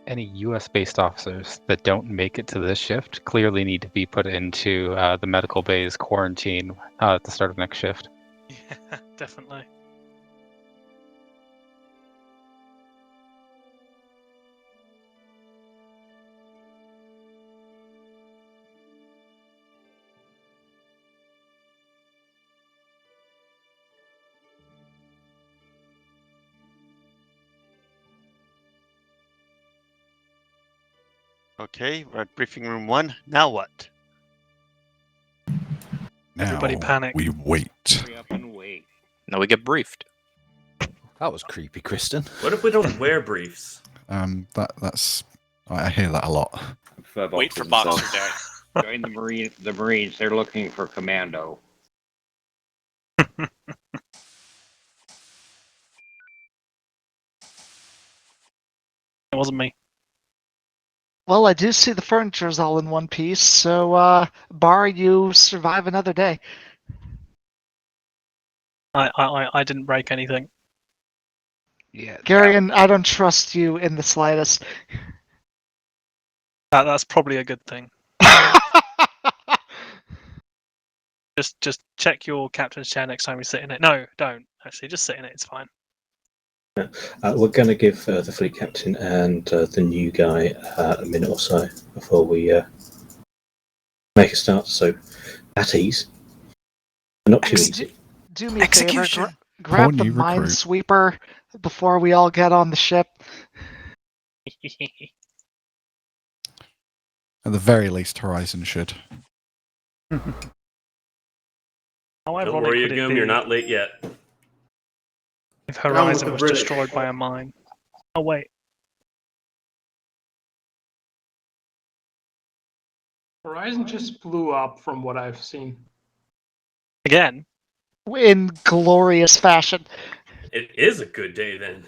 any U.S.-based officers that don't make it to this shift clearly need to be put into the medical bay's quarantine at the start of next shift. Yeah, definitely. Okay, we're at briefing room 1. Now what? Now Everybody panic. we wait. Hurry up and wait. Now we get briefed. That was creepy, Kristen. What if we don't wear briefs? That's I hear that a lot. Wait for Boxer Day. Join the Marines. They're looking for commando. It wasn't me. Well, I do see the furniture's all in one piece, so bar you survive another day. I didn't break anything. Yeah. Garion, I don't trust you in the slightest. That's probably a good thing. Just check your captain's chair next time you sit in it. No, don't. Actually, just sit in it. It's fine. We're going to give the fleet captain and the new guy a minute or so before we make a start. So, at ease. Not too easy. Do me a favor, grab the minesweeper before we all get on the ship. At the very least, Horizon should. How Don't ironic worry, would it Agum, be you're not late yet. if Horizon was destroyed by a mine? Oh wait. Horizon just blew up from what I've seen. Again? In glorious fashion. It is a good day then.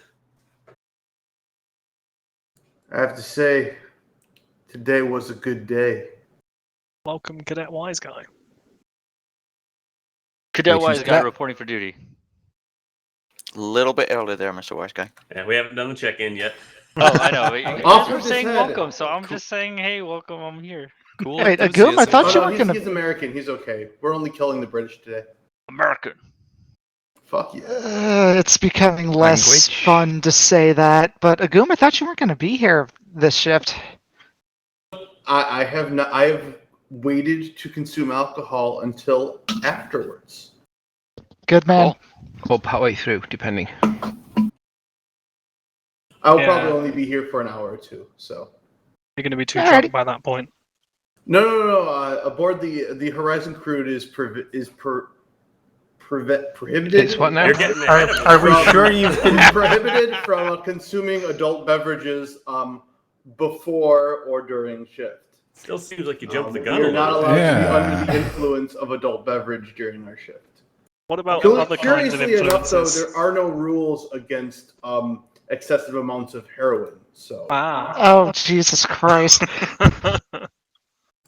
I have to say, today was a good day. Welcome, Cadet Wise Guy. Cadet Wise Guy reporting for duty. A little bit early there, Mr. Wise Guy. Yeah, we haven't done the check-in yet. Oh, I know. You guys Off were with his saying head. welcome, so I'm just saying, hey, welcome, I'm here. Cool. Wait, Agum, I thought you were he's, gonna. he's American. He's okay. We're only killing the British today. American. Fuck yeah. It's becoming less fun to say that, but Agum, I thought you weren't going to be here this shift. I have not. I have waited to consume alcohol until afterwards. Good man. Or partway through, depending. I'll probably only be here for an hour or two. So you're going to be too drunk by that point. No. Aboard the Horizon crew prohibited. It's what now? Are we sure you've been prohibited from consuming adult beverages before or during shift? Still seems like you jumped the gun. You're not allowed to be under the influence of adult beverage during our shift. What about other kinds of Curiously enough, though, influences? there are no rules against excessive amounts of heroin. So. Oh, Jesus Christ.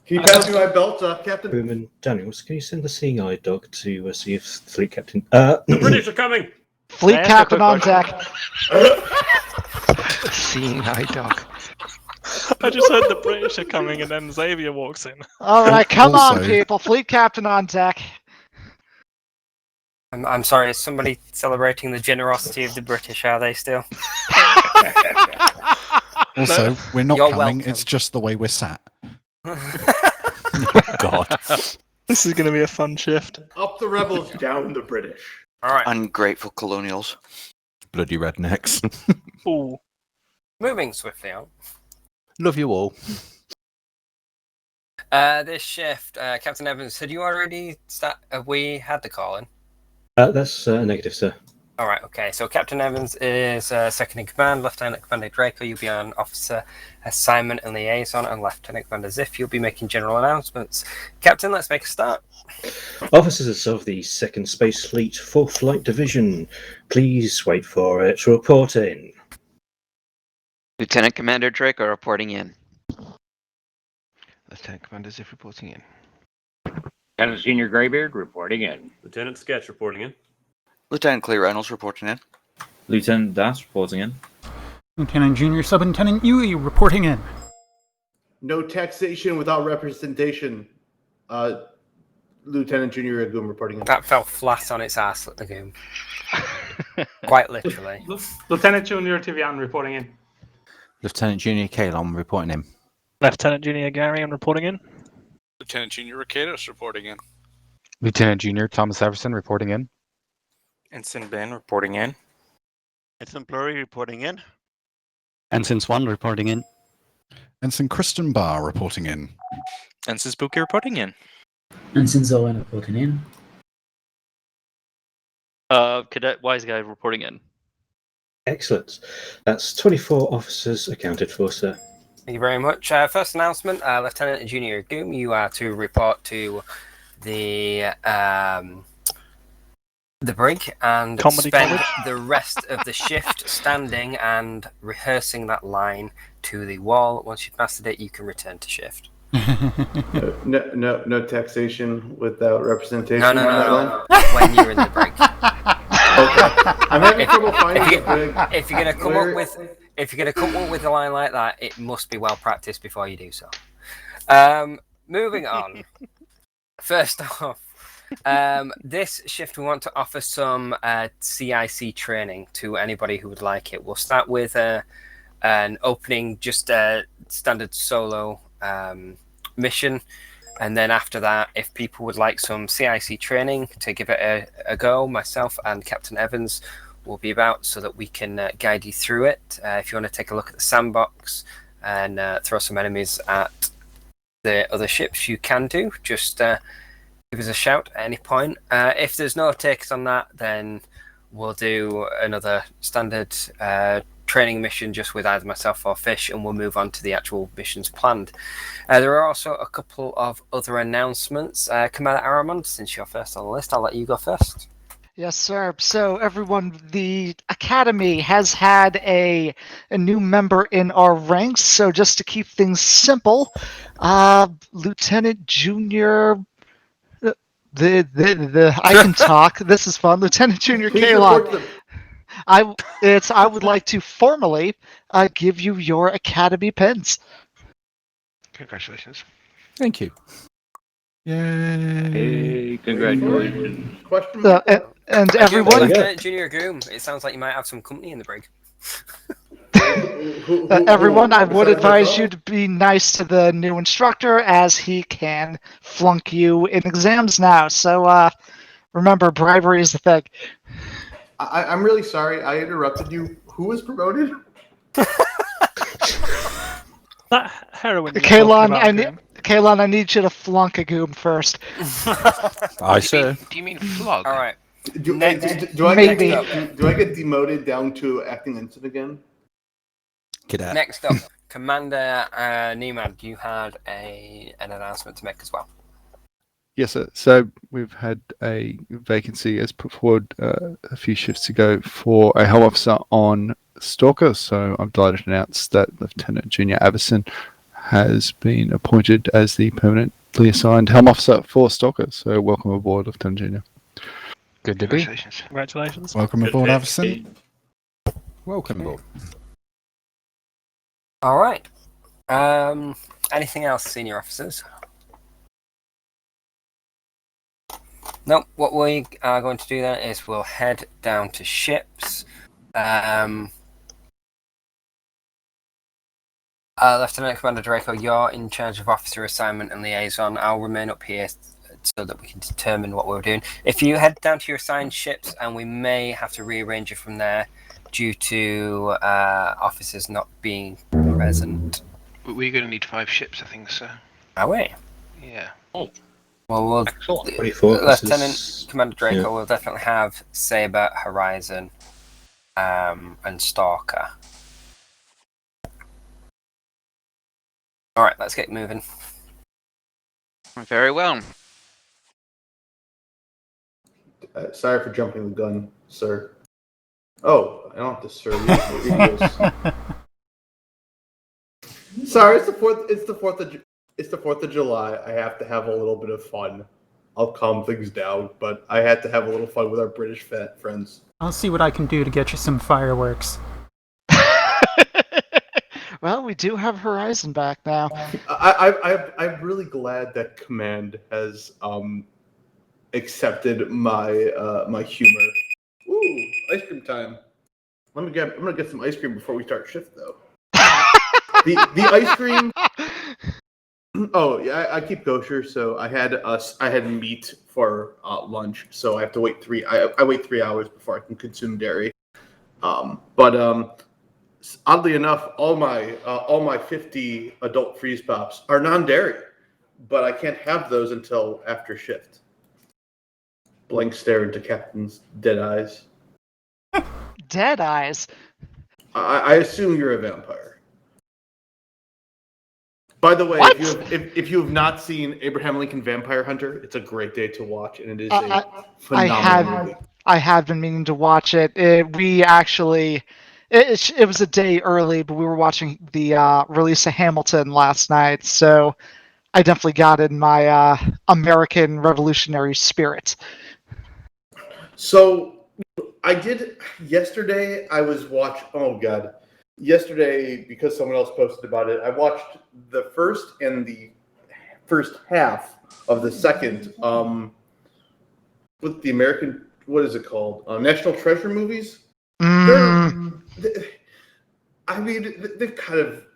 Can you pass me my belt, Captain? Crewman Daniels, can you send the seeing eye dog to see if fleet captain... The British are coming! Fleet captain on deck. Seeing eye dog. I just heard the British are coming and then Xavier walks in. Alright, come on, people. Fleet captain on deck. I'm sorry, is somebody celebrating the generosity of the British, are they still? Also, we're not You're coming, welcome. it's just the way we're sat. God. This is going to be a fun shift. Up the rebels, down the British. Alright. Ungrateful colonials. Bloody rednecks. Ooh. Moving swiftly on. Love you all. This shift, Captain Evans, had you already have we had the call in? That's negative, sir. Alright, okay. So Captain Evans is second in command, Lieutenant Commander Draco, you'll be on officer assignment and liaison, and Lieutenant Commander Ziff, you'll be making general announcements. Captain, let's make a start. Officers of the Second Space Fleet, 4th Flight Division, please wait for it to report in. Lieutenant Commander Draco reporting in. Lieutenant Commander Ziff reporting in. Lieutenant Senior Greybeard reporting in. Lieutenant Sketch reporting in. Lieutenant Clay Reynolds reporting in. Lieutenant Das reporting in. Lieutenant Junior Superintendent Yui reporting in. No taxation without representation. Lieutenant Junior Agum reporting in. That fell flat on its ass, Lagoon. Quite literally. Lieutenant Junior Tivian reporting in. Lieutenant Junior Kalon reporting in. Lieutenant Junior Garion reporting in. Lieutenant Junior Ricados reporting in. Lieutenant Junior Thomas Everson reporting in. Ensign Ben reporting in. Ensign Blurry reporting in. Ensign Swan reporting in. Ensign Kristen Barr reporting in. Ensign Spooky reporting in. Ensign Zolan reporting in. Cadet Wise Guy reporting in. Excellent. That's 24 officers accounted for, sir. Thank you very much. First announcement, Lieutenant Junior Goom, you are to report to the brig and spend the rest of the shift standing and rehearsing that line to the wall. Once you've mastered it, you can return to shift. No taxation without representation. No. When you're in the brig. Okay. I'm having trouble finding the brig. If you're gonna come up with a line like that, it must be well practiced before you do so. Moving on. First off, this shift we want to offer some CIC training to anybody who would like it. We'll start with an opening, just a standard solo mission, and then after that, if people would like some CIC training to give it a go, myself and Captain Evans will be about so that we can guide you through it. If you want to take a look at the sandbox and throw some enemies at the other ships, you can do. Just give us a shout at any point. If there's no takes on that, then we'll do another standard training mission just with either myself or Fish, and we'll move on to the actual missions planned. There are also a couple of other announcements. Commander Aramond, since you're first on the list, I'll let you go first. Yes, sir. So, everyone, the Academy has had a new member in our ranks. So, just to keep things simple, Lieutenant Junior... I can talk. This is fun. Lieutenant Junior Kalon. I would like to formally give you your Academy pins. Congratulations. Thank you. Hey, congratulations. Question? And everyone, Lieutenant Junior Groom, it sounds like you might have some company in the brig. Everyone, I would advise you to be nice to the new instructor, as he can flunk you in exams now. So remember, bribery is the thing. I'm really sorry. I interrupted you. Who was promoted? That heroin. Kalon, I need you to flunk a goom first. Aye, sir. Do you mean flog? All right. Do I get demoted down to acting ensign again? Cadet. Next up, Commander Nemad, you had an announcement to make as well. Yes, sir. So we've had a vacancy as put forward a few shifts ago for a helm officer on Stalker. So I'm delighted to announce that Lieutenant Junior Avison has been appointed as the permanently assigned helm officer for Stalker. So welcome aboard, Lieutenant Junior. Good to be. Congratulations. Welcome aboard, Avison. Welcome aboard. All right. Anything else, senior officers? No, what we are going to do then is we'll head down to ships. Lieutenant Commander Draco, you're in charge of officer assignment and liaison. I'll remain up here so that we can determine what we're doing. If you head down to your assigned ships, and we may have to rearrange it from there due to officers not being present. We're going to need 5 ships, I think, sir. Are we? Yeah. Well, we'll Lieutenant Commander Draco will definitely have Saber, Horizon, and Stalker. All right, let's get moving. Very well. Sorry for jumping the gun, sir. Oh, I don't have to sir. Sorry, it's the 4th. It's the 4th of July. I have to have a little bit of fun. I'll calm things down, but I had to have a little fun with our British friends. I'll see what I can do to get you some fireworks. Well, we do have Horizon back now. I'm really glad that Command has accepted my my humor. Ooh, ice cream time! I'm gonna get some ice cream before we start shift though. the ice cream. Oh yeah, I keep kosher, so I had meat for lunch, so I have to wait I wait 3 hours before I can consume dairy. But oddly enough, all my 50 adult freeze pops are non-dairy, but I can't have those until after shift. Blank stare into Captain's dead eyes. Dead eyes. I assume you're a vampire. By the way, What? if you have not seen Abraham Lincoln Vampire Hunter, it's a great day to watch, and it is I a phenomenal movie. I have been meaning to watch it. We actually, it was a day early, but we were watching the release of Hamilton last night, so I definitely got in my American Revolutionary spirit. So I did yesterday. I was watching. Oh God, yesterday because someone else posted about it. I watched the first and the first half of the second. With the American, what is it called? National Treasure movies. I mean, they've kind of.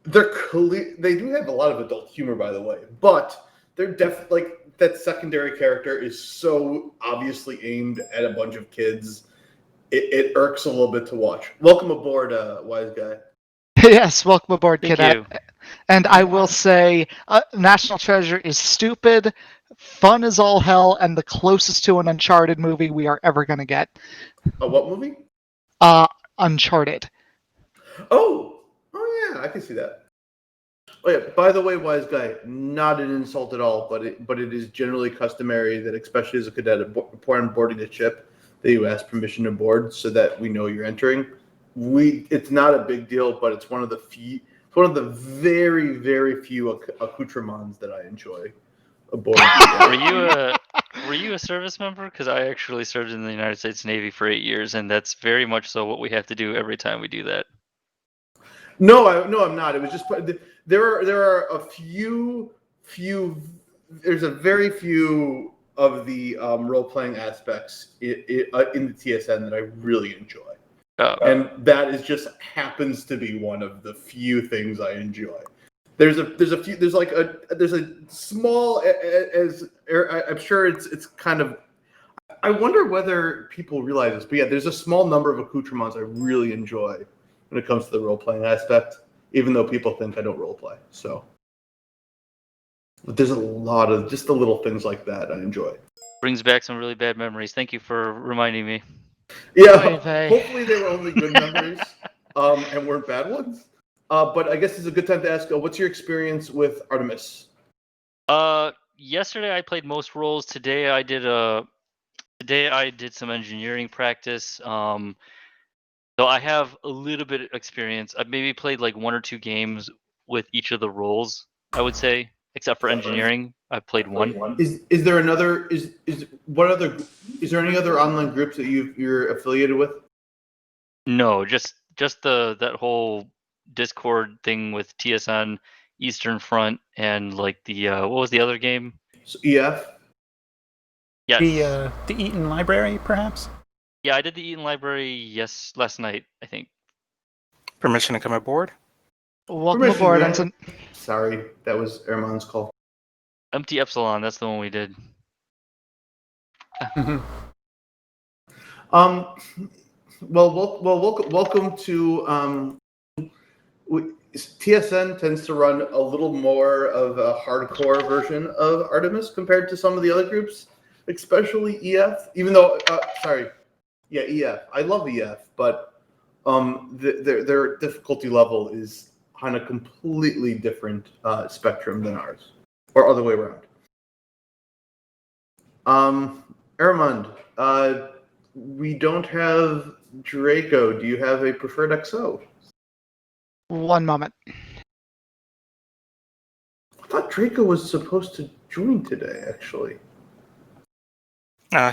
They do have a lot of adult humor, by the way, but they're definitely like that secondary character is so obviously aimed at a bunch of kids. It irks a little bit to watch. Welcome aboard, wise guy. Yes, welcome aboard, Thank Cadet. you. And I will say, National Treasure is stupid, fun as all hell, and the closest to an Uncharted movie we are ever going to get. A what movie? Uncharted. Oh yeah, I can see that. Oh yeah. By the way, wise guy, not an insult at all, but it is generally customary that, especially as a cadet, upon boarding a ship, that you ask permission to board so that we know you're entering. It's not a big deal, but it's one of the few. It's one of the very, very few accoutrements that I enjoy aboard. Were you a service member? Because I actually served in the United States Navy for 8 years, and that's very much so what we have to do every time we do that. No, I'm not. It was just there are a few. There's a very few of the role playing aspects in the TSN that I really enjoy. And that is just happens to be one of the few things I enjoy. There's a small I'm sure it's kind of. I wonder whether people realize this, but yeah, there's a small number of accoutrements I really enjoy when it comes to the role playing aspect, even though people think I don't role play. So, but there's a lot of just the little things like that I enjoy. Brings back some really bad memories. Thank you for reminding me. Yeah, hopefully they were only good memories, and weren't bad ones. But I guess it's a good time to ask, what's your experience with Artemis? Yesterday I played most roles. Today I did some engineering practice. So I have a little bit of experience. I've maybe played like 1 or 2 games with each of the roles, I would say, except for engineering. I've played 1. Is there another? Is there any other online groups that you're affiliated with? No, just that whole Discord thing with TSN Eastern Front and like the what was the other game? So EF. Yes. The Eaton Library, perhaps. Yeah, I did the Eaton Library last night, I think. Permission to come aboard? Welcome aboard, Ensign. Sorry, that was Erman's call. Empty Epsilon, that's the one we did. Welcome to TSN tends to run a little more of a hardcore version of Artemis compared to some of the other groups, especially EF. Even though, EF. I love EF, but their difficulty level is on a completely different spectrum than ours, or other way around. Aramond, we don't have Draco. Do you have a preferred XO? One moment. I thought Draco was supposed to join today, actually.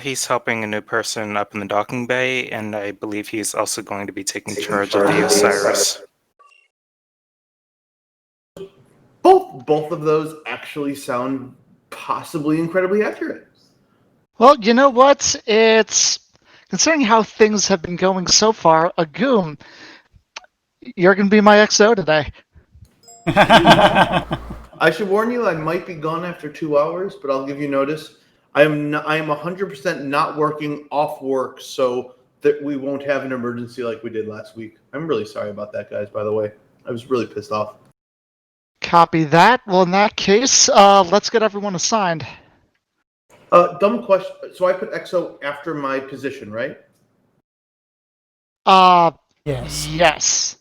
He's helping a new person up in the docking bay, and I believe he's also going to be taking charge of the Osiris. Both of those actually sound possibly incredibly accurate. Well, you know what? It's considering how things have been going so far. Agum, you're going to be my XO today. I should warn you, I might be gone after 2 hours, but I'll give you notice. I am 100% not working off work, so that we won't have an emergency like we did last week. I'm really sorry about that, guys, by the way. I was really pissed off. Copy that. Well, in that case, let's get everyone assigned. Dumb question. So I put XO after my position, right? Yes.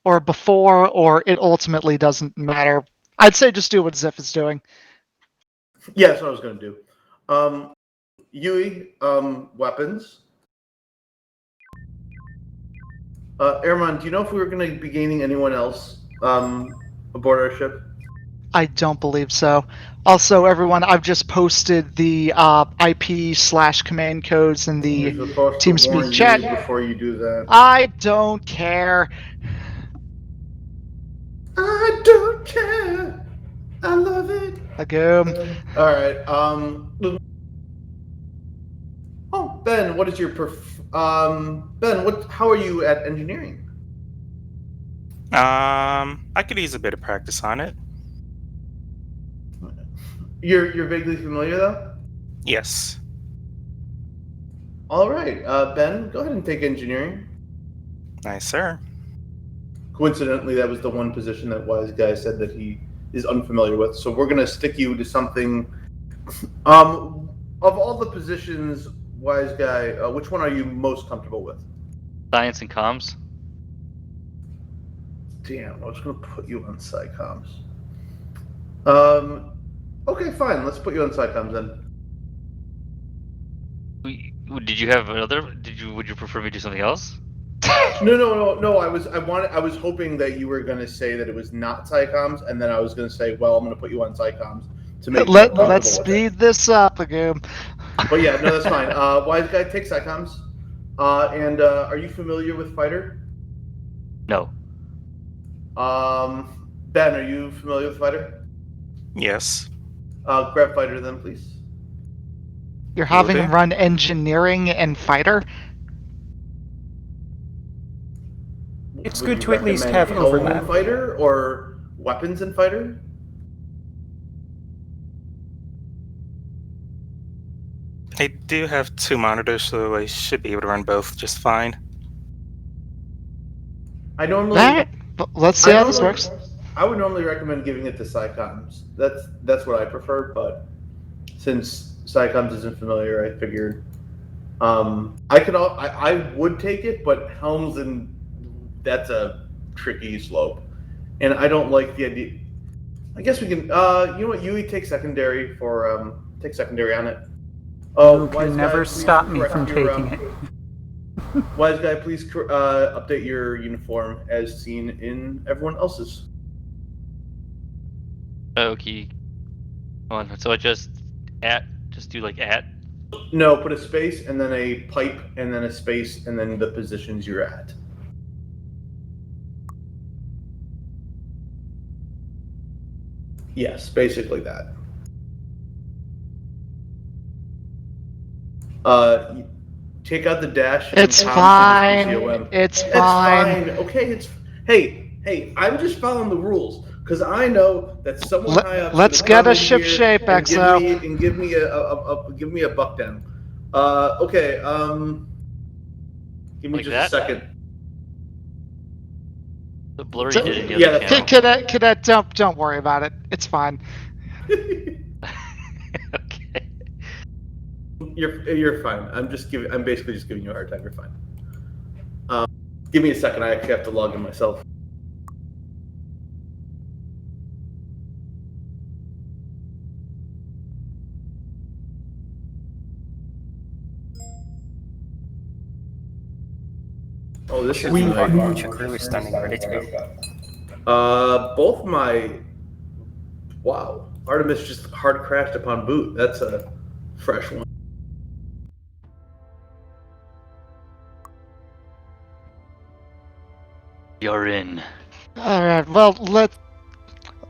Or before, or it ultimately doesn't matter. I'd say just do what Ziff is doing. Yeah, that's what I was going to do. Yui, weapons. Airman, do you know if we were going to be gaining anyone else aboard our ship? I don't believe so. Also, everyone, I've just posted the IP/command codes in the You're supposed to TeamSpeak warn chat. you before you do that. I don't care. I don't care. I love it. Agum. All right. Oh, Ben, what is your Ben? How are you at engineering? I could use a bit of practice on it. You're vaguely familiar though. Yes. All right, Ben, go ahead and take engineering. Nice, sir. Coincidentally, that was the one position that Wise Guy said that he is unfamiliar with. So we're gonna stick you to something. Of all the positions, Wise Guy, which one are you most comfortable with? Science and comms. Damn, I was gonna put you on Psycoms. Okay, fine. Let's put you on Psycoms then. Did you have another? Would you prefer me to do something else? No. I was hoping that you were gonna say that it was not Psycoms, and then I was gonna say, well, I'm gonna put you on Psycoms to make. Let's speed this up, Agum. But yeah, no, that's fine. Wise Guy, take Psycoms. And are you familiar with Fighter? No. Ben, are you familiar with Fighter? Yes. Grab Fighter then, please. You're having him run engineering and fighter? It's Would good you to at least recommend have helm overlap. in Fighter or weapons in Fighter? I do have 2 monitors, so I should be able to run both just fine. I normally. Let's see how this works. I would normally recommend giving it to Psycoms. That's what I prefer, but since Psycoms isn't familiar, I figured I would take it, but helms and that's a tricky slope, and I don't like the idea. I guess we can. You know what? Yui, take secondary for take secondary on it. You can never stop me from taking it. Wise Guy, please update your uniform as seen in everyone else's. Okay. Hold on. So I just do like at. No, put a space and then a pipe and then a space and then the positions you're at. Yes, basically that. Take out the dash. It's fine. It's fine. Okay, hey. I'm just following the rules because I know that someone high up. Let's get a ship shape, XO. And give me a buck down. Okay. Give me Like just that? a second. The blurry did in the other channel. Cadet, don't worry about it. It's fine. Okay. You're fine. I'm basically just giving you a hard time. You're fine. Give me a second. I actually have to log in myself. Oh, this is crew is standing ready to go. Both my. Wow, Artemis just hard crashed upon boot. That's a fresh one. You're in. All right. Well,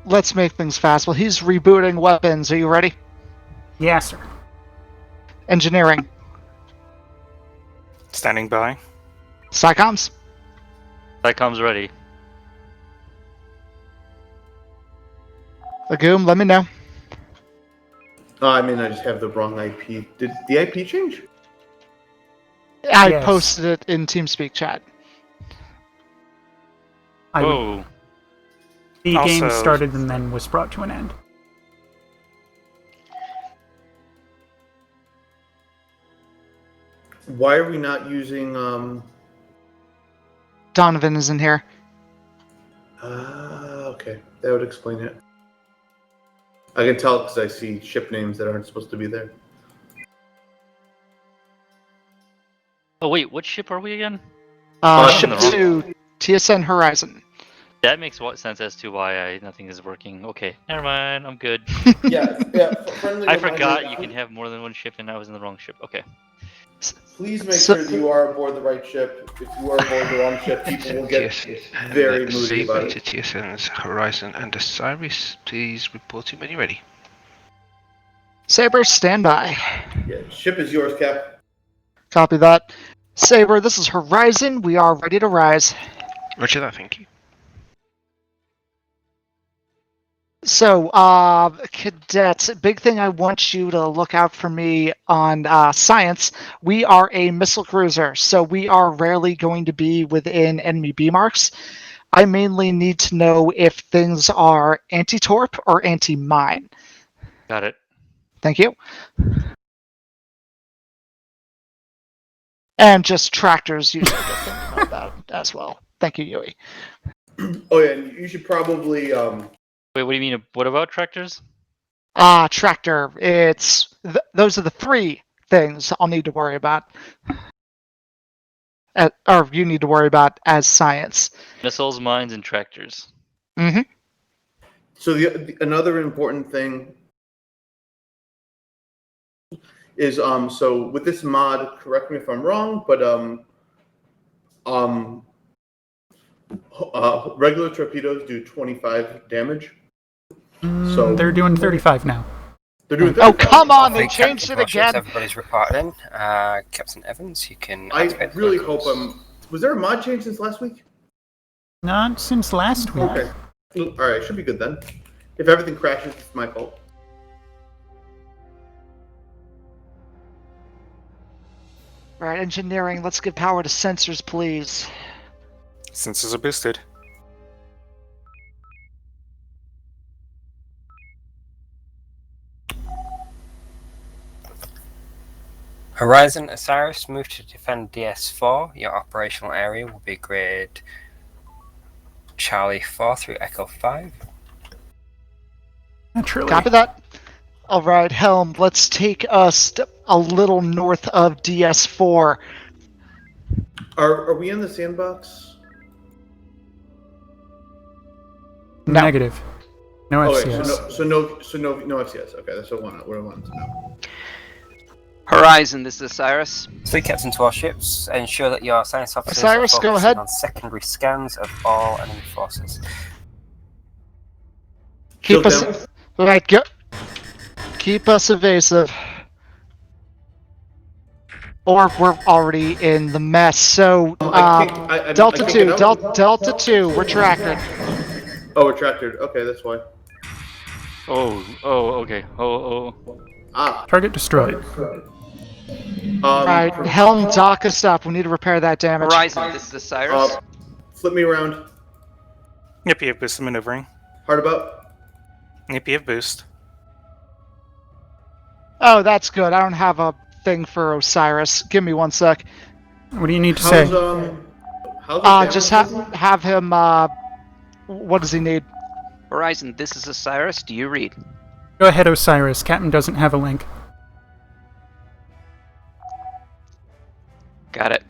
let's make things fast. Well, he's rebooting weapons. Are you ready? Yes, sir. Engineering. Standing by. Psychoms. Psychom's ready. Lagoon, let me know. I just have the wrong IP. Did the IP change? I Yes. posted it in TeamSpeak chat. Whoa. The game Also- started and then was brought to an end. Why are we not using Donovan is in here. Okay, that would explain it. I can tell because I see ship names that aren't supposed to be there. Oh wait, what ship are we again? Ship I'm in the wrong 2, TSN Horizon. That makes sense as to why nothing is working. Okay, never mind. I'm good. Yeah. Friendly I reminder, forgot you can have more than one ship, and I was in the wrong ship. Okay. Please make sure that you are aboard the right ship. If you are aboard the wrong ship, people will get very moody about to it. TSN's Horizon and Osiris, please report to when you're ready. Saber, stand by. Yeah, ship is yours, Cap. Copy that. Saber, this is Horizon. We are ready to rise. Roger that, thank you. So, cadets, big thing I want you to look out for me on science. We are a missile cruiser, so we are rarely going to be within enemy B marks. I mainly need to know if things are anti-torp or anti-mine. Got it. Thank you. And just tractors usually get thinking about as well. Thank you, Yui. Oh yeah, and you should probably Wait, what do you mean? What about tractors? Tractor. It's those are the three things I'll need to worry about. Or you need to worry about as science. Missiles, mines, and tractors. Mm-hmm. So another important thing is so with this mod, correct me if I'm wrong, but regular torpedoes do 25 damage. So They're doing 35 now. They're doing. Oh, come on! They Fleet changed Captain it again. Everybody's reported in. Captain Evans, you can. I activate the really vehicles. hope Was there a mod change since last week? Not since last week. Okay. All right, should be good then. If everything crashes, it's my fault. All right, engineering. Let's give power to sensors, please. Sensors are boosted. Horizon Osiris, move to defend DS4. Your operational area will be grid Charlie 4 through Echo 5. Naturally. Copy that. All right, Helm. Let's take us a little north of DS4. Are we in the sandbox? No. Negative. No Okay, FCS. so no FCS. Okay, that's what I wanted to know. Horizon, this is Osiris. Fleet Captain's warships, ensure that your science officers Osiris, are go focusing ahead. on secondary scans of all enemy forces. Keep Shield us down. right. Go. Keep us evasive. Or we're already in the mess. So, I Delta can't 2, get out. Delta 2, we're tracking. Oh, we're tractored. Okay, that's why. Okay. Target destroyed. Right, Helm, dock us up. We need to repair that damage. Horizon, this is Osiris. Flip me around. Yep, you have boost maneuvering. Hard about. Yep, you have boost. Oh, that's good. I don't have a thing for Osiris. Give me 1 sec. What do you need to say? How's Just have him. What does he need? Horizon, this is Osiris. Do you read? Go ahead, Osiris. Captain doesn't have a link. Got it.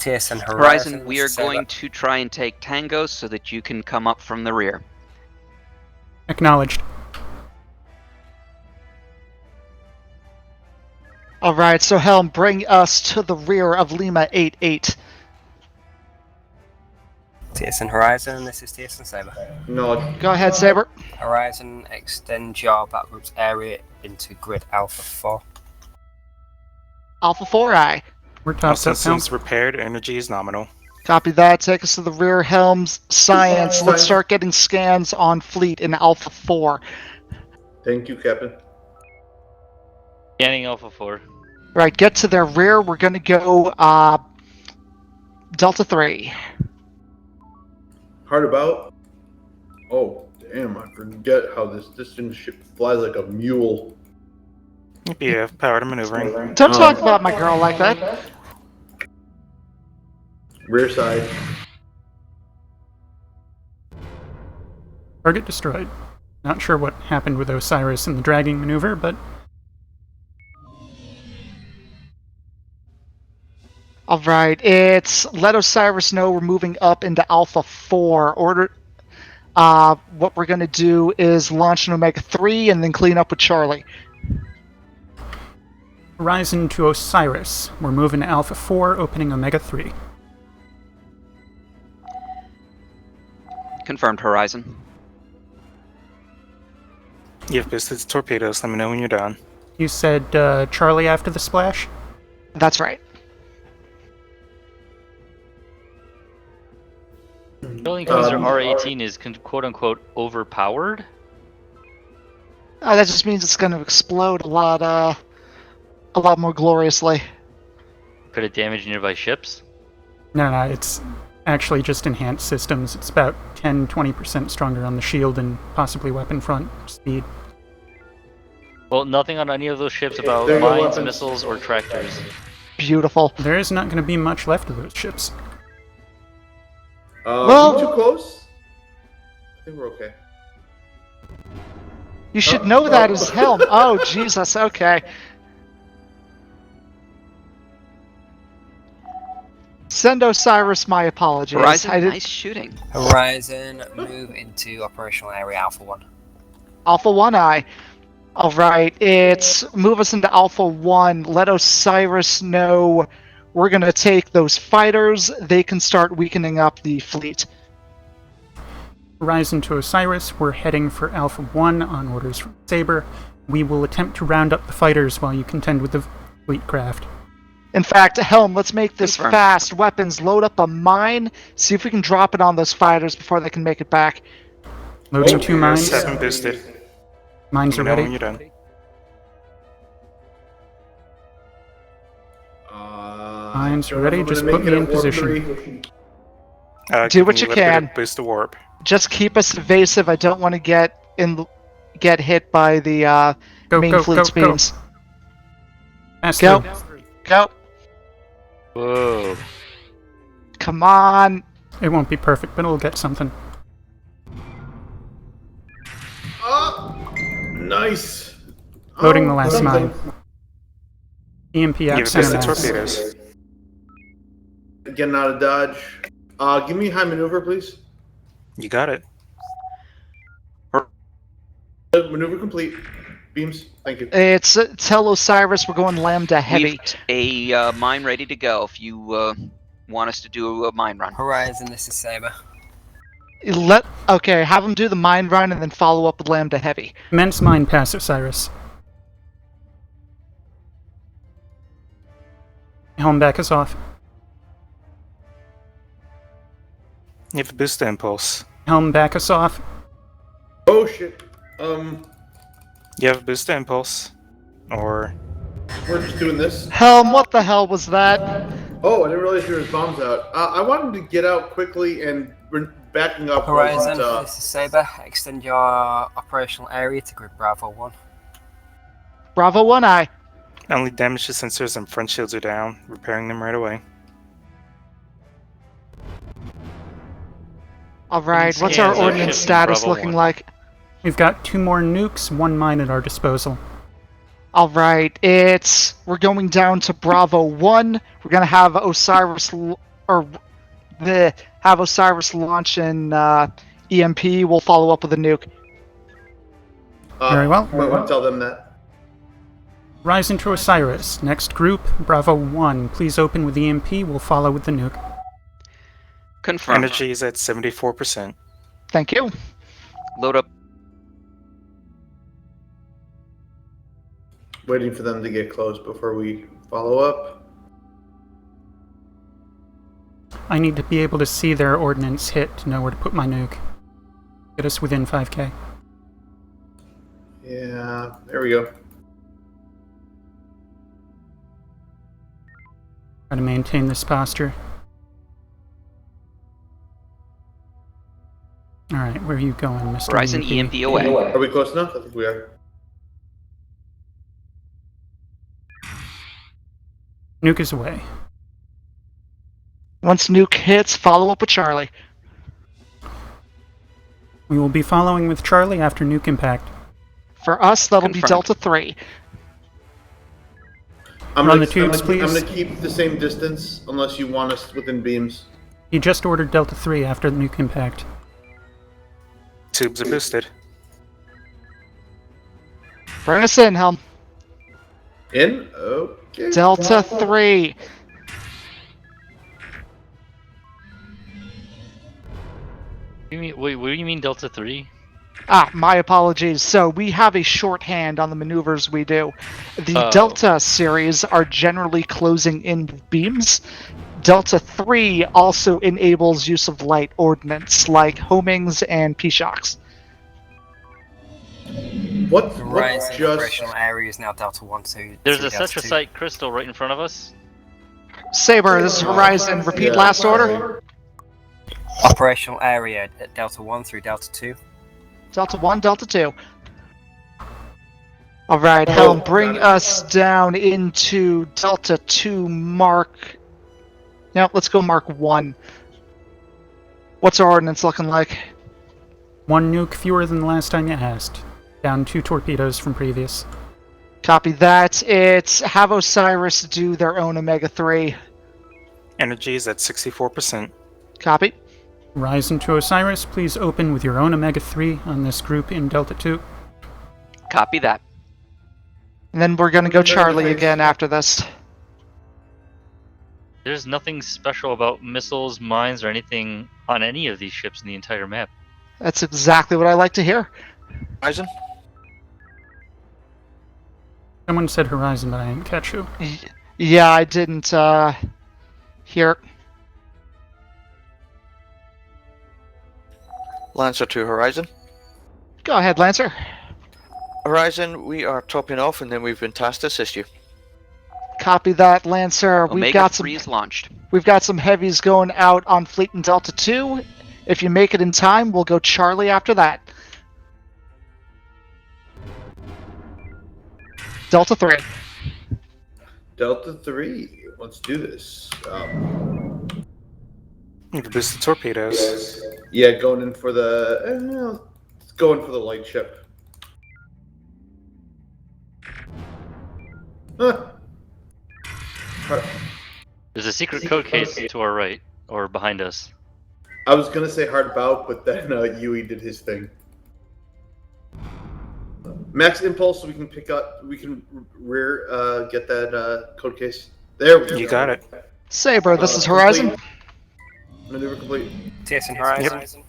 TSN Horizon, we are say going that- to try and take Tango so that you can come up from the rear. Acknowledged. All right, so Helm, bring us to the rear of Lima 88. TSN Horizon, this is TSN Saber. No. Go ahead, Saber. Horizon, extend your backgroup's area into grid Alpha 4. Alpha 4, aye. We're topped up. Since repaired, energy is nominal. Copy that. Take us to the rear, Helms. Science. Let's start getting scans on fleet in Alpha 4. Thank you, Captain. Scanning Alpha 4. Right, get to their rear. We're going to go Delta 3. Hard about. Oh, damn, I forget how this distant ship flies like a mule. Yeah, power to maneuvering. Don't talk about my girl like that. Rear side. Target destroyed. Not sure what happened with Osiris in the dragging maneuver, but... Alright, it's let Osiris know we're moving up into Alpha 4. What we're going to do is launch an Omega 3 and then clean up with Charlie. Horizon to Osiris. We're moving to Alpha 4, opening Omega 3. Confirmed, Horizon. You have pistons, torpedoes. Let me know when you're done. You said Charlie after the splash? That's right. Building cruiser R-18 is quote-unquote overpowered? That just means it's going to explode a lot more gloriously. Could it damage nearby ships? No, it's actually just enhanced systems. It's about 10-20% stronger on the shield and possibly weapon front speed. Well, nothing on any of those ships about mines, missiles, or tractors. Beautiful. There is not going to be much left of those ships. Well, too close? I think we're okay. You should know that as Helm. Oh, Jesus, okay. Send Osiris my apologies. Horizon, nice shooting. Horizon, move into operational area Alpha 1. Alpha 1, aye. Alright, it's move us into Alpha 1. Let Osiris know we're going to take those fighters. They can start weakening up the fleet. Horizon to Osiris. We're heading for Alpha 1 on orders from Saber. We will attempt to round up the fighters while you contend with the fleet craft. In fact, Helm, let's make this fast. Weapons, load up a mine. See if we can drop it on those fighters before they can make it back. Loading 2 mines. 7 boosted. Mines are ready. When you're done. Mines are ready. Just put me in position. Do what you can. Boost the warp. Just keep us evasive. I don't want to get hit by the main fleet's beams. Go. Go. Whoa. Come on. It won't be perfect, but it'll get something. Nice. Loading the last mine. EMP out center mass. Torpedoes. Getting out of dodge. Give me high maneuver, please. You got it. Maneuver complete. Beams. Thank you. It's tell Osiris we're going Lambda heavy. We've a mine ready to go if you want us to do a mine run. Horizon, this is Saber. Okay, have them do the mine run and then follow up with Lambda heavy. Commence mine pass Osiris. Helm back us off. You have a boost impulse. Helm back us off. Oh shit. You have a boost impulse. Or... We're just doing this. Helm, what the hell was that? Oh, I didn't realize there was bombs out. I wanted to get out quickly and we're backing up. Horizon, this is Saber. Extend your operational area to grid Bravo 1. Bravo 1, aye. Only damage to sensors and front shields are down. Repairing them right away. Alright, what's our ordnance status looking like? We've got 2 more nukes, 1 mine at our disposal. Alright, we're going down to Bravo 1. We're gonna have Osiris launch an EMP. We'll follow up with a nuke. Very well. Might want to tell them that. Horizon to Osiris. Next group, Bravo 1. Please open with EMP. We'll follow with the nuke. Confirm. Energy is at 74%. Thank you. Load up. Waiting for them to get close before we follow up. I need to be able to see their ordnance hit to know where to put my nuke. Get us within 5k. Yeah, there we go. Try to maintain this posture. Alright, where are you going, Mr. Horizon EMP away. Are we close enough? I think we are. Nuke is away. Once nuke hits, follow up with Charlie. We will be following with Charlie after nuke impact. For us, that'll be Confirmed. Delta 3. Run the tubes, please. I'm gonna keep the same distance unless you want us within beams. He just ordered Delta 3 after the nuke impact. Tubes are boosted. Bring us in, Helm. In? Okay. Delta 3. Wait, what do you mean Delta 3? Ah, my apologies. So we have a shorthand on the maneuvers we do. The Delta series are generally closing in beams. Delta 3 also enables use of light ordnance like homings and P-shocks. What Horizon just... operational area is now Delta 1, 2. There's a Cetrosite crystal right in front of us. Saber, this is Horizon. Repeat last order. Operational area at Delta 1 through Delta 2. Delta 1, Delta 2. Alright, Helm, bring us down into Delta 2 Mark... No, let's go Mark 1. What's our ordnance looking like? 1 nuke fewer than the last time you asked. Down 2 torpedoes from previous. Copy that. It's have Osiris do their own Omega-3. Energy is at 64%. Copy. Horizon to Osiris, please open with your own Omega-3 on this group in Delta 2. Copy that. And then we're gonna go Charlie again after this. There's nothing special about missiles, mines, or anything on any of these ships in the entire map. That's exactly what I like to hear. Horizon? Someone said Horizon, but I didn't catch who. Yeah, I didn't hear. Lancer to Horizon. Go ahead, Lancer. Horizon, we are topping off and then we've been tasked to assist you. Copy that, Lancer. We've got some is launched. We've got some heavies going out on Fleet in Delta 2. If you make it in time, we'll go Charlie after that. Delta 3. Delta 3. Let's do this. Boost the torpedoes. Yeah, going in for the... going for the light ship. Huh. There's a secret code case to our right, or behind us. I was gonna say hard bout, but then Yui did his thing. Max impulse, so we can pick up, we can rear, get that code case. There we go. You got it. Saber, this is Horizon. Complete. Maneuver complete. TSN Horizon.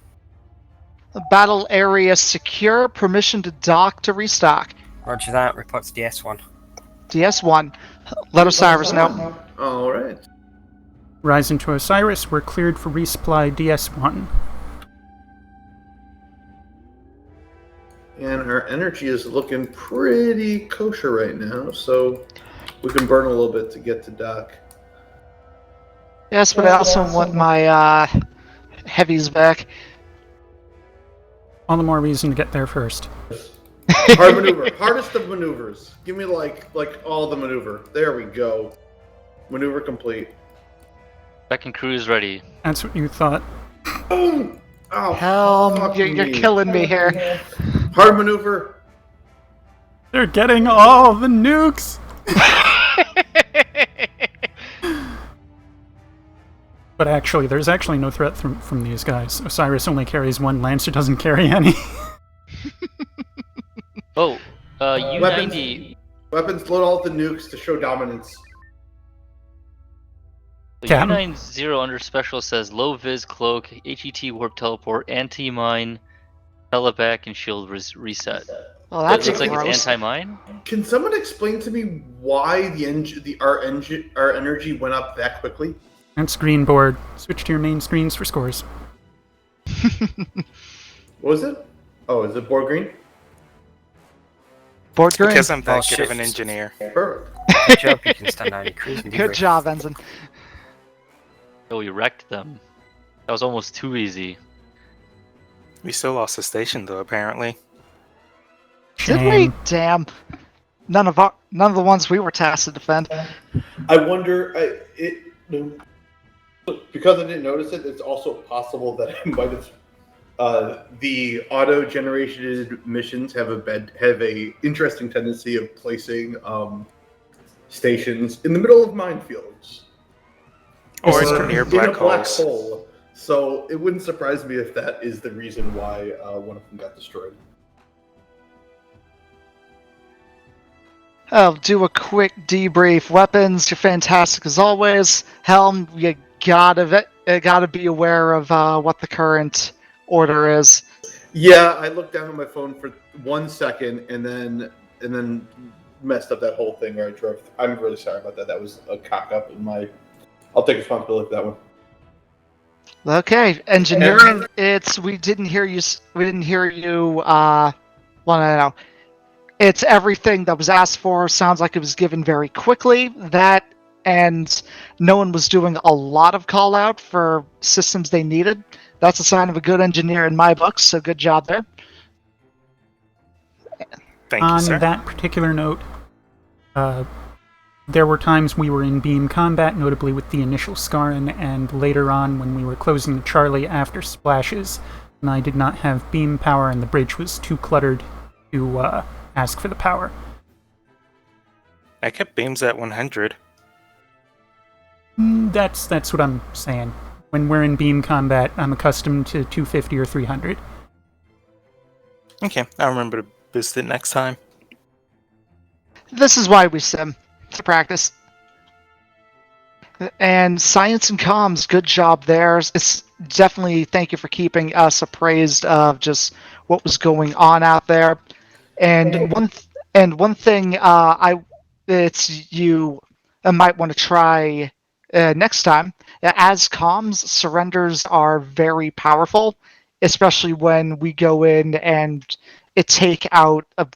Battle area secure. Permission to dock to restock. Roger that. Report to DS1. DS1. Let Osiris know. All right. Horizon to Osiris, we're cleared for resupply DS1. And our energy is looking pretty kosher right now, so we can burn a little bit to get to dock. Yes, but I also want my heavies back. All the more reason to get there first. Hard maneuver. Hardest of maneuvers. Give me like all the maneuver. There we go. Maneuver complete. Second cruise ready. That's what you thought. Boom! Oh, Helm, you're killing me here. Hard maneuver. They're getting all the nukes! But actually, there's actually no threat from these guys. Osiris only carries 1, Lancer doesn't carry any. Oh, U-90... Weapons, load all the nukes to show dominance. U90 under special says low vis cloak, HET warp teleport, anti mine, teleback, and shield reset. Well, that's looks like gross. it's anti mine. Can someone explain to me why our energy went up that quickly? And screen board. Switch to your main screens for scores. What was it? Oh, is it board green? Board green. Because I'm that good of an engineer. Perfect. Good job, you can stand down your cruise and Good job, Ensign. Oh, we wrecked them. That was almost too easy. We still lost the station though, apparently. Did we? Damn. None of the ones we were tasked to defend. I wonder, because I didn't notice it, it's also possible that I might have. The auto-generated missions have a interesting tendency of placing stations in the middle of minefields, or near black holes. holes. So it wouldn't surprise me if that is the reason why one of them got destroyed. I'll do a quick debrief. Weapons, you're fantastic as always. Helm, you gotta be aware of what the current order is. Yeah, I looked down at my phone for 1 second and then messed up that whole thing where I drove. I'm really sorry about that. That was a cock up in my. I'll take responsibility for that one. Okay, engineering. We didn't hear you. Well, no. It's everything that was asked for. Sounds like it was given very quickly. That, and no one was doing a lot of call out for systems they needed. That's a sign of a good engineer in my books, so good job there. Thank you, sir. On that particular note, there were times we were in beam combat, notably with the initial Scarin, and later on when we were closing the Charlie after splashes, and I did not have beam power and the bridge was too cluttered to ask for the power. I kept beams at 100. That's what I'm saying. When we're in beam combat, I'm accustomed to 250 or 300. Okay, I'll remember to boost it next time. This is why we sim, to practice. And science and comms, good job there. It's definitely thank you for keeping us appraised of just what was going on out there. And one thing you might want to try next time. As comms, surrenders are very powerful, especially when we go in and take out a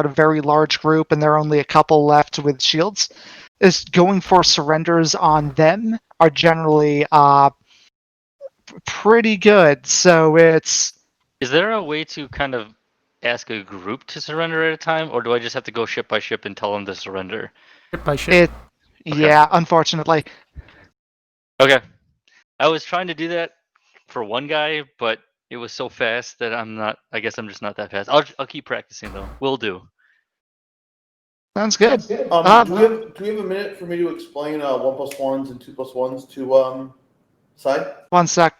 very large group, and there are only a couple left with shields. Is going for surrenders on them are generally pretty good. So it's. Is there a way to kind of ask a group to surrender at a time, or do I just have to go ship by ship and tell them to surrender? Ship by ship. Okay. Yeah, unfortunately. Okay. I was trying to do that for one guy, but it was so fast that I guess I'm just not that fast. I'll keep practicing though. Will do. Sounds good. Do we have a minute for me to explain 1+1s and 2+1s to side? 1 sec.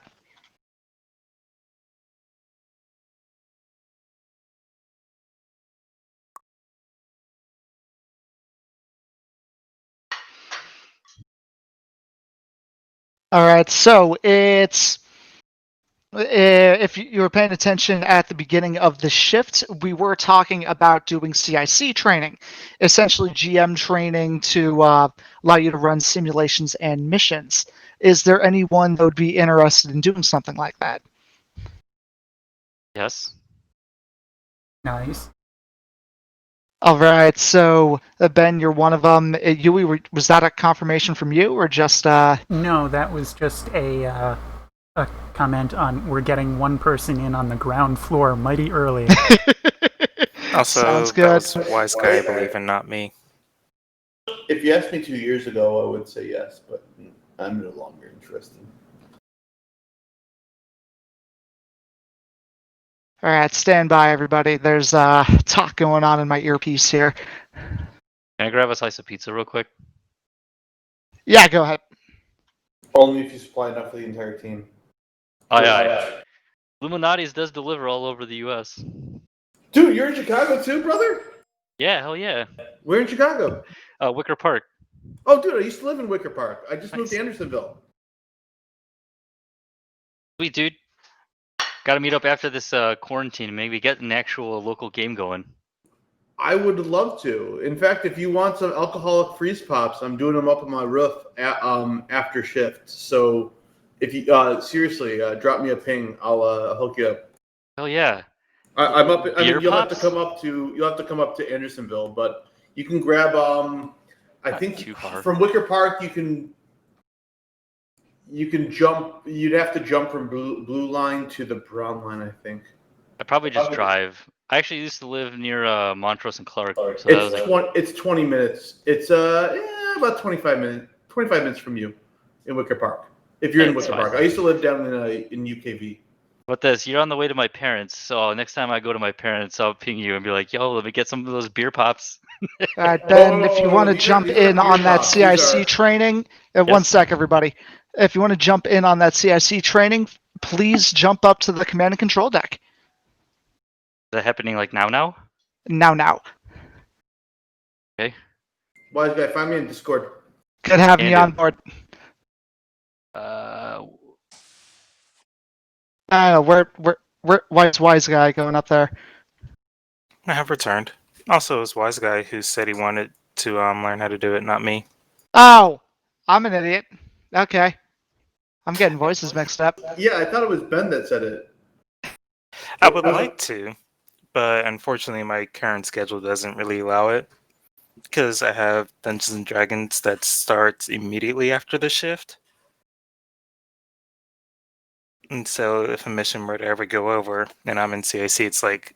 All right, so it's if you were paying attention at the beginning of the shift, we were talking about doing CIC training, essentially GM training to allow you to run simulations and missions. Is there anyone that would be interested in doing something like that? Yes. Nice. All right, so Ben, you're one of them. Yui, was that a confirmation from you, or just? No, that was just a comment on we're getting one person in on the ground floor mighty early. Also, Sounds good. that was wise guy, I believe, and not me. If you asked me 2 years ago, I would say yes, but I'm no longer interested. All right, stand by, everybody. There's talk going on in my earpiece here. Can I grab a slice of pizza real quick? Yeah, go ahead. Only if you supply enough for the entire team. Aye. Illuminati's does deliver all over the U.S. Dude, you're in Chicago too, brother? Yeah, hell yeah. Where in Chicago? Wicker Park. Oh, dude, I used to live in Wicker Park. I just moved to Andersonville. Sweet, dude. Got to meet up after this quarantine and maybe get an actual local game going. I would love to. In fact, if you want some alcoholic freeze pops, I'm doing them up on my roof after shift. So if you seriously drop me a ping, I'll hook you up. Oh yeah. I'm up. I Beer mean, you'll have pops? to come up to Andersonville, but you can grab. I Not think too far. from Wicker Park you can jump. You'd have to jump from blue line to the brown line, I think. I probably just drive. I actually used to live near Montrose and Clark, so that was like It's 20 minutes. It's about 25 minutes. 25 minutes from you in Wicker Park. If you're in That's Wicker fine. Park, I used to live down in UKV. But this, you're on the way to my parents, so next time I go to my parents, I'll ping you and be like, "Yo, let me get some of those beer pops." All right, Ben, if you want to these jump these are in beer on that pops. These CIC are- training, one sec, everybody. If you want to jump in on that CIC training, please jump up to the command and control deck. Is that happening like now? Now. Okay. Wise guy, find me in Discord. Good having you on board. I don't know, where's Wise Guy going up there? I have returned. Also, it was Wise Guy who said he wanted to learn how to do it, not me. Oh, I'm an idiot. Okay. I'm getting voices mixed up. Yeah, I thought it was Ben that said it. I would like to, but unfortunately my current schedule doesn't really allow it. Because I have Dungeons and Dragons that starts immediately after the shift. And so if a mission were to ever go over and I'm in CIC, it's like,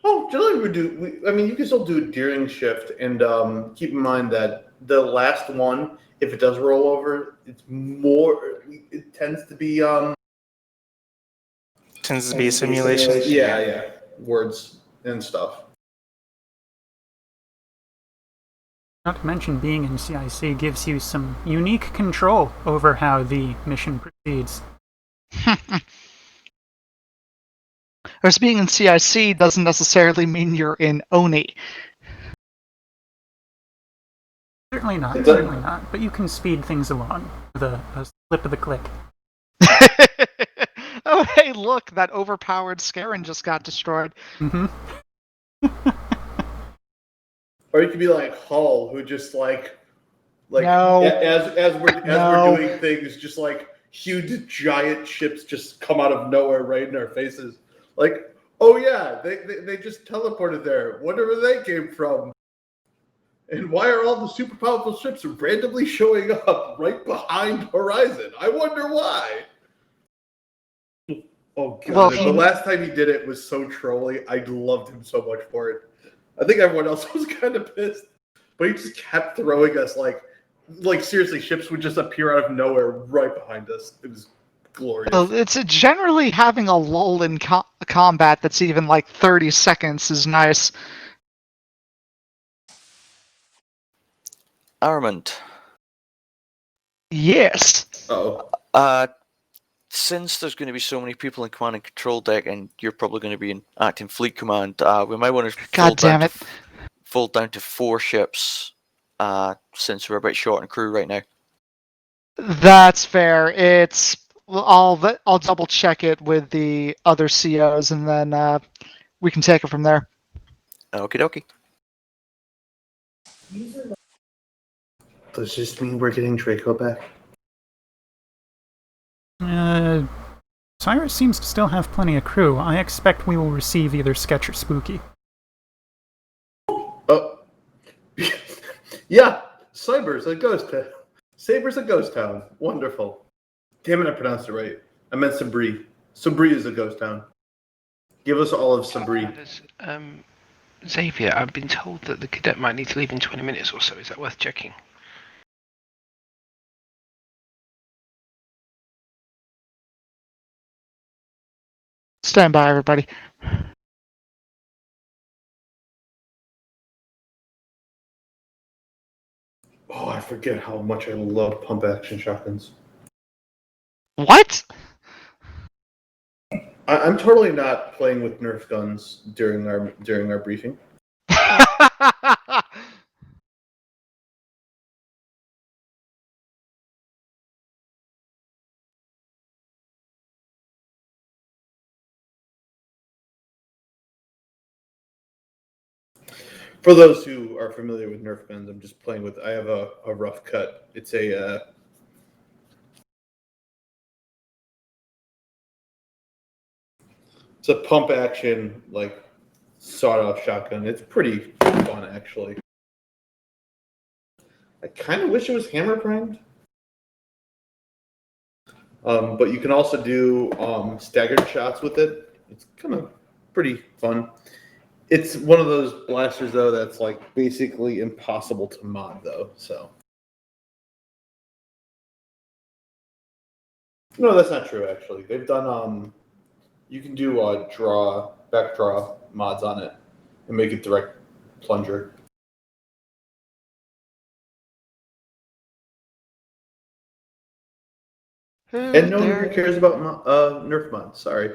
Oh, generally I mean, you can still do it during shift, and keep in mind that the last one, if it does roll over, it tends to be a simulation. Yeah, words and stuff. Not to mention, being in CIC gives you some unique control over how the mission proceeds. Whereas being in CIC doesn't necessarily mean you're in ONI. Certainly not. But you can speed things along with a slip of the click. Oh, hey, look, that overpowered Scarin just got destroyed. Mm-hmm. Or you could be like Hull, who just like No. as we're No. doing things, just like huge giant ships just come out of nowhere right in our faces. Like, oh yeah, they just teleported there. Wonder where they came from. And why are all the super powerful ships randomly showing up right behind Horizon? I wonder why. Oh god, Well, the last time he did it was so trolly. I loved him so much for it. I think everyone else was kind of pissed, but he just kept throwing us like seriously, ships would just appear out of nowhere right behind us. It was glorious. Well, it's generally having a lull in combat that's even like 30 seconds is nice. Armand. Yes. Since there's going to be so many people in command and control deck, and you're probably going to be in acting fleet command, we might want to fold down to 4 ships, since we're a bit short on crew right now. That's fair. I'll double check it with the other COs, and then we can take it from there. Okie dokie. Does this mean we're getting Draco back? Cyrus seems to still have plenty of crew. I expect we will receive either Sketch or Spooky. Oh, yeah. Saber's a ghost town. Saber's a ghost town. Wonderful. Damn it, I pronounced it right. I meant Sabri. Sabri is a ghost town. Give us all of Sabri. Xavier, I've been told that the cadet might need to leave in 20 minutes or so. Is that worth checking? Stand by, everybody. Oh, I forget how much I love pump action shotguns. What? I'm totally not playing with Nerf guns during our briefing. For those who are familiar with Nerf guns, I'm just playing with. I have a rough cut. It's a it's a pump action like sawed-off shotgun. It's pretty fun, actually. I kind of wish it was hammer primed. But you can also do staggered shots with it. It's kind of pretty fun. It's one of those blasters, though, that's like basically impossible to mod, though. So no, that's not true. Actually, they've done. You can do back draw mods on it and make it direct plunger. And no one who cares about Nerf mods. Sorry.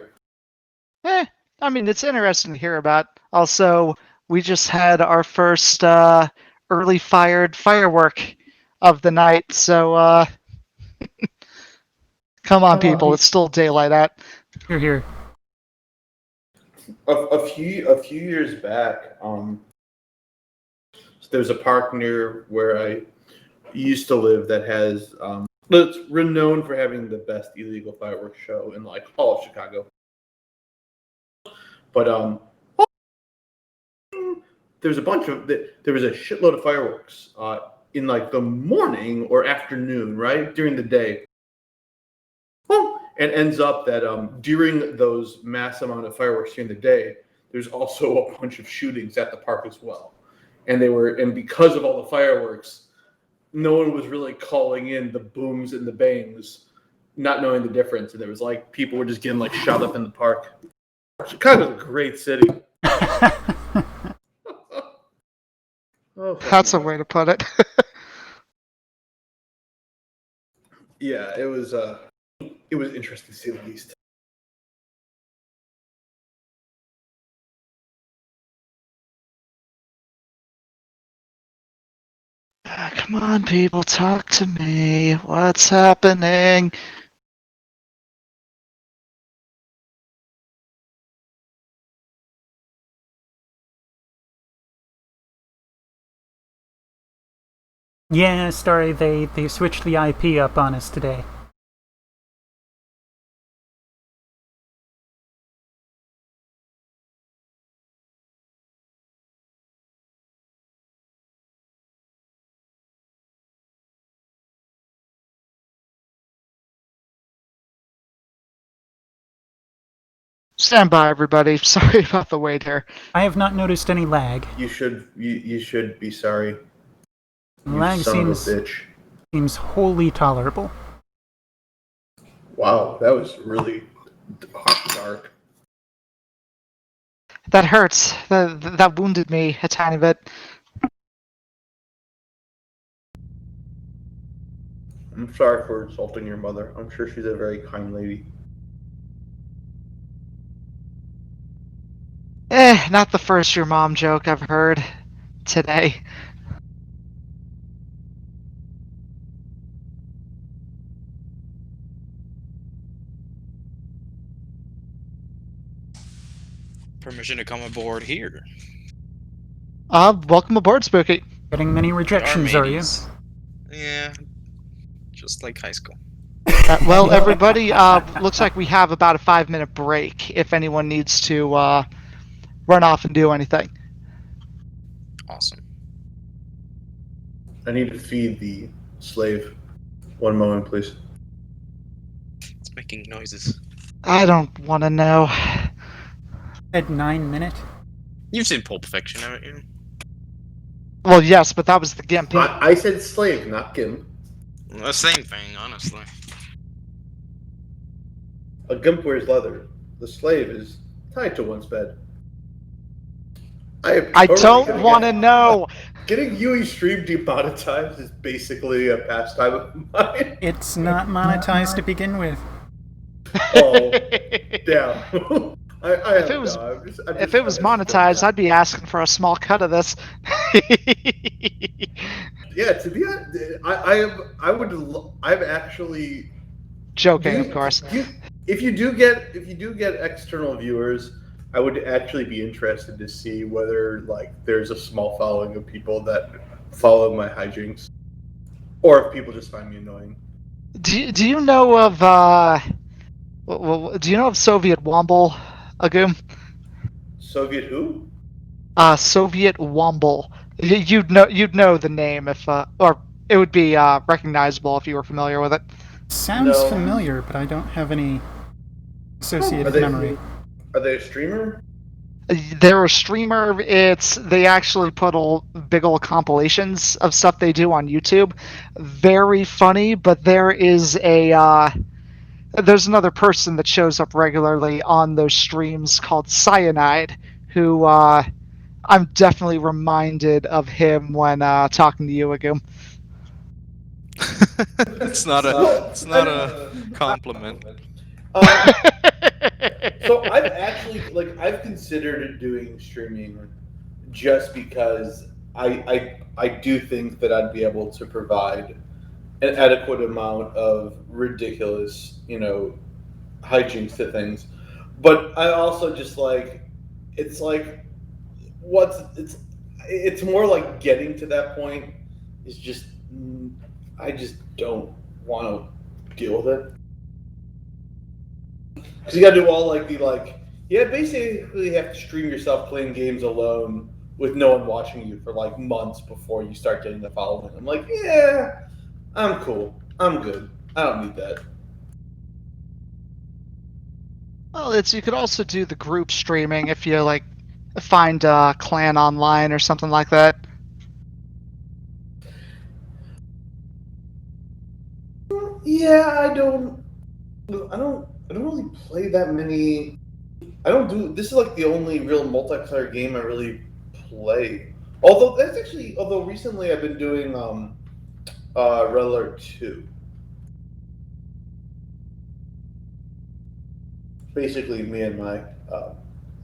I mean, it's interesting to hear about. Also, we just had our first early fired firework of the night, so come on, people, it's still daylight out. Here. A few years back, there's a park near where I used to live that has it's renowned for having the best illegal fireworks show in like all of Chicago. But there was a shitload of fireworks in like the morning or afternoon, right during the day. And ends up that during those mass amount of fireworks during the day, there's also a bunch of shootings at the park as well. And because of all the fireworks, no one was really calling in the booms and the bangs, not knowing the difference. And there was like people were just getting like shot up in the park. Chicago's a great city. That's a way to put it. Yeah, it was interesting to say the least. Come on, people, talk to me. What's happening? Yeah, sorry, they switched the IP up on us today. Stand by, everybody. Sorry about the wait here. I have not noticed any lag. You should be sorry. Lag seems wholly tolerable. Wow, that was really dark. That hurts. That wounded me a tiny bit. I'm sorry for insulting your mother. I'm sure she's a very kind lady. Not the first your mom joke I've heard today. Permission to come aboard here. Welcome aboard, Spooky. Getting many rejections, are you? Yeah, just like high school. Well, everybody, looks like we have about a 5-minute break if anyone needs to run off and do anything. Awesome. I need to feed the slave. One moment, please. It's making noises. I don't want to know. At 9 minutes? You've seen Pulp Fiction, haven't you? Well, yes, but that was the GIMP. I said slave, not GIMP. The same thing, honestly. A GIMP wears leather. The slave is tied to one's bed. I don't want to know. Getting UE stream demonetized is basically a pastime of mine. It's not monetized to begin with. Oh, damn. If it was monetized, I'd be asking for a small cut of this. Yeah, to be honest, I'm actually joking, of course. If you do get external viewers, I would actually be interested to see whether like there's a small following of people that follow my hijinks, or if people just find me annoying. Do you know of do you know of Soviet Womble, Agum? Soviet who? Soviet Womble. You'd know the name if or it would be recognizable if you were familiar with it. Sounds No. familiar, but I don't have any Are associated they, memory. are they a streamer? They're a streamer. They actually put big old compilations of stuff they do on YouTube. Very funny, but there's another person that shows up regularly on those streams called Cyanide, who I'm definitely reminded of him when talking to you, Agum. It's not a compliment. So I've actually I've considered doing streaming just because I do think that I'd be able to provide an adequate amount of ridiculous, hijinks to things. But I also just it's like it's more like getting to that point is just I just don't want to deal with it. Because you got to do all basically have to stream yourself playing games alone with no one watching you for like months before you start getting the following. I'm like, yeah, I'm cool. I'm good. I don't need that. Well, you could also do the group streaming if you find a clan online or something like that. Yeah, I don't really play that many. This is like the only real multiplayer game I really play. Although recently I've been doing Red Alert 2. Basically, me and my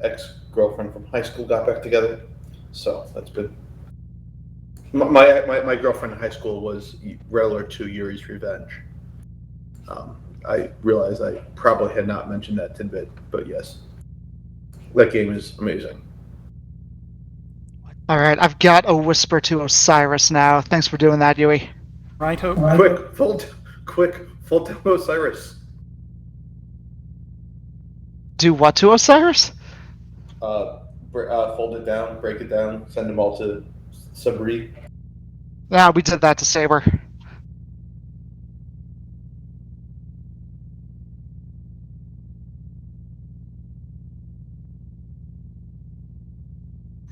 ex-girlfriend from high school got back together. So that's been my girlfriend in high school was Red Alert 2: Yuri's Revenge. I realized I probably had not mentioned that tidbit, but yes, that game is amazing. All right, I've got a whisper to Osiris now. Thanks for doing that, Yui. Righto. Quick, full down Osiris. Do what to Osiris? Fold it down, break it down, send them all to Sabri. Yeah, we did that to Saber.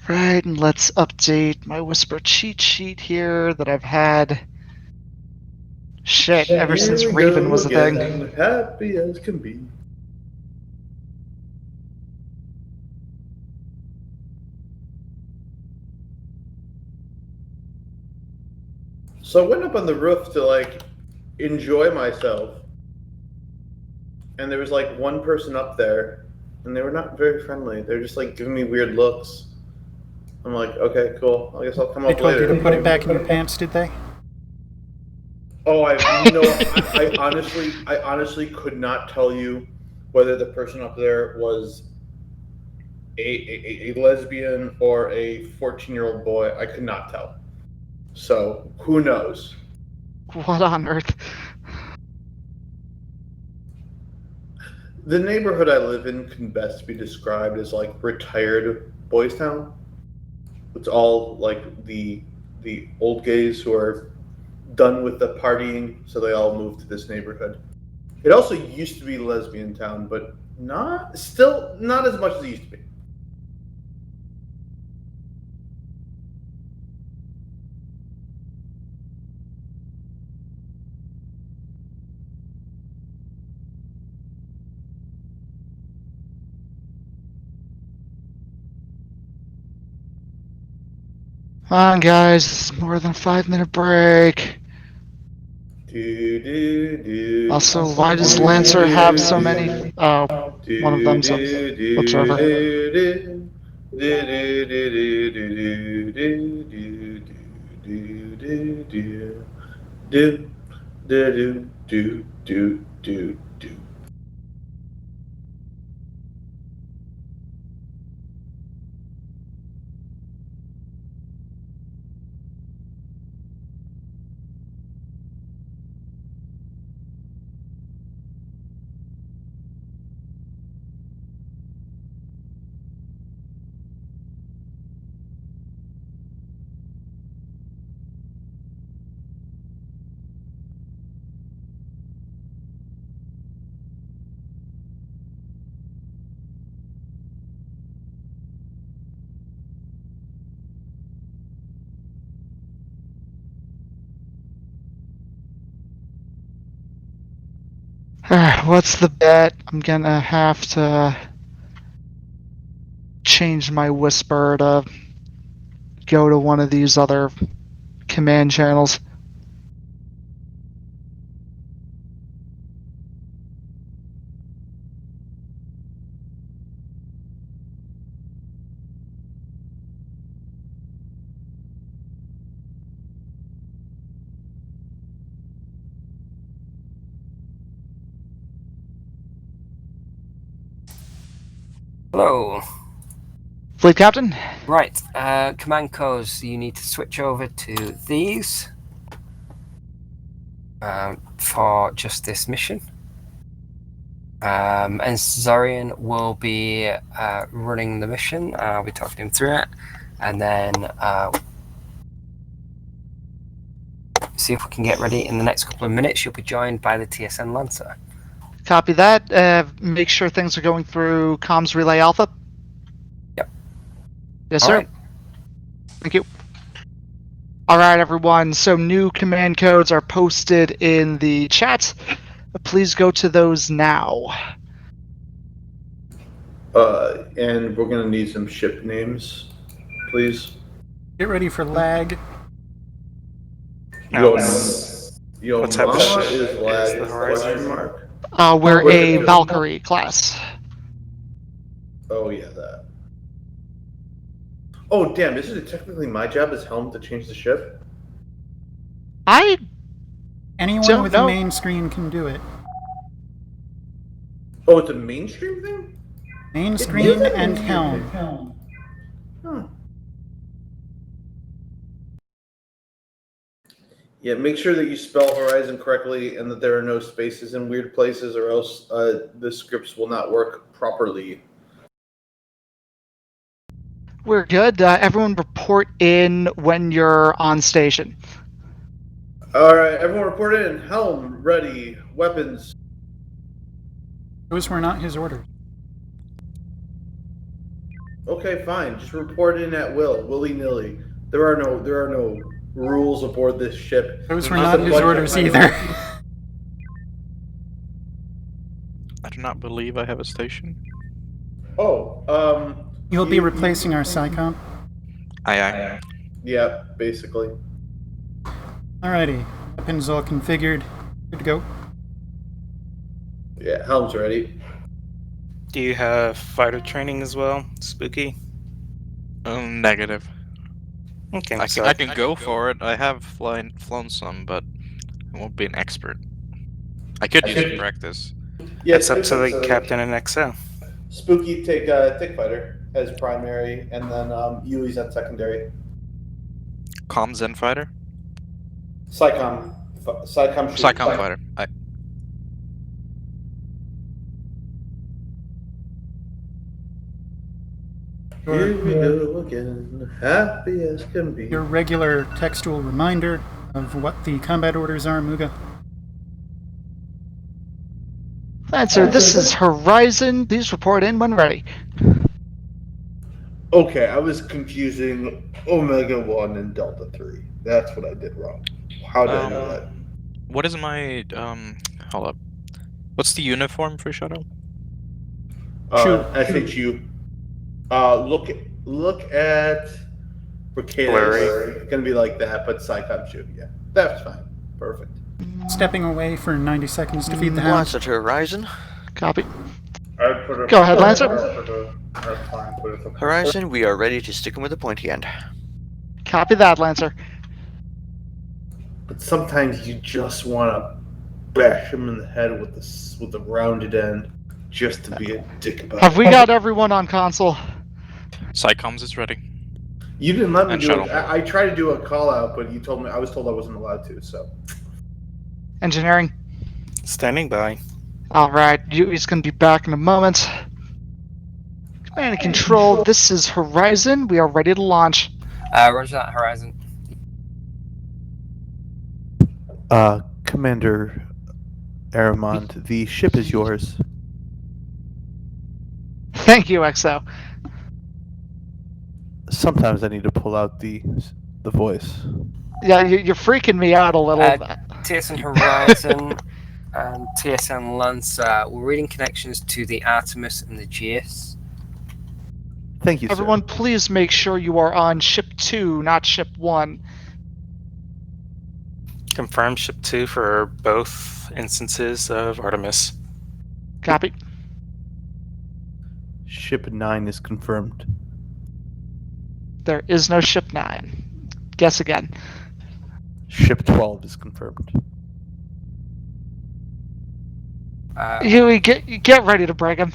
Right, and let's update my Whisper cheat sheet here that I've had. Shit, ever since Raven was a thing. Happy as can be. So I went up on the roof to enjoy myself, and there was one person up there, and they were not very friendly. They're just giving me weird looks. I'm like, okay, cool. I guess I'll come They up told later. you to put it back in your pants, did they? Oh, I honestly could not tell you whether the person up there was a lesbian or a 14-year-old boy. I could not tell. So who knows? What on earth? The neighborhood I live in can best be described as retired boys town. It's all the old gays who are done with the partying, so they all moved to this neighborhood. It also used to be lesbian town, but still not as much as it used to be. Come on, guys, this is more than a 5-minute break. Also, why does Lancer have so many? Oh, one of them's a web server. Alright, what's the bet? I'm gonna have to change my whisper to go to one of these other command channels. Hello. Fleet Captain? Right, command codes, you need to switch over to these for just this mission. And Zorian will be running the mission. I'll be talking him through it. And then see if we can get ready in the next couple of minutes. You'll be joined by the TSN Lancer. Copy that. Make sure things are going through comms relay alpha. Yep. Yes, All sir. right. Thank you. All right, everyone. So new command codes are posted in the chat. Please go to those now. And we're gonna need some ship names, please. Get ready for lag. Now, Yo, what type of Mama ship is lag? is the Horizon? Mark. We're Where's a the- Valkyrie class. Oh yeah, that. Oh damn! Isn't it technically my job as helm to change the ship? Anyone Don't with know. a main screen can do it. Oh, it's a mainstream thing. Main It screen is a and mainstream helm. thing. Huh. Yeah, make sure that you spell Horizon correctly and that there are no spaces in weird places, or else the scripts will not work properly. We're good. Everyone report in when you're on station. All right, everyone report in. Helm ready. Weapons. Those were not his orders. Okay, fine. Just report in at will, willy-nilly. There are no rules aboard this ship. Those were Just not a his bunch of orders idiots. either. I do not believe I have a station. Oh, You'll be replacing our SciComm. Aye. Yeah, basically. Alrighty. Weapons all configured. Good to go. Yeah, helm's ready. Do you have fighter training as well, Spooky? Negative. Okay, I can go for it. I have flown some, but I won't be an expert. I could use some practice. Yeah, It's up to the captain and XO. Spooky take Tick Fighter as primary, and then Yui's at secondary. Comms and fighter? Psycom shoot. Psycom fighter. Here we go again, happy as can be. Your regular textual reminder of what the combat orders are, Muga. Lancer, this is Horizon. Please report in when ready. Okay, I was confusing Omega 1 and Delta 3. That's what I did wrong. How did I know that? What is my hold up. What's the uniform for shuttle? SHU. Look at Bricados. It's gonna be like that, but Psycom shoot. Yeah, that's fine. Perfect. Stepping away for 90 seconds to feed the house. Lancer to Horizon. Copy. Go ahead, Lancer. Horizon, we are ready to stick him with the pointy end. Copy that, Lancer. But sometimes you just want to bash him in the head with the rounded end, just to be a dick about it. Have we got everyone on console? Psycoms is ready. You didn't let me And do shuttle. it. I tried to do a call out, but you told me I was told I wasn't allowed to. So Engineering. Standing by. All right, Yui's going to be back in a moment. Command and control, this is Horizon. We are ready to launch. Roger that, Horizon. Commander Aramond, the ship is yours. Thank you, XO. Sometimes I need to pull out the voice. Yeah, you're freaking me out a little bit. TSN Horizon, And TSN Lancer, we're reading connections to the Artemis and the Geas. Thank you, Everyone, please make sure you are on ship 2, not ship 1. Confirm ship 2 for both instances of Artemis. Copy. Ship 9 is confirmed. There is no ship 9. Guess again. Ship 12 is confirmed. Huey, get ready to break him.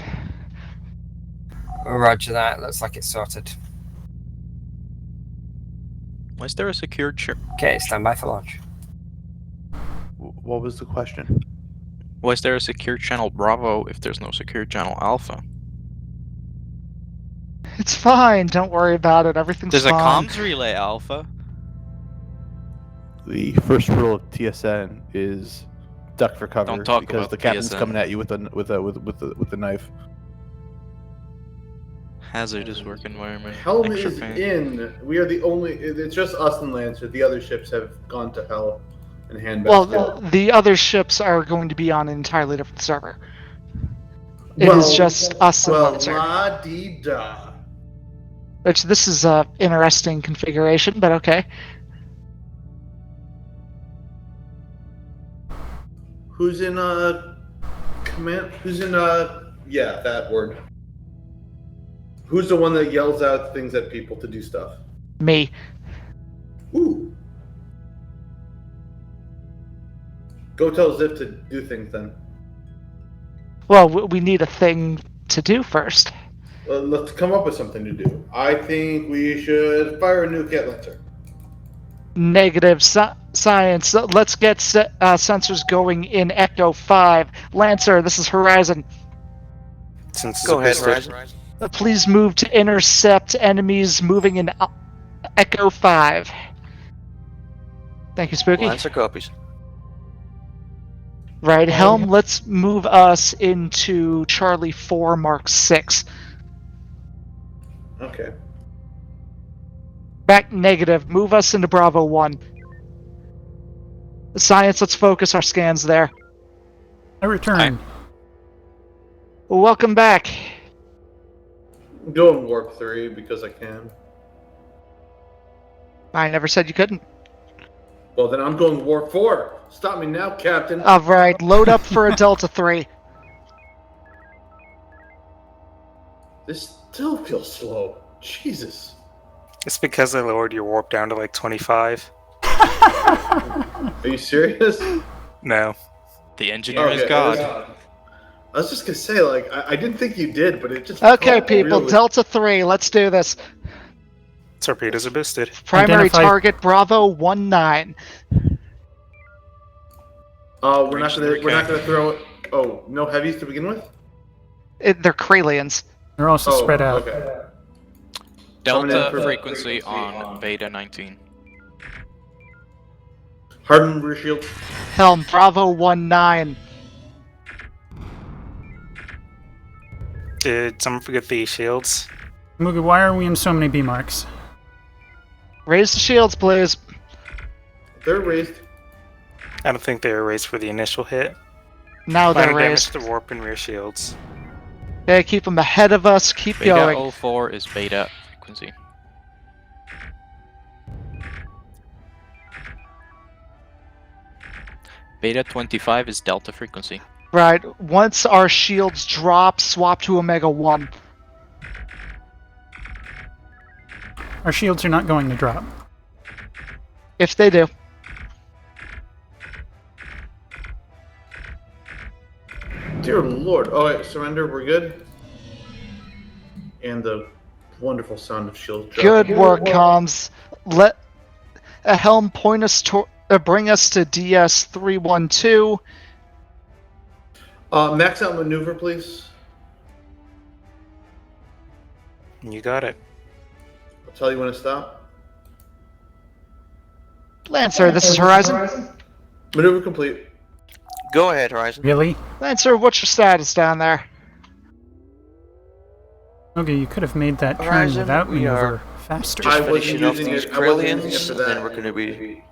Roger that. Looks like it's sorted. Was there a secured ship? Okay, stand by for launch. What was the question? Was there a secure channel Bravo if there's no secure channel Alpha? It's fine. Don't worry about it. Everything's There's a fine. comms relay Alpha. The first rule of TSN is duck for cover Don't talk because about the captain's TSN. coming at you with a knife. Hazardous work environment. Helm extra is pain. in. We are the only. It's just us and Lancer. The other ships have gone to hell and handbasket. Well, the other ships are going to be on an entirely different server. It is just us and Lancer. La-dee-da. Which this is a interesting configuration, but okay. Who's in command? Who's in yeah, that word. Who's the one that yells out things at people to do stuff? Me. Ooh. Go tell Zip to do things then. Well, we need a thing to do first. Let's come up with something to do. I think we should fire a nuke at Lancer. Negative science. Let's get sensors going in Echo 5. Lancer, this is Horizon. Go ahead, Horizon. Please move to intercept enemies moving in Echo 5. Thank you, Spooky. Lancer copies. Right, Helm, let's move us into Charlie 4 Mark 6. Okay. Back negative. Move us into Bravo 1. Science, let's focus our scans there. I return. Welcome back. I'm going warp 3 because I can. I never said you couldn't. Well, then I'm going warp 4. Stop me now, Captain. Alright, load up for a Delta 3. This still feels slow. Jesus. It's because I lowered your warp down to like 25. Are you serious? No. The engineer is God. I was just gonna say, like, I didn't think you did, but it just. Okay, felt people, really- Delta 3, let's do this. Torpedoes are boosted. Primary Identify- target Bravo 19. We're not gonna throw it. Oh, no heavies to begin with. They're Kralians. They're also spread out. Okay. Delta frequency on Beta 19. Harden rear shield. Helm, Bravo 19. Did someone forget the shields? Mugi, why are we in so many B marks? Raise the shields, please. They're raised. I don't think they were raised for the initial hit. Now they're Minor damage raised. to warp and rear shields. Okay, keep them ahead of us. Keep Beta going. 04 is beta frequency. Beta 25 is delta frequency. Right. Once our shields drop, swap to Omega 1. Our shields are not going to drop. If they do. Dear Lord. Oh, wait, surrender. We're good. And the wonderful sound of shield dropping. Good work, comms. Let a Helm point us to bring us to DS 312. Max out maneuver, please. You got it. I'll tell you when to stop. Lancer, this is Horizon. Maneuver complete. Go ahead, Horizon. Really? Lancer, what's your status down there? Okay, you could have made that turn Horizon, without we maneuver are faster. Just I wasn't finishing off using these it- I wasn't using it Kralians, for and that. then we're going to be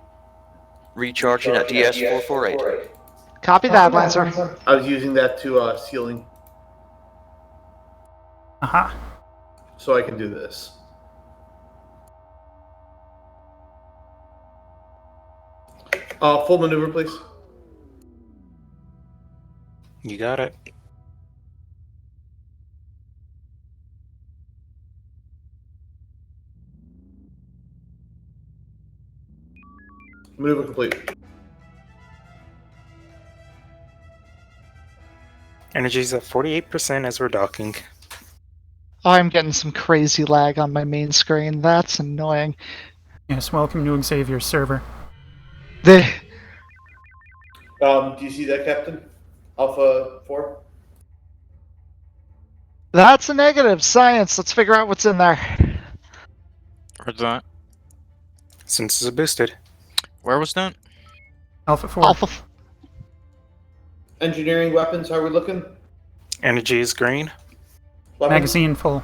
recharging at DS 448. Copy that, Lancer. I was using that to ceiling, Aha. so I can do this. Full maneuver, please. You got it. Maneuver complete. Energy's at 48% as we're docking. I'm getting some crazy lag on my main screen. That's annoying. Yes, welcome to Xavier's server. Do you see that, Captain? Alpha 4? That's a negative. Science. Let's figure out what's in there. Where's that? Since it's boosted. Where was that? Alpha 4. Alpha. Engineering weapons, how are we looking? Energy is green. Weapons? Magazine full.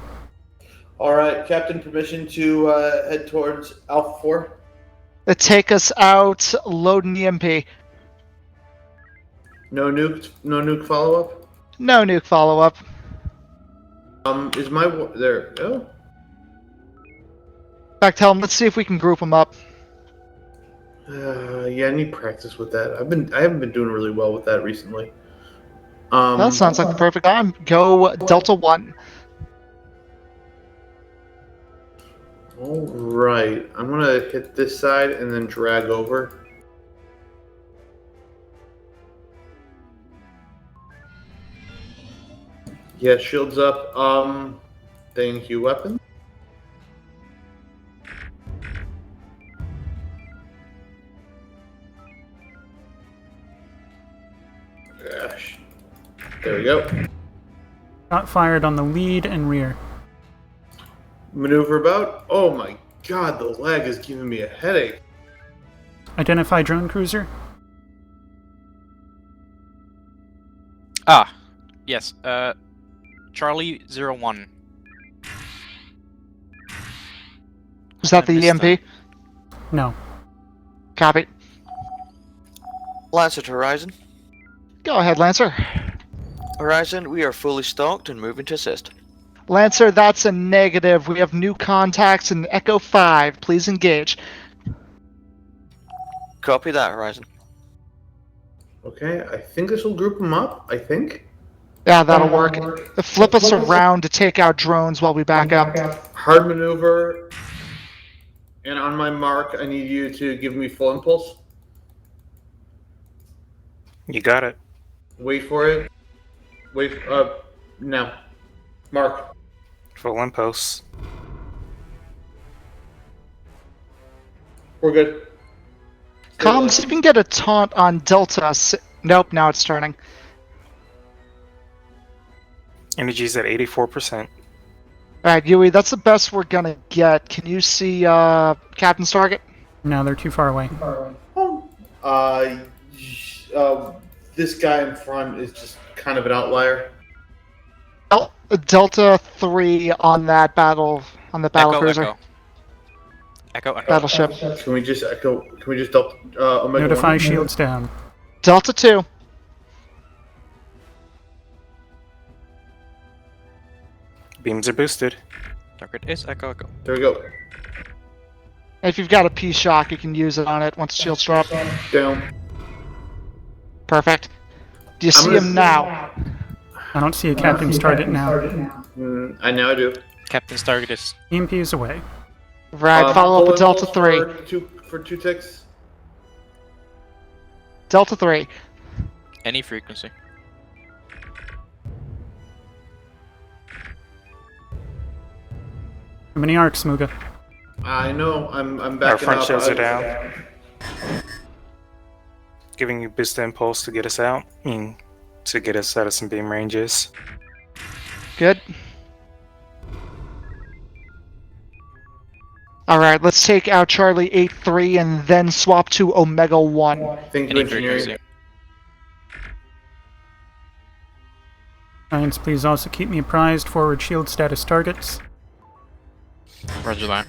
Alright, Captain, permission to head towards Alpha 4? Take us out. Load an EMP. No nuke follow-up? No nuke follow-up. Is my... There, oh. In fact, tell them, let's see if we can group them up. Yeah, I need practice with that. I haven't been doing really well with that recently. That sounds like the perfect time. Go Delta 1. Alright, I'm gonna hit this side and then drag over. Yeah, shields up. Thank you, weapon. Gosh. There we go. Shot fired on the lead and rear. Maneuver about. Oh my god, the lag is giving me a headache. Identify drone cruiser. Ah, yes. Charlie 01. Is that the EMP? No. Copy. Lancer to Horizon. Go ahead, Lancer. Horizon, we are fully stocked and moving to assist. Lancer, that's a negative. We have new contacts in Echo 5. Please engage. Copy that, Horizon. Okay, I think this will group them up, I think. Yeah, that'll work. Flip us around to take out drones while we back up. Hard maneuver. And on my mark, I need you to give me full impulse. You got it. Wait for it. Wait, now. Mark. Full impulse. We're good. Comms, you can get a taunt on Delta. Nope, now it's turning. Energy's at 84%. Alright, Yui, that's the best we're gonna get. Can you see Captain's target? No, they're too far away. This guy in front is just kind of an outlier. Delta 3 on that battle cruiser. Echo. Battleship. Can we just Delta Omega Notify 1? shields down. Delta 2. Beams are boosted. Target is Echo. There we go. If you've got a P-Shock, you can use it on it once shields drop. Down. Perfect. Do you see him now? I don't see a captain's target now. I now do. Captain's target is... EMP is away. Right, follow up with Delta 3. For two ticks. Delta 3. Any frequency. How many arcs, Muga? I know. I'm backing Our front up. shields are down. Giving you boost impulse to get us out. To get us out of some beam ranges. Good. Alright, let's take out Charlie 8-3 and then swap to Omega 1. Thank you, engineering. Science, please also keep me apprised. Forward shield status targets. Roger that.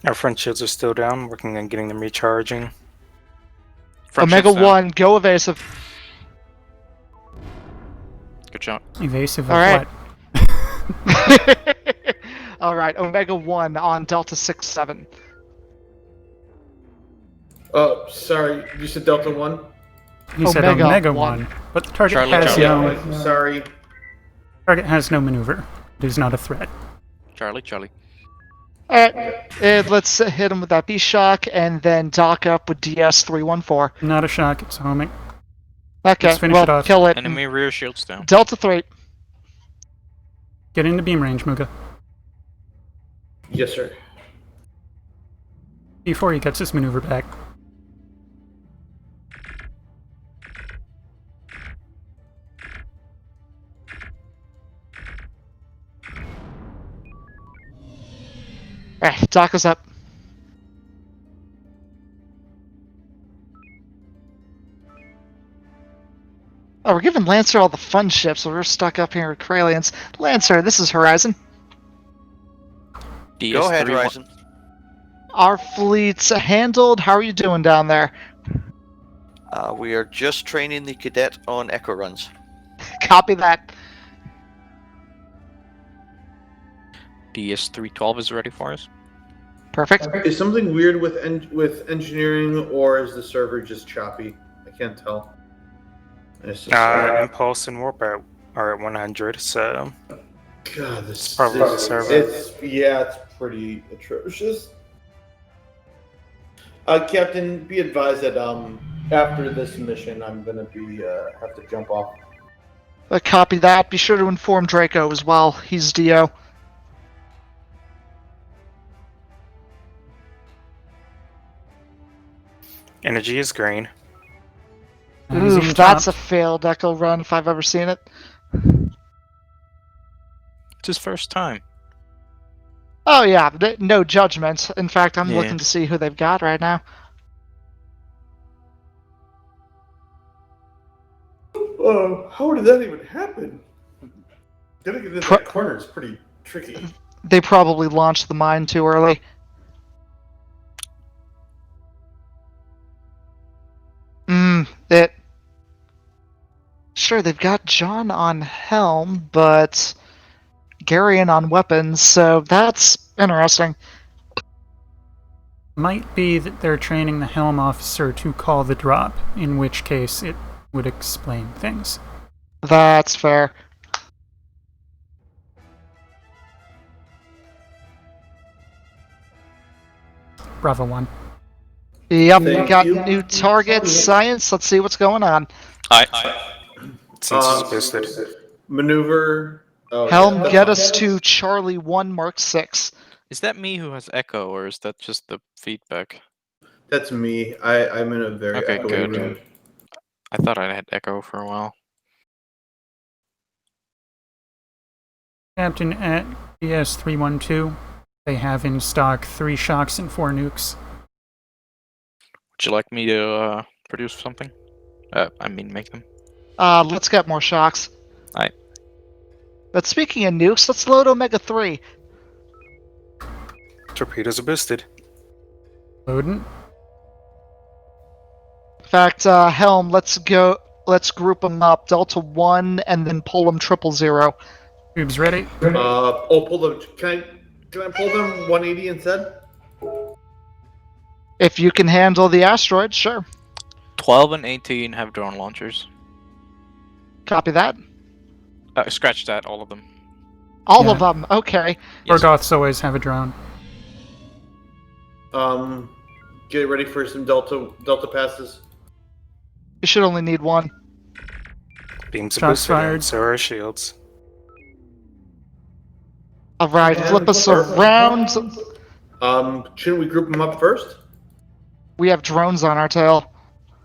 Our front shields are still down, working on getting them recharging. Front Omega shift's down. 1, go evasive. Good shot. Evasive All of right. what? All right, Omega 1 on Delta 6-7. Oh, sorry. You said Delta 1? He said Omega Omega 1. 1, but the target Charlie, has Charlie. no Sorry. target has no maneuver. It is not a threat. Charlie. Alright, let's hit him with that B-Shock and then dock up with DS-314. Not a shock, it's homing. Okay, Let's finish well, it off. kill it. Enemy rear shields down. Delta 3. Get into beam range, Muga. Yes, sir. Before he gets his maneuver back. Alright, dock us up. Oh, we're giving Lancer all the fun ships, so we're stuck up here with Kralians. Lancer, this is Horizon. Go ahead, Horizon. Our fleet's handled. How are you doing down there? We are just training the cadet on echo runs. Copy that. DS-312 is ready for us. Perfect. Is something weird with engineering, or is the server just choppy? I can't tell. It's just, Impulse and warp are at 100, so God, this it's probably the server. It's pretty atrocious. Captain, be advised that after this mission, I'm gonna be have to jump off. Copy that. Be sure to inform Draco as well. He's DO. Oh, Energy is green. Oof, that's a failed Echo run if I've ever seen it. It's his first time. Oh yeah, no judgment. In fact, I'm Yeah. looking to see who they've got right now. Oh, how did that even happen? Getting into that corner is pretty tricky. They probably launched the mine too early. Sure, they've got John on helm, but Garion on weapons, so that's interesting. Might be that they're training the helm officer to call the drop, in which case it would explain things. That's fair. Bravo 1. Yep, we got new target science. Let's see what's going on. Since it's boosted. Maneuver. Oh, Helm, get us to Charlie 1 Mark 6. Is that me who has echo, or is that just the feedback? That's me. I'm in a very Okay, echoey good. room. I thought I had echo for a while. Captain at DS-312. They have in stock 3 shocks and 4 nukes. Would you like me to produce something? Make them. Let's get more shocks. Alright. But speaking of nukes, let's load Omega 3. Torpedoes are boosted. Loading. In fact, Helm, let's group them up. Delta 1 and then pull them 000. Tubes ready. Pull them. Can I pull them 180 instead? If you can handle the asteroid, sure. 12 and 18 have drone launchers. Copy that. Scratch that, all of them. All of them, okay. Orgoths always have a drone. Get ready for some Delta passes. You should only need 1. Beams are Shots boosted, fired. and so are shields. Alright, flip us around. Shouldn't we group them up first? We have drones on our tail.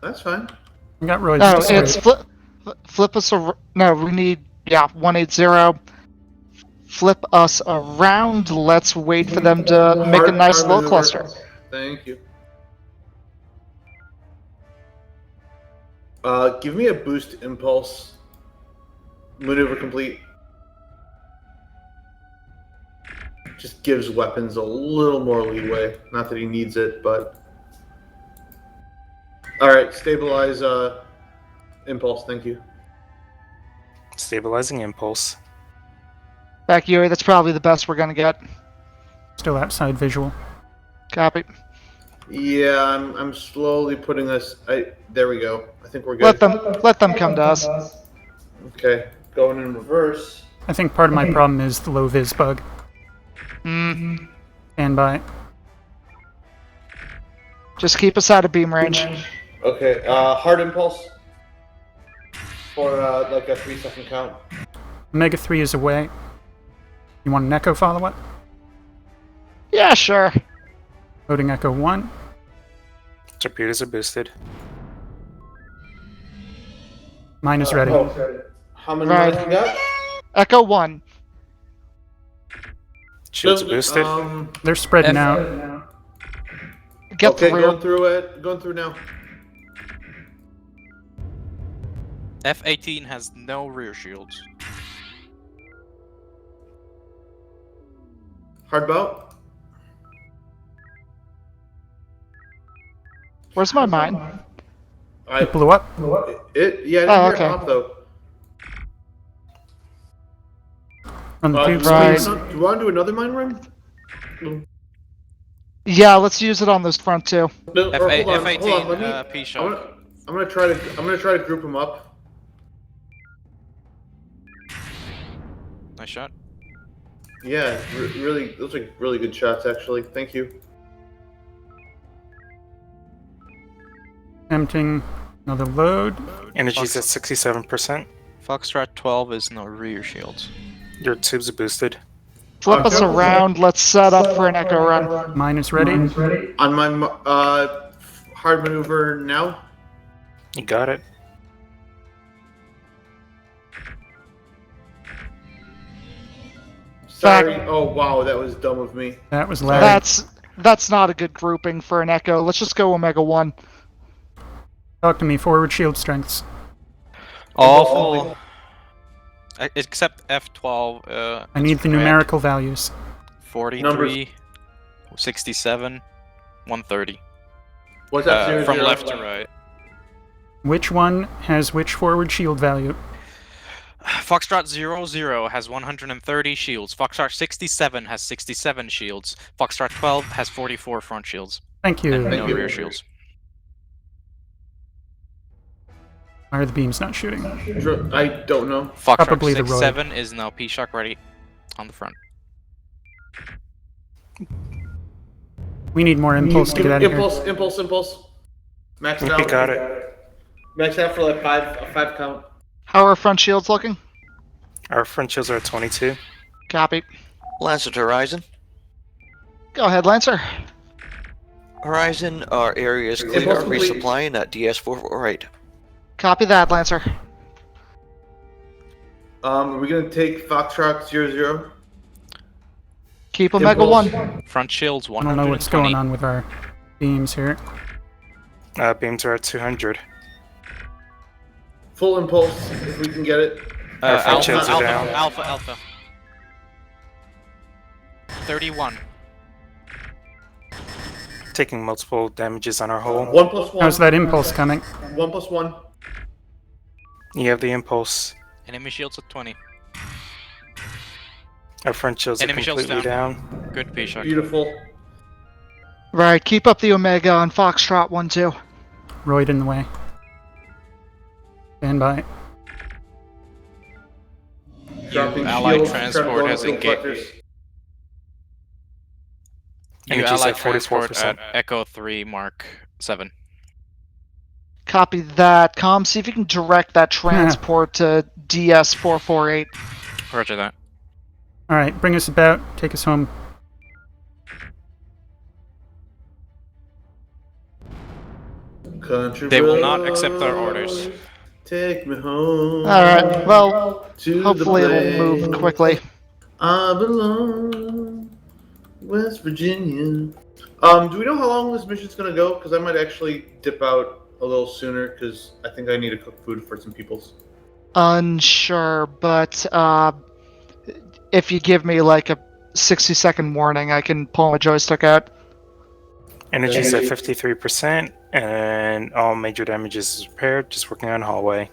That's fine. We got roids. No, to it's spray. flip us around. No, we need, 180. Flip us around. Let's wait for them to make a nice little cluster. Thank you. Give me a boost impulse. Maneuver complete. Just gives weapons a little more leeway. Not that he needs it, but All right, stabilize impulse. Thank you. Stabilizing impulse. Back, Yuri. That's probably the best we're gonna get. Still outside visual. Copy. Yeah, I'm slowly putting us. There we go. I think we're good. Let them come to us. Okay, going in reverse. I think part of my problem is the low vis bug. Stand by. Just keep us out of beam range. Okay, hard impulse for like a 3-second count. Omega 3 is away. You want an echo follow-up? Yeah, sure. Loading echo 1. Torpedoes are boosted. Mine is ready. How many lines we got? Echo 1. Shields are boosted. They're spreading out. Get okay, through. going through it. Going through now. F-18 has no rear shields. Hard bout. Where's my mine? It blew up? Yeah, I didn't hear it pop though. On the tubes, right. please. Do you want to do another mine run? Yeah, let's use it on this front too. No, or hold on, F-18, hold on, let me. P-shock. I'm gonna try to group them up. Nice shot. Yeah, really, those are really good shots actually. Thank you. Emptying another load. Energy's at 67%. Foxtrot 12 is no rear shields. Your tubes are boosted. Flip us around. Let's set up for an echo run. Mine is ready. On my hard maneuver now. You got it. Sorry. Oh wow, that was dumb of me. That was Larry. That's not a good grouping for an echo. Let's just go Omega 1. Talk to me. Forward shield strengths. Awful. Except F12. I need the numerical values. 43, Numbers. 67, 130. What's that? From left to right. Which one has which forward shield value? Foxtrot 00 has 130 shields. Foxtrot 67 has 67 shields. Foxtrot 12 has 44 front shields. Thank you. And no rear shields. Why are the beams not shooting? I don't know. Foxtrot Probably the 67 is now P-shock ready on the front. We need more impulse to get out of here. Impulse. Max You out. got it. Max out for like a 5 count. How are front shields looking? Our front shields are at 22. Copy. Lancer to Horizon. Go ahead, Lancer. Horizon, our area is clear. Resupplying at DS448. Copy that, Lancer. Are we gonna take Foxtrot 00? Keep Omega 1. Front shields I 120. don't know what's going on with our beams here. Beams are at 200. Full impulse, if we can get it. Our front Alpha, shields are down. Alpha. 31. Taking multiple damages on our hull. 1+1. How's that impulse coming? 1+1. You have the impulse. Enemy shields at 20. Our front shields are Enemy shields completely down. down. Good P-shock. Beautiful. Right, keep up the Omega on Foxtrot 1-2. Royd in the way. Stand by. Dropping Allied shields, transport trying to go has into engaged. reflectors. You Energy's allied at transport 44%. at Echo 3 Mark 7. Copy that. Com, see if you can direct that transport to DS448. Roger that. Alright, bring us about. Take us home. Country They will not accept our orders. Take me home. Alright, well, to hopefully the it'll move place quickly. I belong, West Virginia. Do we know how long this mission's gonna go? Because I might actually dip out a little sooner because I think I need to cook food for some peoples. Unsure, but if you give me like a 60-second warning, I can pull my joystick out. Energy's at 53%. And all major damages is repaired, just working on hallway.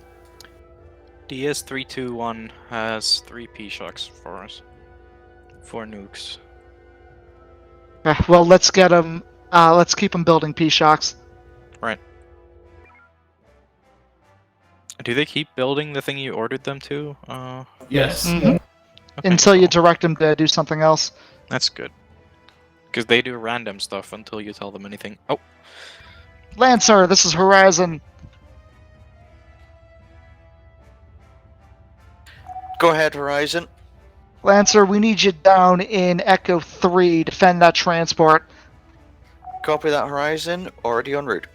DS321 has 3 P-Shocks for us. 4 nukes. Well, let's get them. Let's keep them building P-Shocks. Right. Do they keep building the thing you ordered them to? Yes. Mhm. Okay, Until you cool. direct them to do something else. That's good. Because they do random stuff until you tell them anything. Oh, Lancer, this is Horizon. Go ahead, Horizon. Lancer, we need you down in Echo 3. Defend that transport. Copy that, Horizon. Already en route.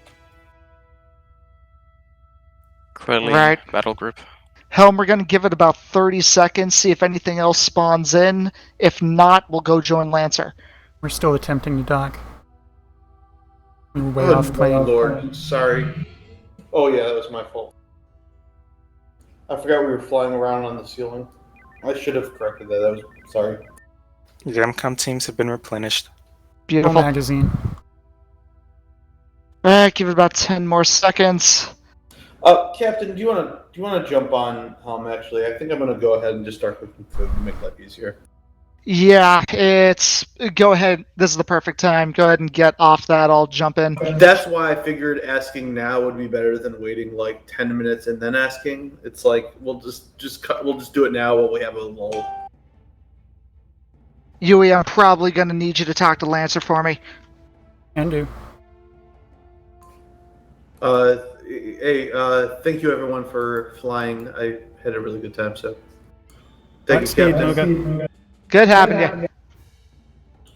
clearly Right. battle group. Helm, we're going to give it about 30 seconds, see if anything else spawns in. If not, we'll go join Lancer. We're still attempting to dock. We were way Oh, off plane. Lord, sorry. Oh yeah, that was my fault. I forgot we were flying around on the ceiling. I should have corrected that. That was sorry. Your MCOM teams have been replenished. Full Beautiful. magazine. Alright, give it about 10 more seconds. Captain, do you want to jump on Helm? Actually, I think I'm going to go ahead and just start cooking food to make life easier. Yeah, go ahead. This is the perfect time. Go ahead and get off that. I'll jump in. That's why I figured asking now would be better than waiting like 10 minutes and then asking. It's like we'll just do it now while we have a lull. Yui, I'm probably going to need you to talk to Lancer for me. Can do. Thank you everyone for flying. I had a really good time. So, thank you, Godspeed, Captain. Noga. Good having you.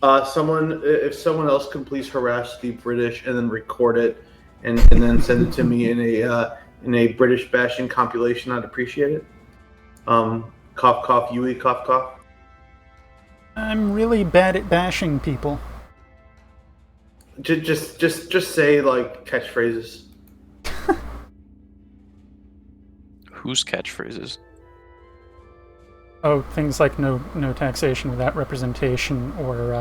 If someone else can please harass the British and then record it, and then send it to me in a British bashing compilation, I'd appreciate it. Cough cough Yui cough cough. I'm really bad at bashing people. Just say like catchphrases. Whose catchphrases? Oh, things like no taxation without representation, or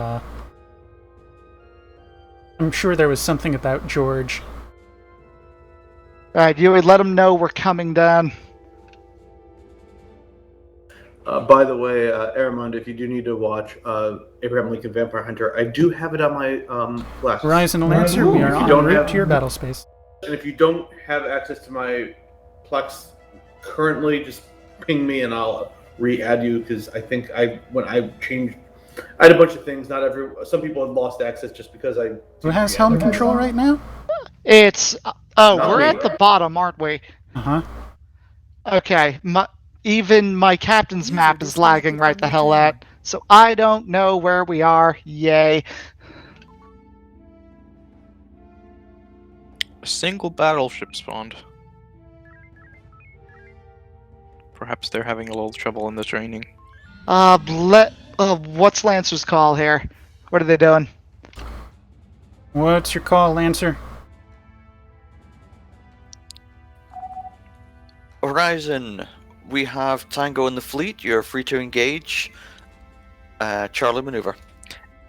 I'm sure there was something about George. Alright, Yui, let him know we're coming down. By the way, Aramond, if you do need to watch Abraham Lincoln Vampire Hunter, I do have it on my flash. Horizon Lancer, we are en route to your battle space. And if you don't have access to my Plex currently, just ping me and I'll re-add you, because I think when I changed, I had a bunch of things. Some people had lost access just because I. Who has helm control right now? It's we're at the bottom, aren't we? Uh-huh. Okay, even my captain's map is lagging right the hell out, so I don't know where we are. Yay. A single battleship spawned. Perhaps they're having a little trouble in the training. What's Lancer's call here? What are they doing? What's your call, Lancer? Horizon, we have Tango in the fleet. You're free to engage. Charlie maneuver.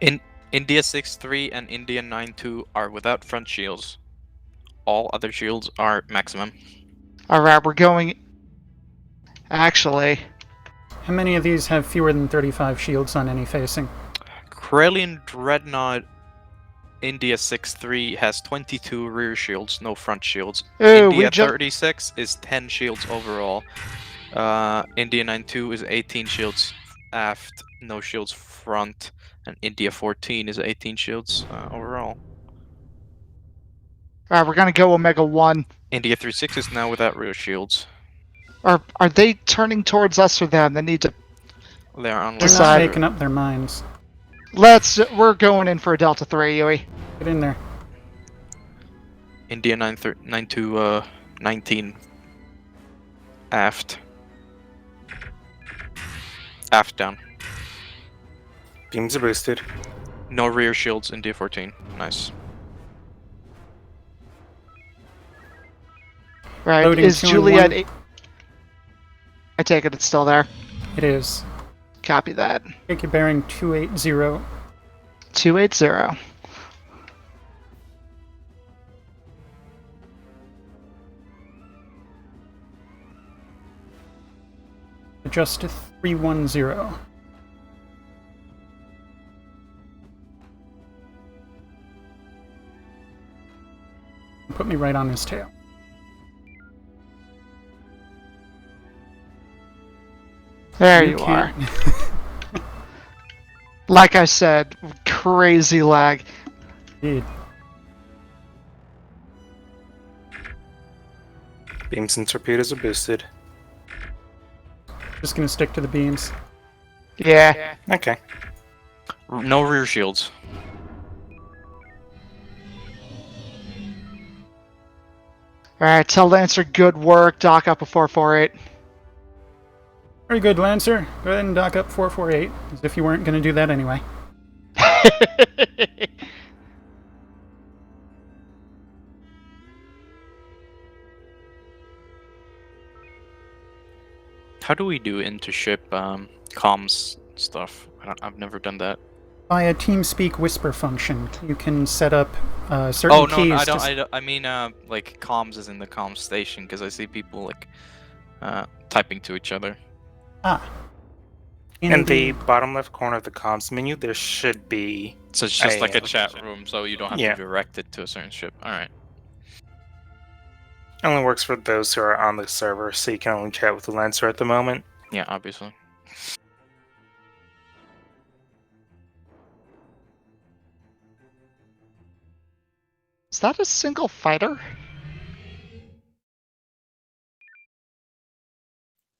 India 6-3 and India 9-2 are without front shields. All other shields are maximum. Alright, we're going... Actually... How many of these have fewer than 35 shields on any facing? Krelian Dreadnought India 6-3 has 22 rear shields, no front shields. Ooh, India 36 is 10 shields overall. India 9-2 is 18 shields aft, no shields front. And India 14 is 18 shields overall. Alright, we're gonna go Omega 1. India 36 is now without rear shields. Are they turning towards us or them? They need to They are on They're not making up their minds. We're going in for a Delta 3, Yui. Get in there. India 9-2, 19 aft. Aft down. Beams are boosted. No rear shields, India 14. Nice. Right, Loading is 2 and Juliet... 1. I take it it's still there. It is. Copy that. Take your bearing 280. 280. adjust to 310. Put me right on his tail. There you are. Like I said, crazy lag. Indeed. Beams and torpedoes are boosted. Just gonna stick to the beams. Yeah. Okay. No rear shields. Alright, tell Lancer good work. Dock up a 448. Very good, Lancer. Go ahead and dock up 448, as if you weren't gonna do that anyway. How do we do into-ship comms stuff? I've never done that. By a TeamSpeak whisper function, you can set up certain keys. Oh no, I mean like comms is in the comms station because I see people like typing to each other. Ah. In the bottom left corner of the comms menu, there should be. So it's just like a chat room, so you don't have to direct it to a certain ship. All right. Only works for those who are on the server, so you can only chat with the Lancer at the moment. Yeah, obviously. Is that a single fighter?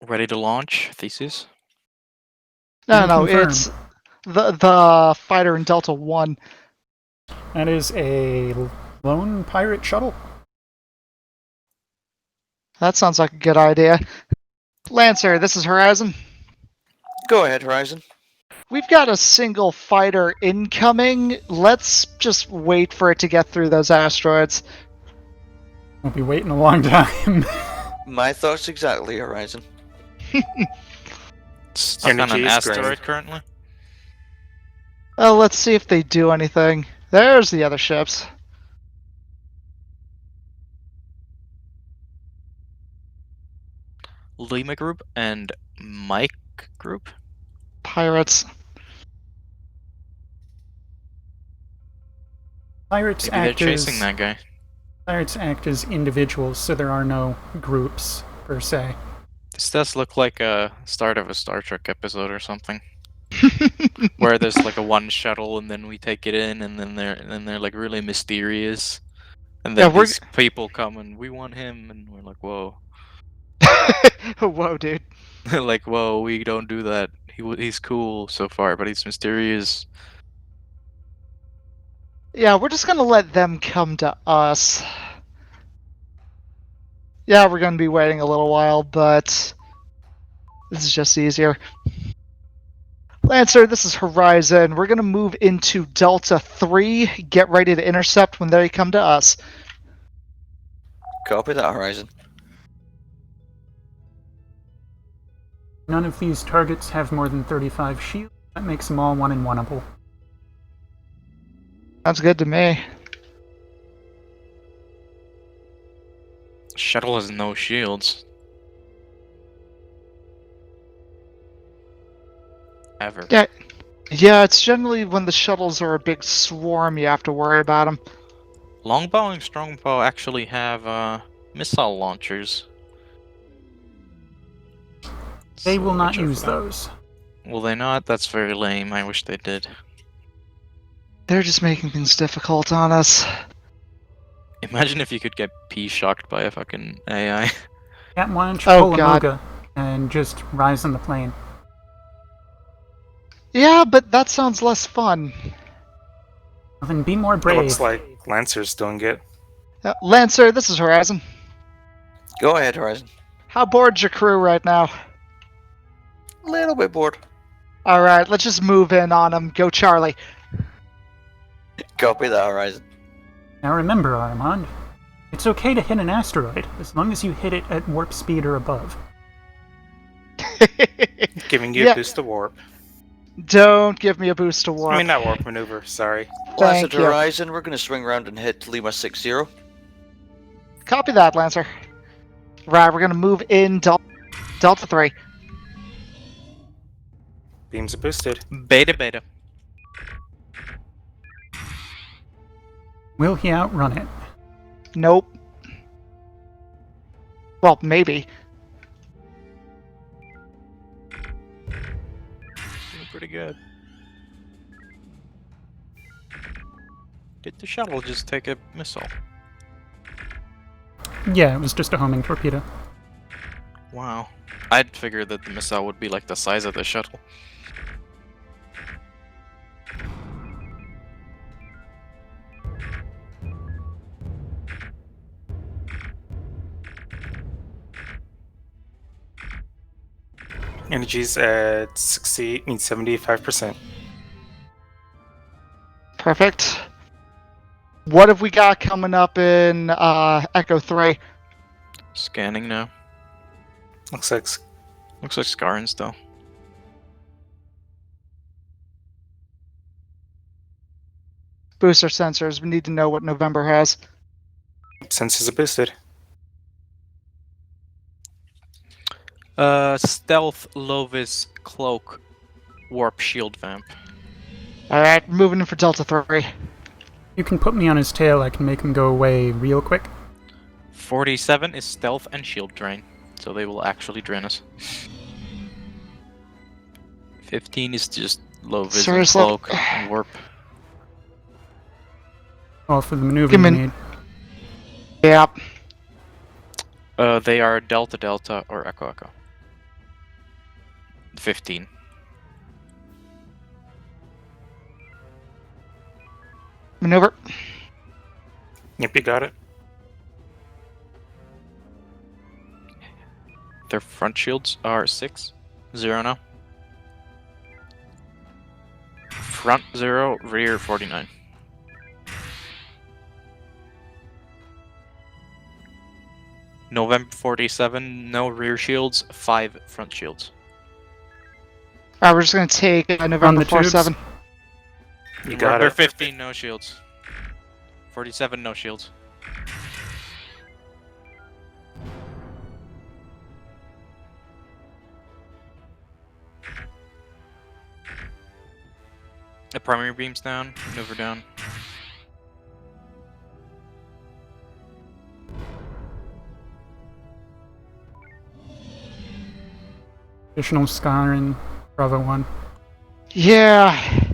Ready to launch, Thesis? No, it's the fighter in Delta 1. That is a lone pirate shuttle. That sounds like a good idea. Lancer, this is Horizon. Go ahead, Horizon. We've got a single fighter incoming. Let's just wait for it to get through those asteroids. We'll be waiting a long time. My thoughts exactly, Horizon. Stuck on an asteroid currently? Oh, let's see if they do anything. There's the other ships. Lima Group and Mike Group? Pirates. Pirates Maybe they're act chasing as that guy. Pirates act as individuals, so there are no groups per se. This does look like a start of a Star Trek episode or something. Where there's like a one shuttle and then we take it in and then they're like really mysterious. And then these people come and we want him and we're like, whoa. Whoa, dude. Like, whoa, we don't do that. He's cool so far, but he's mysterious. Yeah, we're just gonna let them come to us. Yeah, we're gonna be waiting a little while, but this is just easier. Lancer, this is Horizon. We're gonna move into Delta 3. Get ready to intercept when they come to us. Copy that, Horizon. None of these targets have more than 35 shields. That makes them all 1-in-1-able. Sounds good to me. Shuttle has no shields. Ever. Yeah, it's generally when the shuttles are a big swarm you have to worry about them. Longbow and strongbow actually have missile launchers. They will not use those. Will they not? That's very lame. I wish they did. They're just making things difficult on us. Imagine if you could get P-shocked by a fucking AI. Cat, why don't you pull a Moga and just rise on the plane? Yeah, but that sounds less fun. Well, then be more brave. It looks like Lancer's doing it. Lancer, this is Horizon. Go ahead, Horizon. How bored's your crew right now? A little bit bored. Alright, let's just move in on them. Go Charlie. Copy that, Horizon. Now remember, Armand, it's okay to hit an asteroid, as long as you hit it at warp speed or above. Giving you a boost to warp. Don't give me a boost to warp. I mean, not warp maneuver, sorry. Lancer to Horizon, we're going to swing around and hit Lima 60. Copy that, Lancer. Right, we're going to move in Delta 3. Beams are boosted. Beta. Will he outrun it? Nope. Well, maybe. Doing pretty good. Did the shuttle just take a missile? Yeah, it was just a homing torpedo. Wow. I'd figured that the missile would be like the size of the shuttle. Energy's at 75%. Perfect. What have we got coming up in Echo 3? Scanning now. Looks like Scarran still. Booster sensors. We need to know what November has. sensors are boosted. Stealth, Lovis, Cloak, Warp, Shield, Vamp. Alright, moving in for Delta 3. You can put me on his tail, I can make him go away real quick. 47 is Stealth and Shield Drain, so they will actually drain us. 15 is just Lovis and Cloak and Warp. All for the maneuver you need. Yep. They are Delta Delta or Echo Echo. 15. Maneuver. Yep, you got it. Their front shields are 6. 0 now. Front 0, rear 49. November 47, no rear shields, 5 front shields. Alright, we're just going to take November 47. You got November it. 15, no shields. 47, no shields. The primary beam's down, maneuver down. Additional Scarran, Bravo 1. Yeah.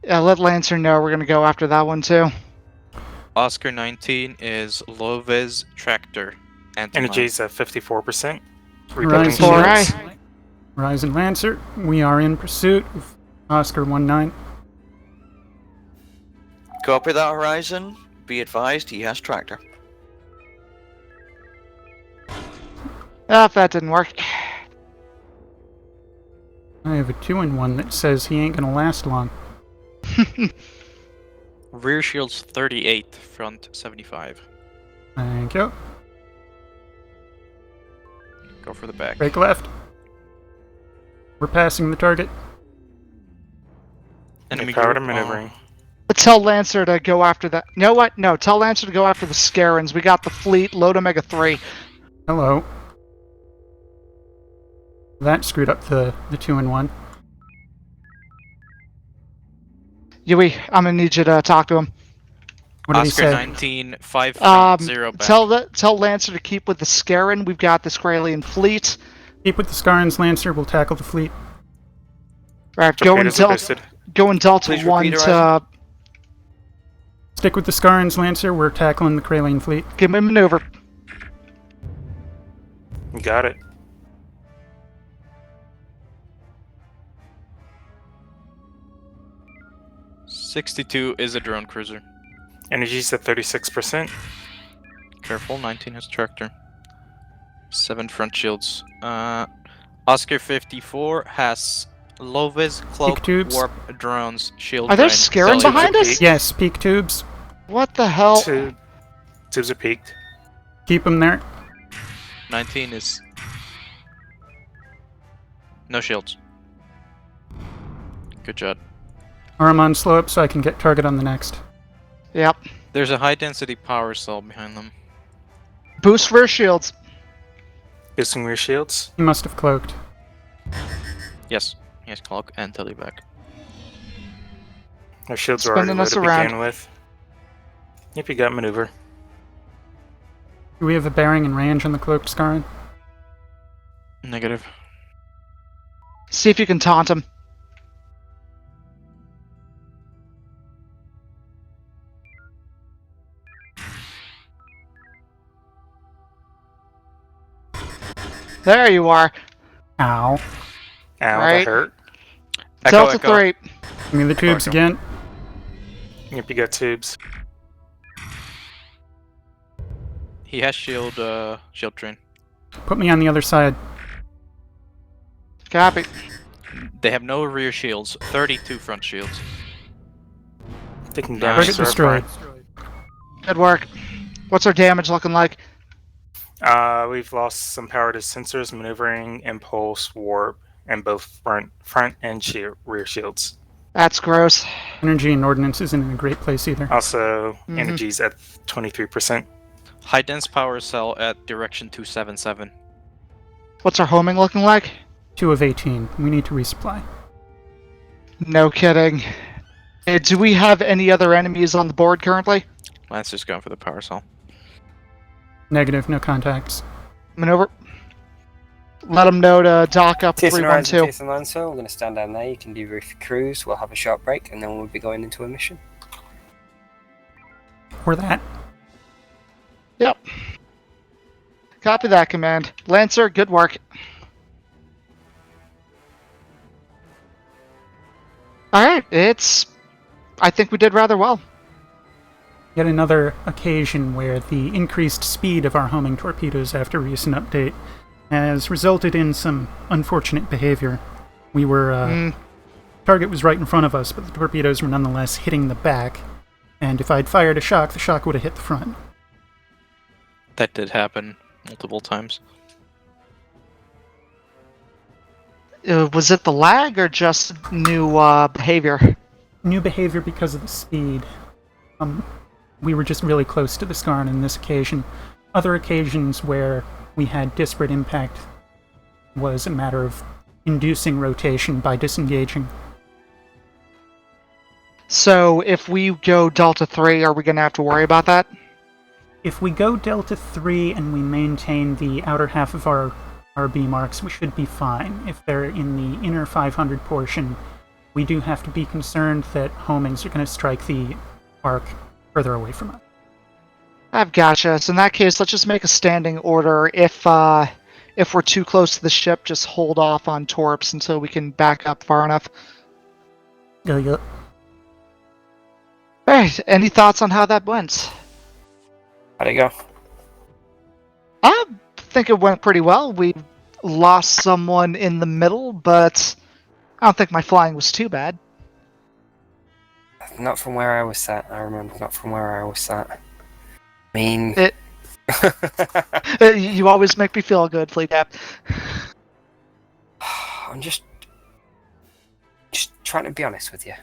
Yeah, let Lancer know we're going to go after that one too. Oscar 19 is Loves Tractor. Energy's at 54%. Horizon, Alright. Horizon Lancer, we are in pursuit of Oscar 19. Copy that, Horizon. Be advised, he has tractor. Ah, if that didn't work. I have a 2-in-1 that says he ain't gonna last long. Rear shields 38, front 75. Thank you. Go for the back. Break left. We're passing the target. Enemy power to group, maneuvering. Tell Lancer to go after that. You know what? No, tell Lancer to go after the Scarrans. We got the fleet, load Omega 3. Hello. That screwed up the 2-in-1. Yui, I'm gonna need you to talk to him. What did he Oscar say? 19, 5 front, 0 back. Tell Lancer to keep with the Scarran. We've got the Skralian fleet. Keep with the Scarrans, Lancer. We'll tackle the fleet. Alright, go in Torpedoes are Delta Please 1 repeat, to... Stick with the Scarrans, Lancer. We're tackling the Kralian fleet. Give me a maneuver. You got it. .62 is a drone cruiser. Energy's at 36%. Careful, 19 has tractor. 7 front shields. Oscar 54 has Lovis, Cloak, tubes. Warp, drones, shield. Are there drain, Scarran cellular behind us? peak. Yes, peak tubes. What the hell? Tubes are peaked. Keep them there. 19 is no shields. Good job. Arm on slow up so I can get target on the next. Yep. There's a high density power cell behind them. Boost rear shields. Boosting rear shields. He must have cloaked. Yes. Yes, clock and teleback. Our shields are already Spinning low us to around. begin with. Yep, you got maneuver. Do we have a bearing and range on the cloaked Scarran? Negative. See if you can taunt him. There you are. Ow. Ow, that Right. hurt. Delta 3. Give me the tubes again. Yep, you got tubes. He has shield train. Put me on the other side. Copy. They have no rear shields. 32 front shields. Taking Target damage to our destroyed. front. Good work. What's our damage looking like? We've lost some power to sensors, maneuvering, impulse, warp, and both front and rear shields. That's gross. Energy and ordnance isn't in a great place either. Also, energy's at 23%. High dense power cell at direction 277. What's our homing looking like? 2 of 18. We need to resupply. No kidding. Do we have any other enemies on the board currently? Lancer's going for the power cell. Negative, no contacts. Maneuver. Let them know to dock up TSN Horizon, 312. TSN Lancer, we're going to stand down there. You can debrief your crews. We'll have a short break, and then we'll be going into a mission. Or that. Yep. Copy that, Command. Lancer, good work. Alright, I think we did rather well. Yet another occasion where the increased speed of our homing torpedoes after recent update has resulted in some unfortunate behavior. We were, target was right in front of us, but the torpedoes were nonetheless hitting the back, and if I'd fired a shock, the shock would have hit the front. That did happen multiple times. Was it the lag or just new behavior? New behavior because of the speed. We were just really close to the Scarn on this occasion. Other occasions where we had disparate impact was a matter of inducing rotation by disengaging. So if we go Delta 3, are we going to have to worry about that? If we go Delta 3 and we maintain the outer half of our beam arcs, we should be fine. If they're in the inner 500 portion, we do have to be concerned that homings are going to strike the arc further away from us. I've gotcha. So in that case, let's just make a standing order. If we're too close to the ship, just hold off on torps until we can back up far enough. Yeah. Alright, any thoughts on how that went? How'd it go? I think it went pretty well. We lost someone in the middle, but I don't think my flying was too bad. Not from where I was sat. I remember not from where I was sat. I mean... You always make me feel good, Fleet Cap. I'm just trying to be honest with you.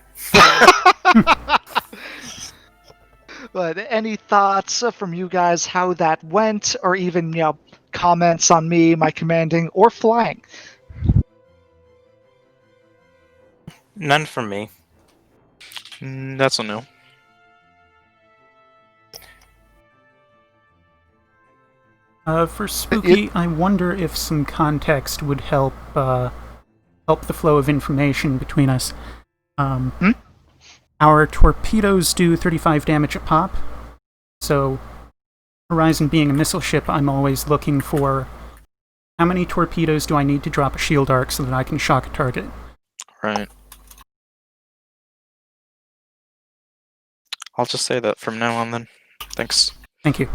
But any thoughts from you guys how that went, or even, comments on me, my commanding, or flying? None from me. That's a no. For Spooky, I wonder if some context would help help the flow of information between us. Our torpedoes do 35 damage a pop, so Horizon being a missile ship, I'm always looking for how many torpedoes do I need to drop a shield arc so that I can shock a target. Right. I'll just say that from now on then. Thanks. Thank you.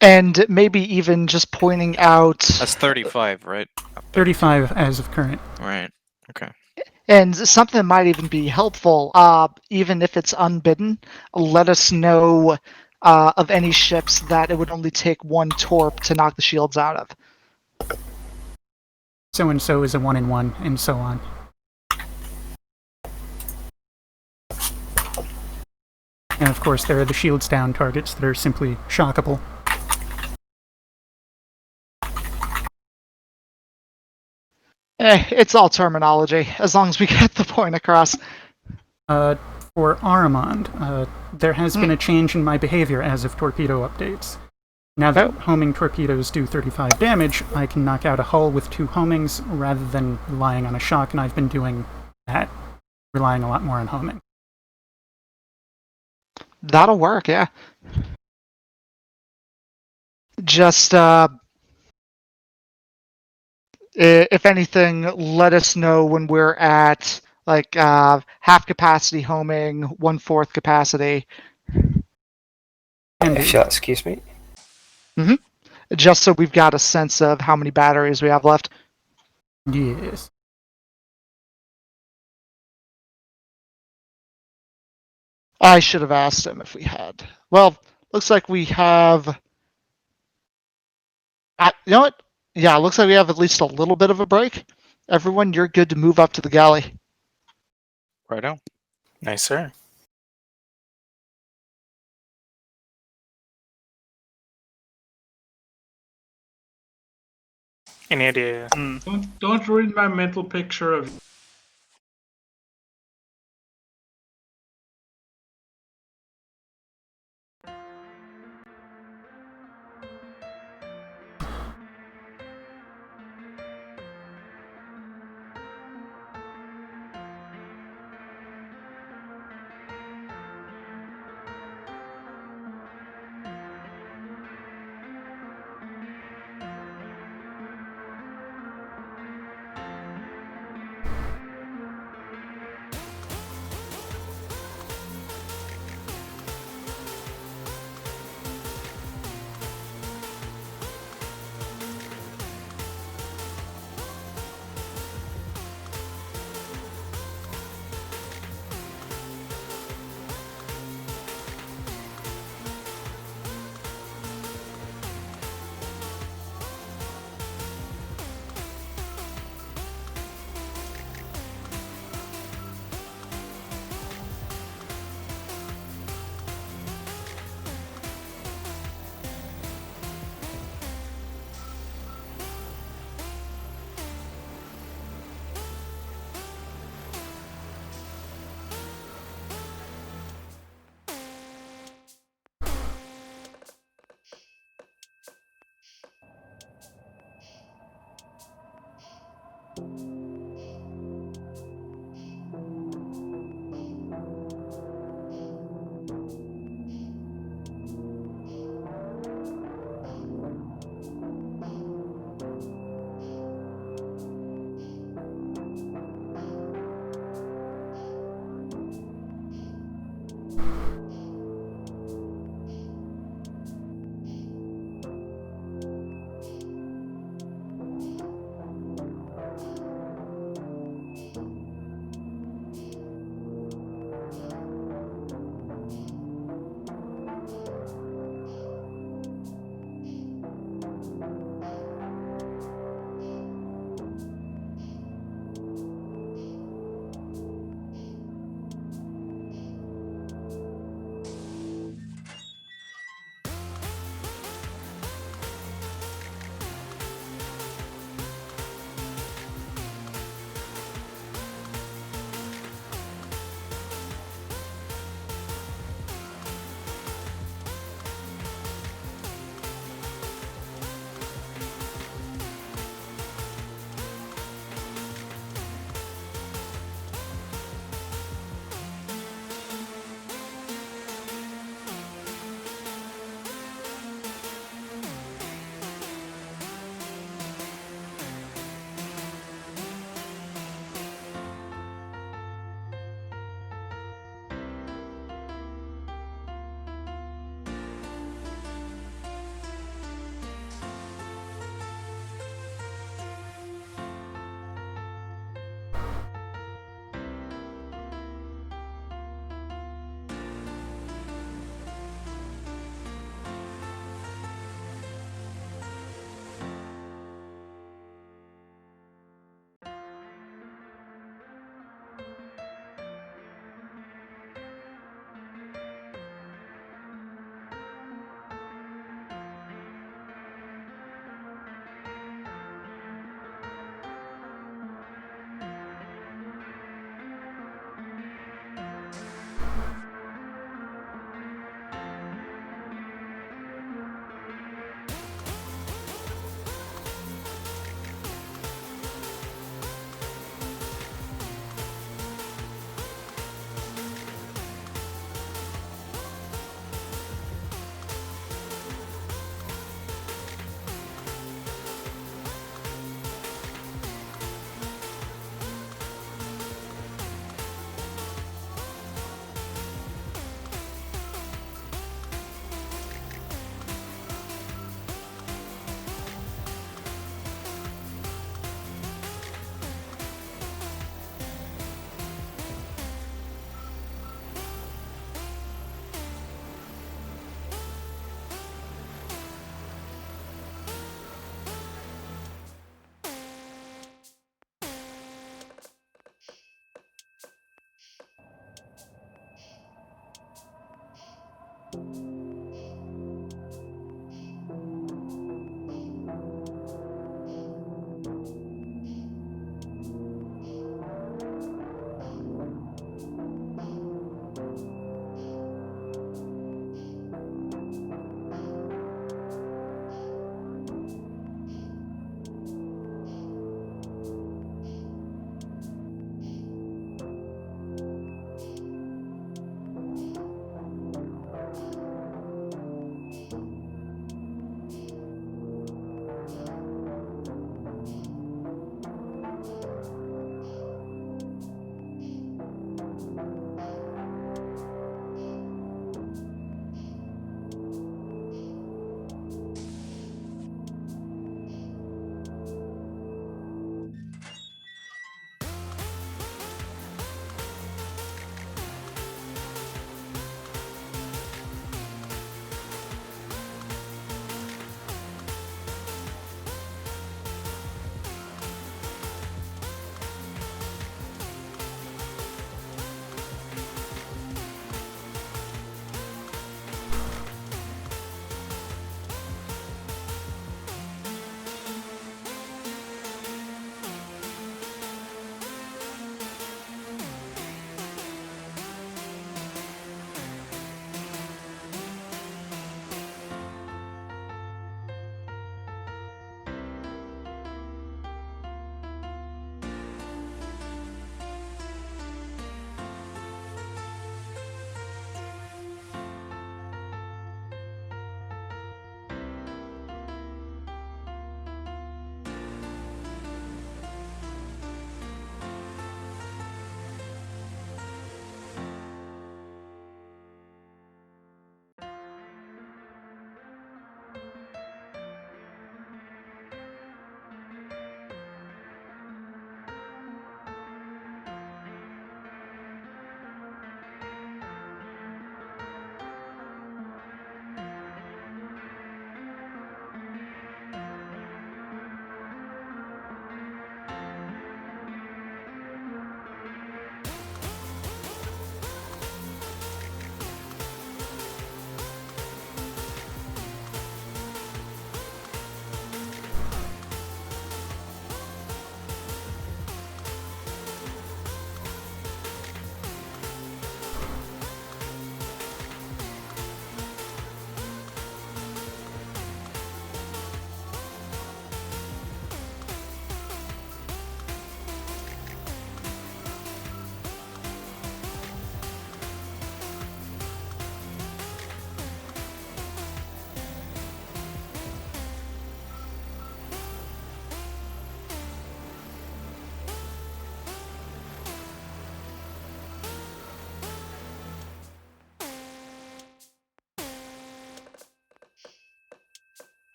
And maybe even just pointing out... That's 35, right? 35 as of current. Right. Okay. And something that might even be helpful, even if it's unbidden, let us know of any ships that it would only take one torp to knock the shields out of. So-and-so is a 1-in-1, and so on. And of course, there are the shields down targets that are simply shockable. It's all terminology, as long as we get the point across. For Aramond, there has been a change in my behavior as of torpedo updates. Now that homing torpedoes do 35 damage, I can knock out a hull with 2 homings rather than relying on a shock, and I've been doing that, relying a lot more on homing. That'll work, yeah. Just, if anything, let us know when we're at, like, half capacity homing, 1/4 capacity. Excuse me? Mm-hmm. Just so we've got a sense of how many batteries we have left. Yes. I should have asked him if we had. Well, looks like we have... you know what? Yeah, looks like we have at least a little bit of a break. Everyone, you're good to move up to the galley. Right on. Nice, sir. Any idea? Don't ruin my mental picture of.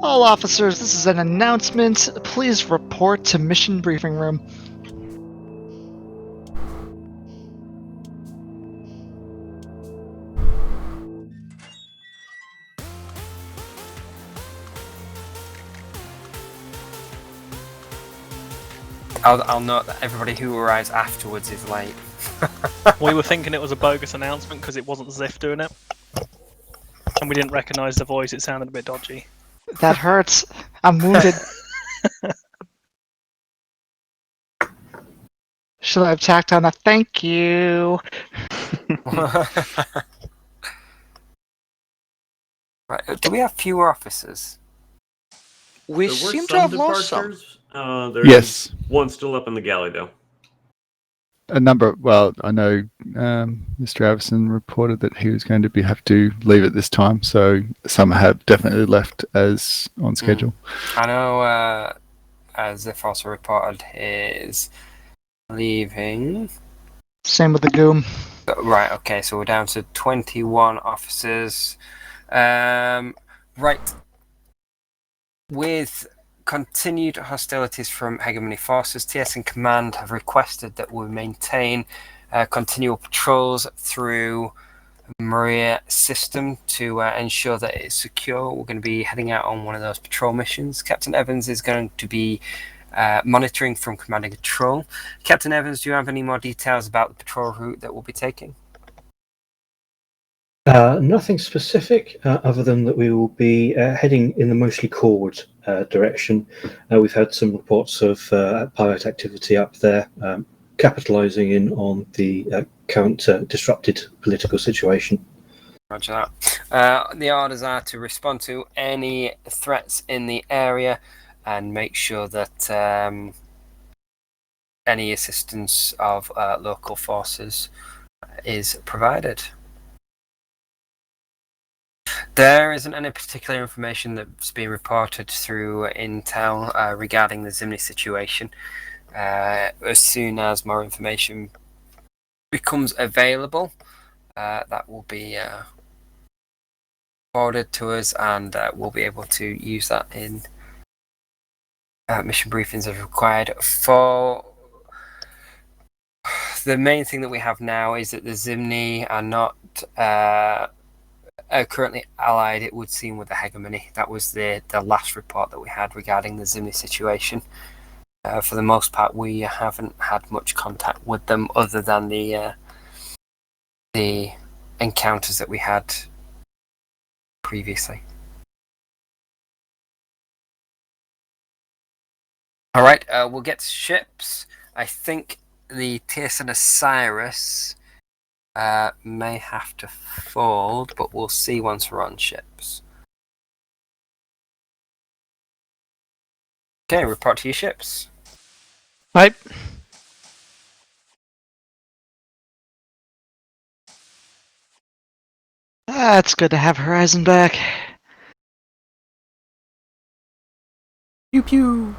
All officers, this is an announcement. Please report to mission briefing room. I'll note that everybody who arrives afterwards is late. We were thinking it was a bogus announcement because it wasn't Ziff doing it. And we didn't recognise the voice, it sounded a bit dodgy. That hurts. I'm wounded. Should I have tacked on a thank you? Right, do we have fewer officers? We There were seem to some have lost some. departures. There's Yes. one still up in the galley, though. A number. Well, I know Mr. Avison reported that he was going to have to leave at this time, so some have definitely left as on schedule. I know Ziff also reported his leaving. Same with the Goom. Right, okay, so we're down to 21 officers. Right. With continued hostilities from hegemony forces, TSN Command have requested that we maintain continual patrols through Maria system to ensure that it's secure. We're going to be heading out on one of those patrol missions. Captain Evans is going to be monitoring from command and control. Captain Evans, do you have any more details about the patrol route that we'll be taking? Nothing specific, other than that we will be heading in the mostly chord direction. We've had some reports of pilot activity up there, capitalising in on the current disrupted political situation. Roger that. The orders are to respond to any threats in the area and make sure that any assistance of local forces is provided. There isn't any particular information that's been reported through Intel regarding the Zimni situation. As soon as more information becomes available, that will be forwarded to us, and we'll be able to use that in mission briefings as required. For the main thing that we have now is that the Zimni are not currently allied, it would seem, with the hegemony. That was the last report that we had regarding the Zimni situation. For the most part, we haven't had much contact with them other than the encounters that we had previously. All right, we'll get to ships. I think the TSN Osiris may have to fold, but we'll see once we're on ships. Okay, report to your ships. Right. It's good to have Horizon back. Pew pew.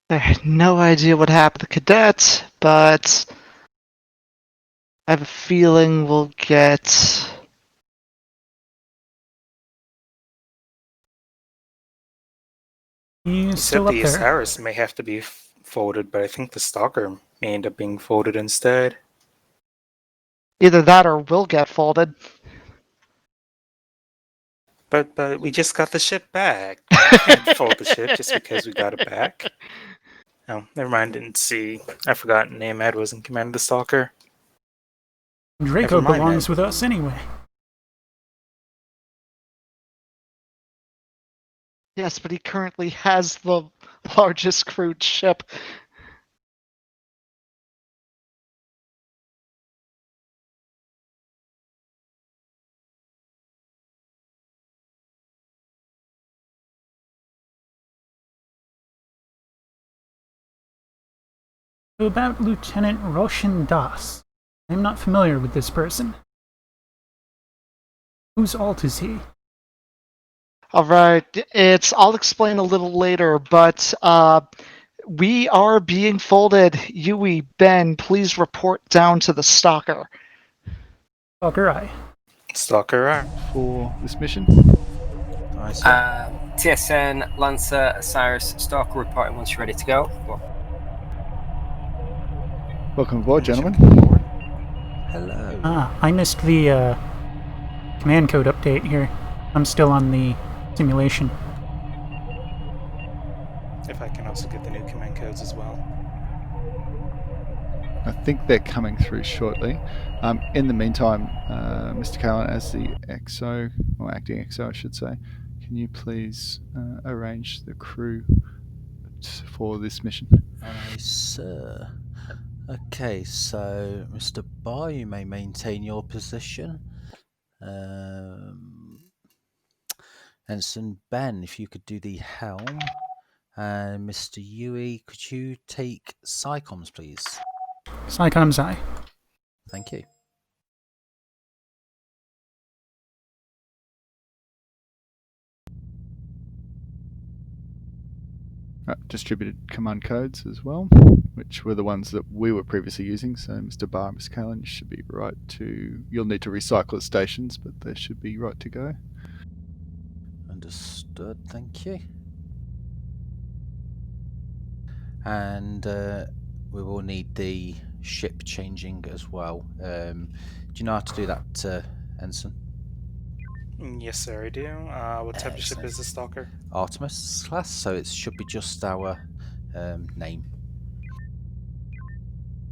I have no idea what happened to Cadet, but I have a feeling we'll get... He's Except still up the there. Osiris may have to be folded, but I think the Stalker may end up being folded instead. Either that or we'll get folded. But we just got the ship back. We can't fold the ship just because we got it back. Oh, never mind, didn't see. I forgot Namad was in command of the Stalker. Draco belongs with us anyway. Yes, but he currently has the largest crewed ship. So about Lieutenant Roshan Das. I'm not familiar with this person. Whose alt is he? Alright, I'll explain a little later, but we are being folded. Yui, Ben, please report down to the Stalker. Stalker Eye. Stalker Eye. For this mission? TSN, Lancer, Osiris, Stalker reporting once you're ready to go. Welcome aboard, gentlemen. Hello. I missed the command code update here. I'm still on the simulation. If I can also get the new command codes as well. I think they're coming through shortly. In the meantime, Mr. Callan, as the XO, or acting XO I should say, can you please arrange the crew for this mission? Aye, sir. Okay, so Mr. Barr, you may maintain your position. Ensign Ben, if you could do the helm. And Mr. Yui, could you take Psycoms, please? Psycoms Eye. Thank you. Distributed command codes as well, which were the ones that we were previously using. So Mr. Barr, Mr. Callan, you should be right to... You'll need to recycle the stations, but they should be right to go. Understood, thank you. And we will need the ship changing as well. Do you know how to do that, Ensign? Yes, sir, I do. What type of ship is the Stalker? Artemis class, so it should be just our name.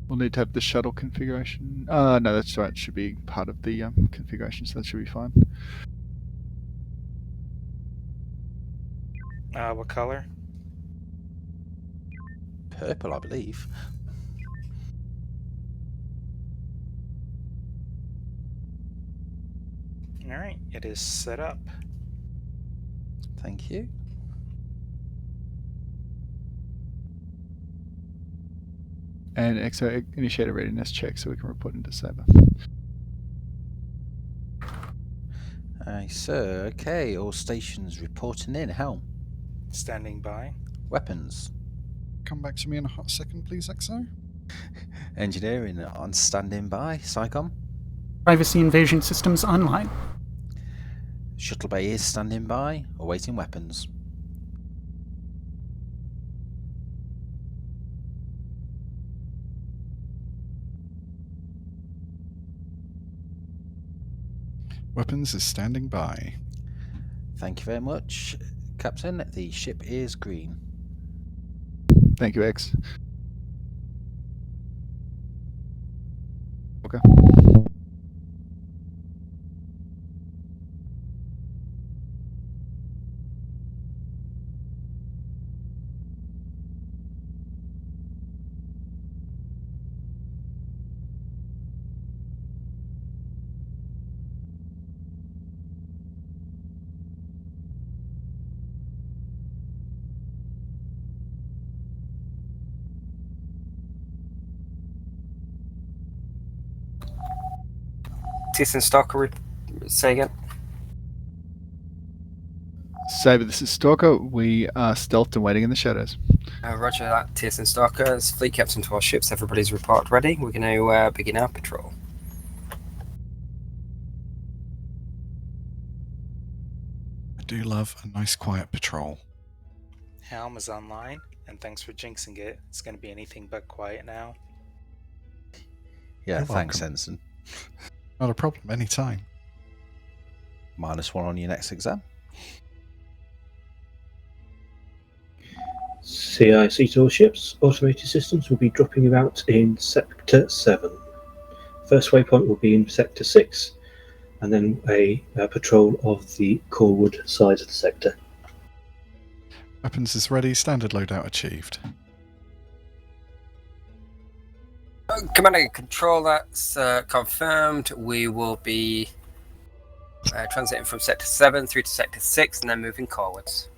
We'll need to have the shuttle configuration. No, that's right. It should be part of the configuration, so that should be fine. What color? Purple, I believe. All right, it is set up. Thank you. And EXO, initiate a readiness check so we can report into Saber. Aye, sir. Okay, all stations reporting in. Helm. Standing by. Weapons. Come back to me in a hot second, please, EXO. Engineering on standing by. SciComm. Privacy invasion systems online. Shuttle bay is standing by. Awaiting weapons. Weapons is standing by. Thank you very much, Captain. The ship is green. Thank you, X. Okay. TSN Stalker, say again. Saber, this is Stalker. We are stealthed and waiting in the shadows. Roger that, TSN Stalker. As fleet captain to our ships, everybody's report ready. We're going to begin our patrol. I do love a nice quiet patrol. Helm is online, and thanks for jinxing it. It's going to be anything but quiet now. Yeah, You're thanks, welcome. Ensign. Not a problem, anytime. -1 on your next exam. CIC to all ships. Automated systems will be dropping you out in Sector 7. First waypoint will be in Sector 6, and then a patrol of the Corwood side of the sector. Weapons is ready, standard loadout achieved. Command and control, that's confirmed. We will be transiting from Sector 7 through to Sector 6 and then moving forwards.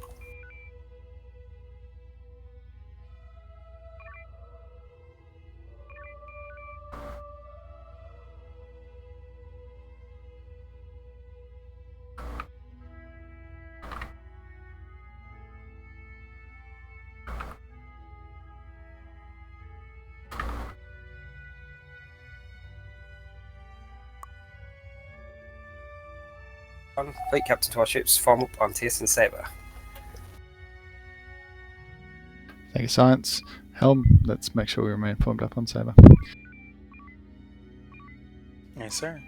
Fleet captain to our ships, form up on TSN Saber. Thank you, Science. Helm, let's make sure we remain formed up on Saber. Yes, sir.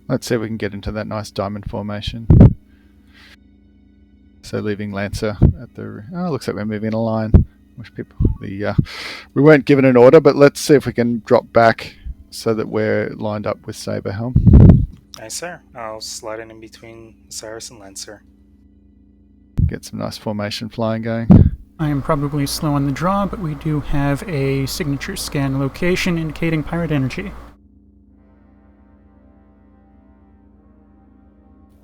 Let's see if we can get into that nice diamond formation. So leaving Lancer at the... Oh, looks like we're moving in a line. Wish people... we weren't given an order, but let's see if we can drop back so that we're lined up with Saber, Helm. Yes, sir. I'll slide in between Cyrus and Lancer. Get some nice formation flying going. I am probably slow on the draw, but we do have a signature scan location indicating pirate energy.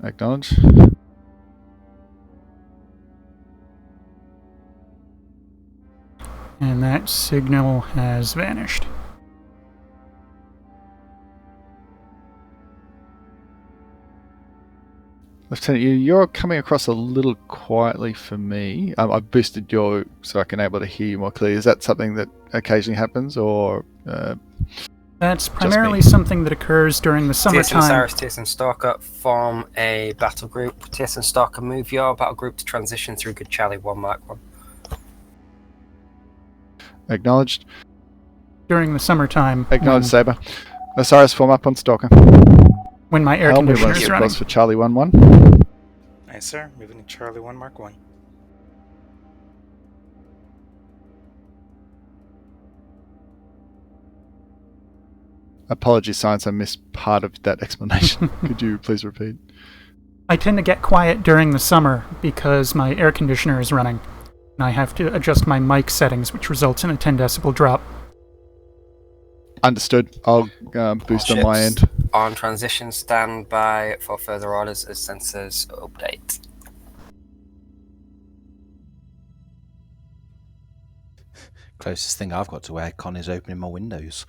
Acknowledge. And that signal has vanished. Lieutenant, you're coming across a little quietly for me. I've boosted your so I can able to hear you more clearly. Is that something that occasionally happens, or? That's primarily something that occurs during the TSN summertime. Osiris, TSN Stalker, form a battle group. TSN Stalker, move your battle group to transition through Good Charlie 1 Mark 1. Acknowledged. During the summertime. Acknowledged, Saber. Osiris, form up on Stalker. When my air Helm, we conditioner want is to running. for Charlie 1-1. Nice, sir. Moving to Charlie 1 Mark 1. Apologies, Science, I missed part of that explanation. Could you please repeat? I tend to get quiet during the summer because my air conditioner is running, and I have to adjust my mic settings, which results in a 10 decibel drop. Understood. I'll boost on my Ships end. On transition, stand by for further orders as sensors update. Closest thing I've got to aircon is opening my windows.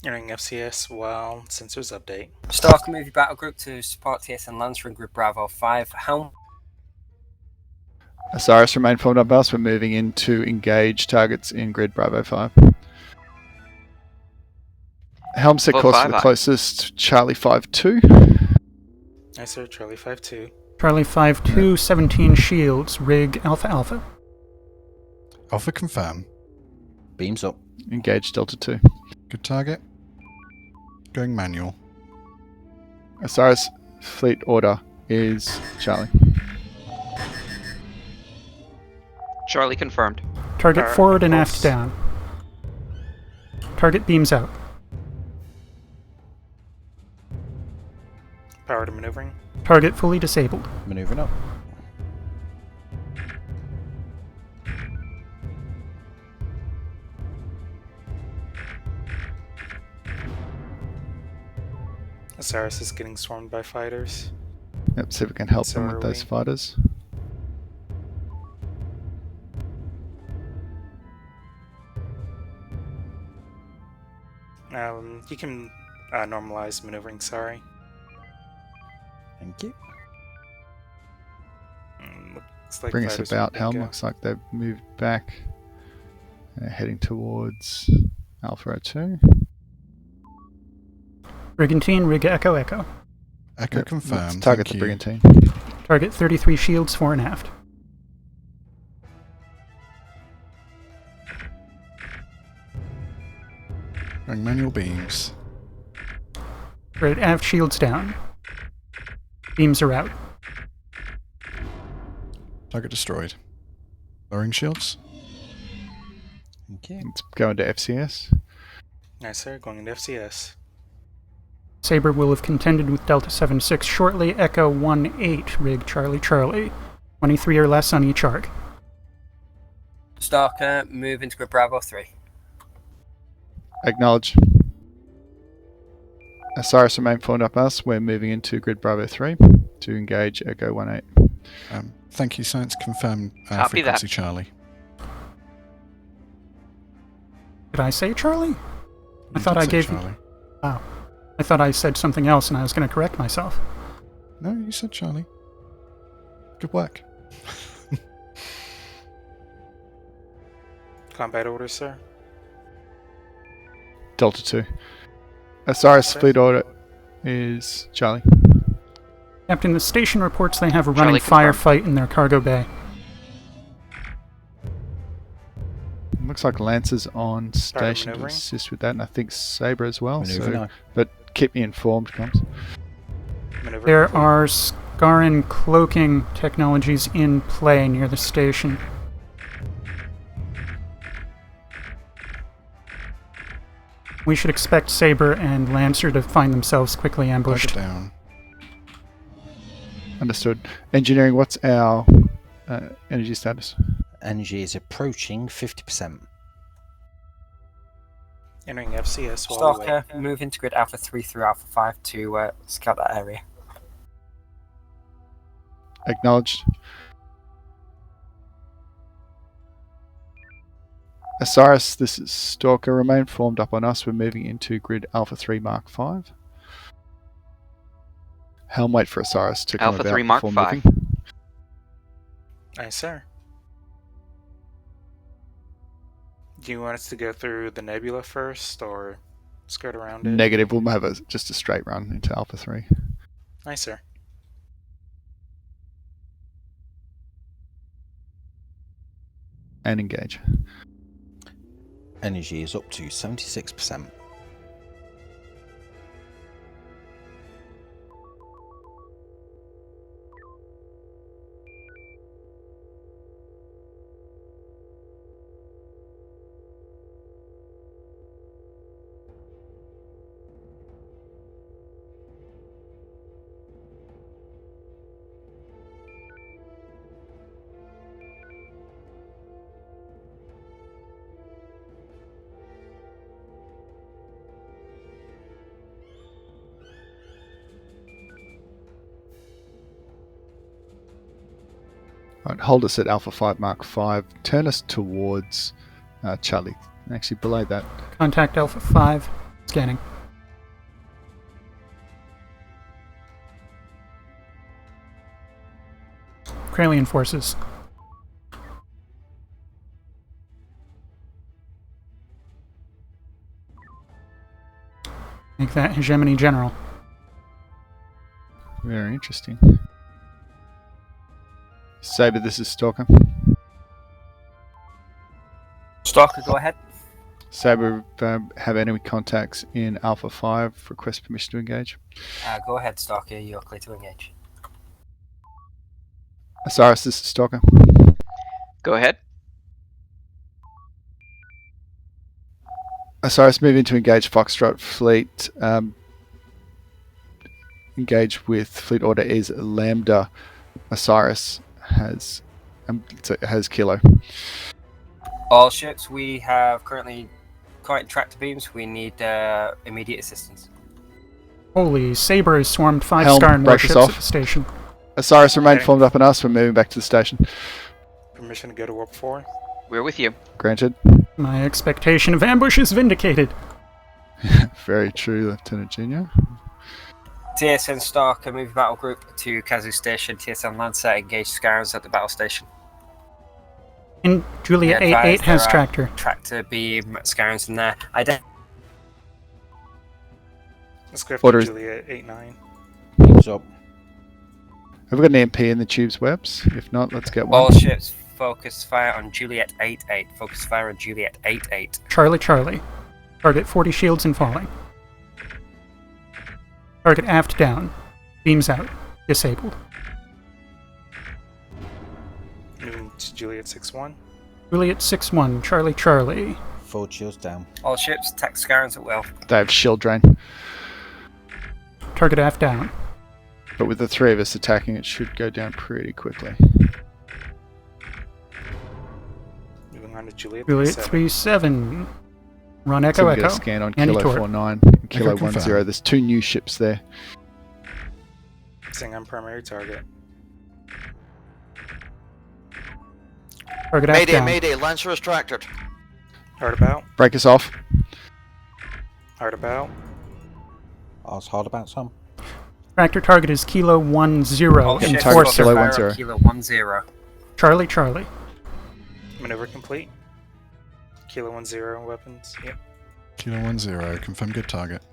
Entering FCS while sensors update. Stalker, move your battle group to support TSN Lancer and Group Bravo 5. Helm. Osiris, remain formed up us. We're moving in to engage targets in grid Bravo 5. Helm set course to the closest, Charlie 5-2. Nice, sir. Charlie 5-2. Charlie 5-2, 17 shields, rig Alpha Alpha. Alpha confirm. Beams up. Engage Delta 2. Good target. Going manual. Osiris, fleet order is Charlie. Charlie confirmed. Target forward and aft down. Target beams out. Power to maneuvering. Target fully disabled. Maneuvering up. Osiris is getting swarmed by fighters. Yep, see if we can help So them with are those we. fighters. You can normalize maneuvering, sorry. Thank you. Looks like Bring us fighters about, are Helm. bingo. Looks like they've moved back. Heading towards Alpha 02. Brigantine, rig Echo Echo. Echo Yep, confirmed. let's target Thank the you. Brigantine. Target 33 shields, fore and aft. Going manual beams. Right, aft shields down. Beams are out. Target destroyed. Lowering shields. Okay. Let's go into FCS. Nice, sir. Going into FCS. Sabre will have contended with Delta 7-6 shortly. Echo 1-8, rig Charlie Charlie. 23 or less on each arc. Stalker, move into Group Bravo 3. Acknowledge. Osiris, remain formed up us. We're moving into grid Bravo 3 to engage Echo 1-8. Thank you, Science. Confirm Copy that. frequency Charlie. Did I say Charlie? I You thought did I say gave. Charlie. Wow. I thought I said something else and I was going to correct myself. No, you said Charlie. Good work. Combat orders, sir. Delta 2. Osiris, fleet order is Charlie. Captain, the station reports they have a Charlie running firefight in their cargo bay. Looks like Lancer's on station to maneuvering. assist with that, and I think Sabre as well. Maneuver So, now. but keep me informed, Combs. Maneuver There complete. are Scaran cloaking technologies in play near the station. We should expect Sabre and Lancer to find themselves quickly ambushed. Target down. Understood. Engineering, what's our energy status? Energy is approaching 50%. Entering FCS while we wait. Stalker, move into Grid Alpha 3 through Alpha 5 to scout that area. Acknowledged. Osiris, this is Stalker. Remain formed up on us. We're moving into grid Alpha 3 Mark 5. Helm, wait for Osiris to come Alpha about 3 Mark before 5. moving. Nice, sir. Do you want us to go through the nebula first, or skirt around it? Negative. We'll have just a straight run into Alpha 3. Nice, sir. And engage. Energy is up to 76%. Right, hold us at Alpha 5 Mark 5. Turn us towards Charlie. Actually, below that. Contact Alpha 5. Scanning. Kralian forces. Make that Hegemony General. Very interesting. Saber, this is Stalker. Stalker, go ahead. Saber, have enemy contacts in Alpha 5. Request permission to engage. Go ahead, Stalker. You're clear to engage. Osiris, this is Stalker. Go ahead. Osiris, move into engage Foxtrot Fleet. Engage with Fleet Order is Lambda. Osiris has Kilo. All ships, we have currently current tractor beams. We need immediate assistance. Holy, Saber has swarmed 5 Helm, Scar and break us warships at off. the station. Osiris, remain formed up on us. We're moving back to the station. Permission to go to warp 4? We're with you. Granted. My expectation of ambush is vindicated. Very true, Lieutenant Junior. TSN Stalker, move battle group to Kazu Station. TSN Lancer, engage Scarons at the battle station. And Juliet Advise 8-8 has there are tractor. Tractor beam, Scarons in there. Let's go for Orders. Juliet 8-9. Beams up. Have we got an EMP in the tubes webs? If not, let's get one. All ships, focus fire on Juliet 8-8. Focus fire on Juliet 8-8. Charlie, Charlie. Target 40 shields and falling. Target aft down. Beams out. Disabled. Moving to Juliet 6-1. Juliet 6-1. Charlie, Charlie. Forward shields down. All ships, attack Scarons at will. They have shield drain. Target aft down. But with the 3 of us attacking, it should go down pretty quickly. Moving on to Juliet 3-7. Run Echo So we Echo. get a scan on Kilo Anti-torp. 49 and Kilo Echo 10. confirmed. There's 2 new ships there. Focusing on primary target. Target aft Mayday, down. mayday, Lancer is tractored. Hard about. Break us off. Hard about. I was hard about some. Tractor target is Kilo 10. All ships, target focus Kilo fire 10. on Kilo 10. Charlie, Charlie. Maneuver complete. Kilo 10 weapons. Yep. Kilo 10, confirm good target.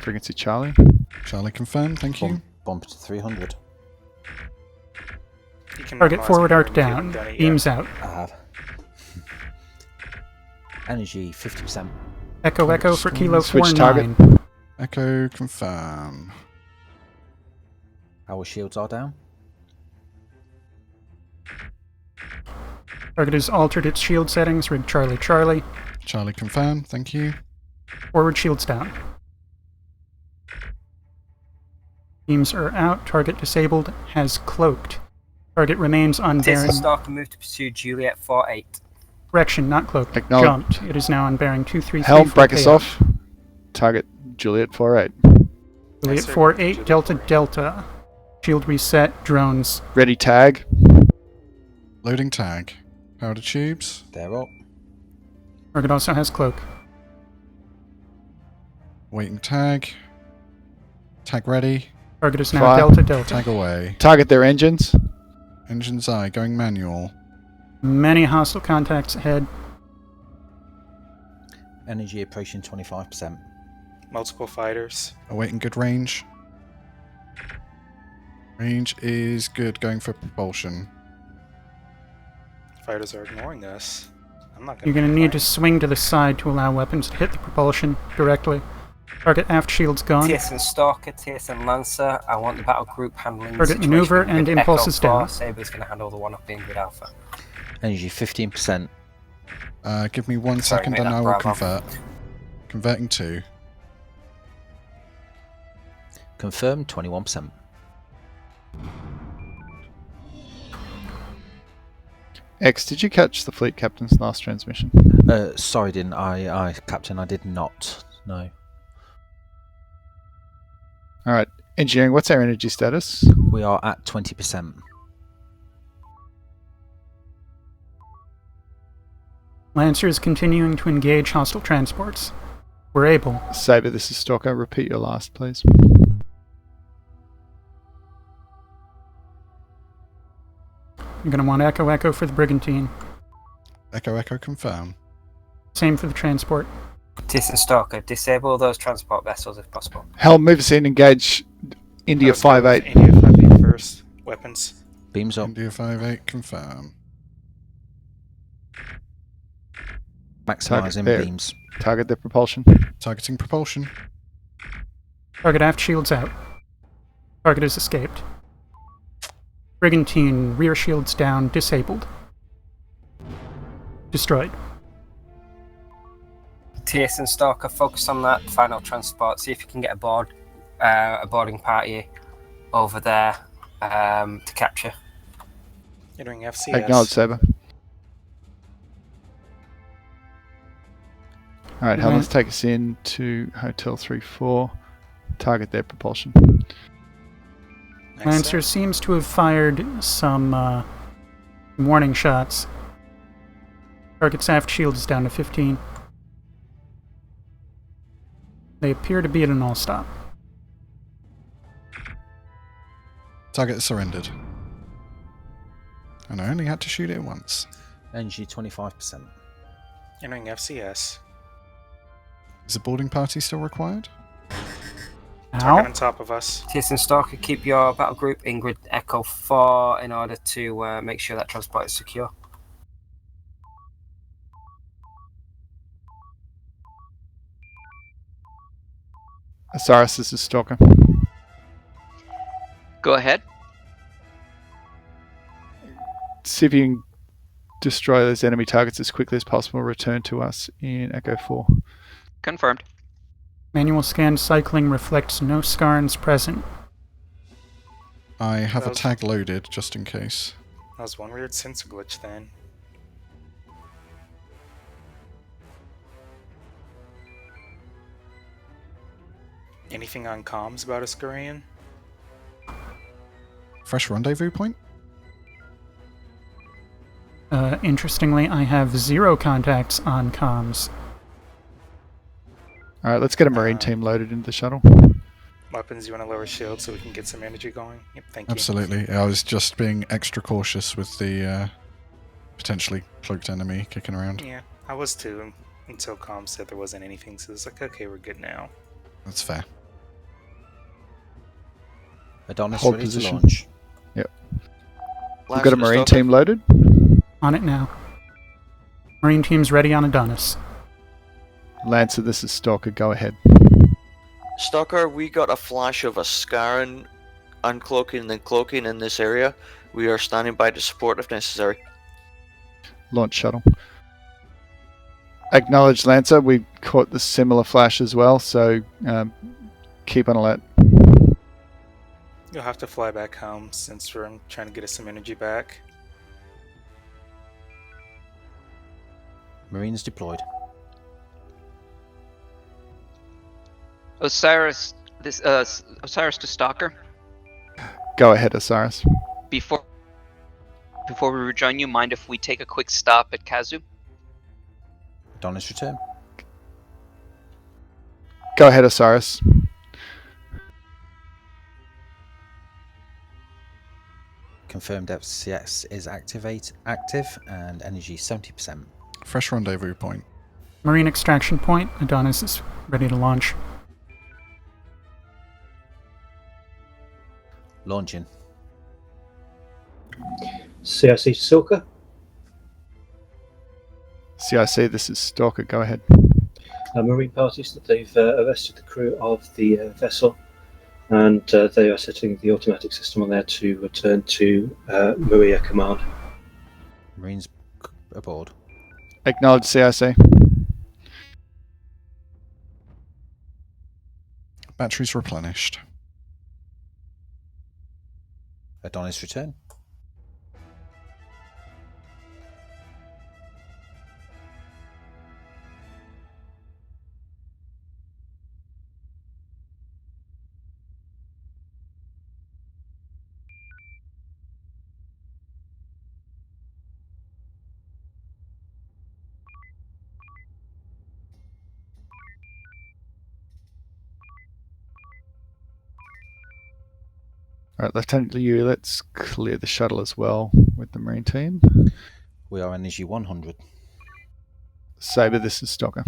Frequency Charlie. Charlie confirm, thank you. Bump to 300. You can Target normalize forward maneuver arc if you haven't down. done it yet. Beams out. I have. Energy 50%. Echo Echo for Kilo Switch 49. target. Echo confirm. Our shields are down. Target has altered its shield settings. Rig Charlie, Charlie. Charlie confirm, thank you. Forward shields down. Beams are out. Target disabled. Has cloaked. Target remains on bearing. TSN Stalker, move to pursue Juliet 4-8. Correction, not cloaked. Acknowledge. Jumped. It is now on bearing 233. Helm, for break us payout. off. Target Juliet 48. Juliet Yes, sir. 48 Juliet Delta 48. Delta. Shield reset. Drones. Ready tag. Loading tag. Power to tubes. They're up. Target also has cloak. Waiting tag. Tag ready. Target is now Fire. Delta Delta. Tag away. Target their engines. Engine's eye going manual. Many hostile contacts ahead. Energy approaching 25%. Multiple fighters. Awaiting good range. Range is good, going for propulsion. Fighters are ignoring us. I'm not You're going to need to swing to the side to allow weapons to hit the propulsion directly. Target aft shield's gone. TSN Stalker, TSN Lancer. I want the battle group handling the Target situation. maneuver and Grid impulse Echo is down. 4. Saber's going to handle the one up in Grid Alpha. Energy 15%. Give me 1 Sorry, second mate, and I that's will Bravo. convert. Converting to. Confirmed 21%. X, did you catch the fleet captain's last transmission? Sorry, didn't I, Captain? I did not. No. All right, engineering. What's our energy status? We are at 20%. Lancer is continuing to engage hostile transports. We're able. Saber, this is Stalker. Repeat your last, please. You're going to want Echo Echo for the Brigantine. Echo Echo confirm. Same for the transport. TSN Stalker, disable those transport vessels if possible. Hell, move us in. Engage India 5-8. India 5-8 first. Weapons. Beams up. India 5-8 confirm. Maximising there. beams. Target the propulsion. Targeting propulsion. Target aft shields out. Target has escaped. Brigantine, rear shields down, disabled. Destroyed. TSN Stalker, focus on that final transport. See if you can get a boarding party over there to capture. Entering FCS. Acknowledge, Saber. All right, Hell, let's take us in to Hotel 3-4. Target their propulsion. Lancer seems to have fired some warning shots. Target's aft shield is down to 15. They appear to be at an all-stop. Target surrendered. And I only had to shoot it once. Energy 25%. Entering FCS. Is a boarding party still required? Target on top of us. TSN Stalker, keep your battle group in Grid Echo 4 in order to make sure that transport is secure. Osiris, this is Stalker. Go ahead. See if you can destroy those enemy targets as quickly as possible. Return to us in Echo 4. Confirmed. Manual scan cycling reflects no Scarns present. I have a That was- tag loaded just in case. That was one weird sensor glitch then. Anything on comms about a Skurian? Fresh rendezvous point? Interestingly, I have 0 contacts on comms. All right, let's get a Marine team loaded into the shuttle. Weapons, you want to lower shield so we can get some energy going? Yep, thank you. Absolutely. I was just being extra cautious with the potentially cloaked enemy kicking around. Yeah, I was too, until comms said there wasn't anything, so it's like, okay, we're good now. That's fair. Adonis Hold ready position. to launch. Yep. We've got a Marine team loaded. On it now. Marine team's ready on Adonis. Lancer, this is Stalker. Go ahead. Stalker, we got a flash of a Scaran uncloaking and then cloaking in this area. We are standing by to support if necessary. Launch shuttle. Acknowledge, Lancer. We caught the similar flash as well, so keep on alert. You'll have to fly back home since we're trying to get us some energy back. Marines deployed. Osiris, Osiris to Stalker. Go ahead, Osiris. Before we rejoin you, mind if we take a quick stop at Kazu? Adonis return. Go ahead, Osiris. Confirmed FCS is active and energy 70%. Fresh rendezvous point. Marine extraction point. Adonis is ready to launch. Launching. CIC Stalker. CIC, this is Stalker. Go ahead. Marine parties that they've arrested the crew of the vessel, and they are setting the automatic system on there to return to Maria Command. Marines aboard. Acknowledge CIC. Batteries replenished. Adonis return. Alright, Lieutenant Liu, let's clear the shuttle as well with the Marine team. We are energy 100. Saber, this is Stalker.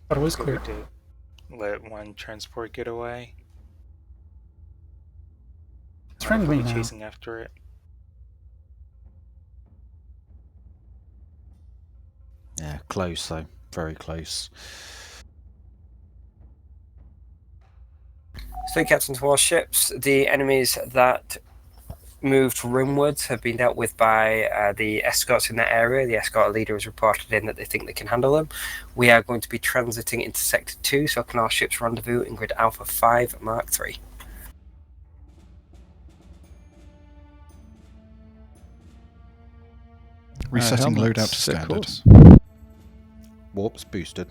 But it was What clear. we do? Let one transport get away. It's friendly We'll be now. chasing after it. Yeah, close though. Very close. So, captains of warships, the enemies that moved rimwards have been dealt with by the escorts in that area. The escort leader has reported in that they think they can handle them. We are going to be transiting into Sector 2, so can our ships rendezvous in grid Alpha 5 Mark 3. Resetting Helmet, loadout to set standard. course. Warps boosted.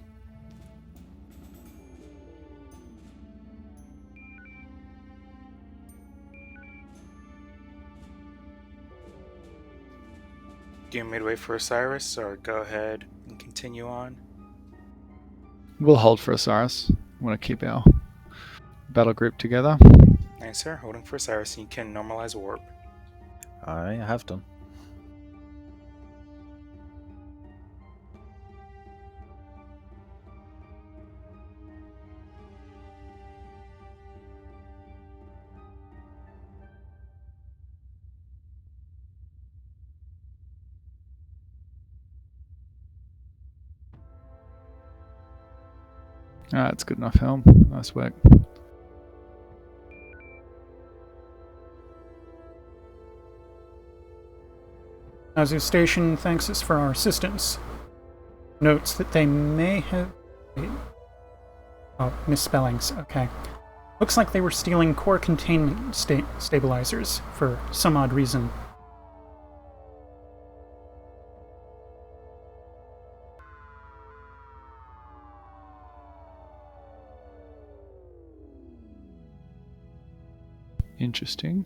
Do you midway for Osiris, or go ahead and continue on? We'll hold for Osiris. We want to keep our battle group together. Nice, sir. Holding for Osiris, you can normalize warp. I have done. That's good enough, Helm. Nice work. Azu Station thanks us for our assistance. Notes that they may have... Oh, misspellings. Okay. Looks like they were stealing core containment stabilizers for some odd reason. Interesting.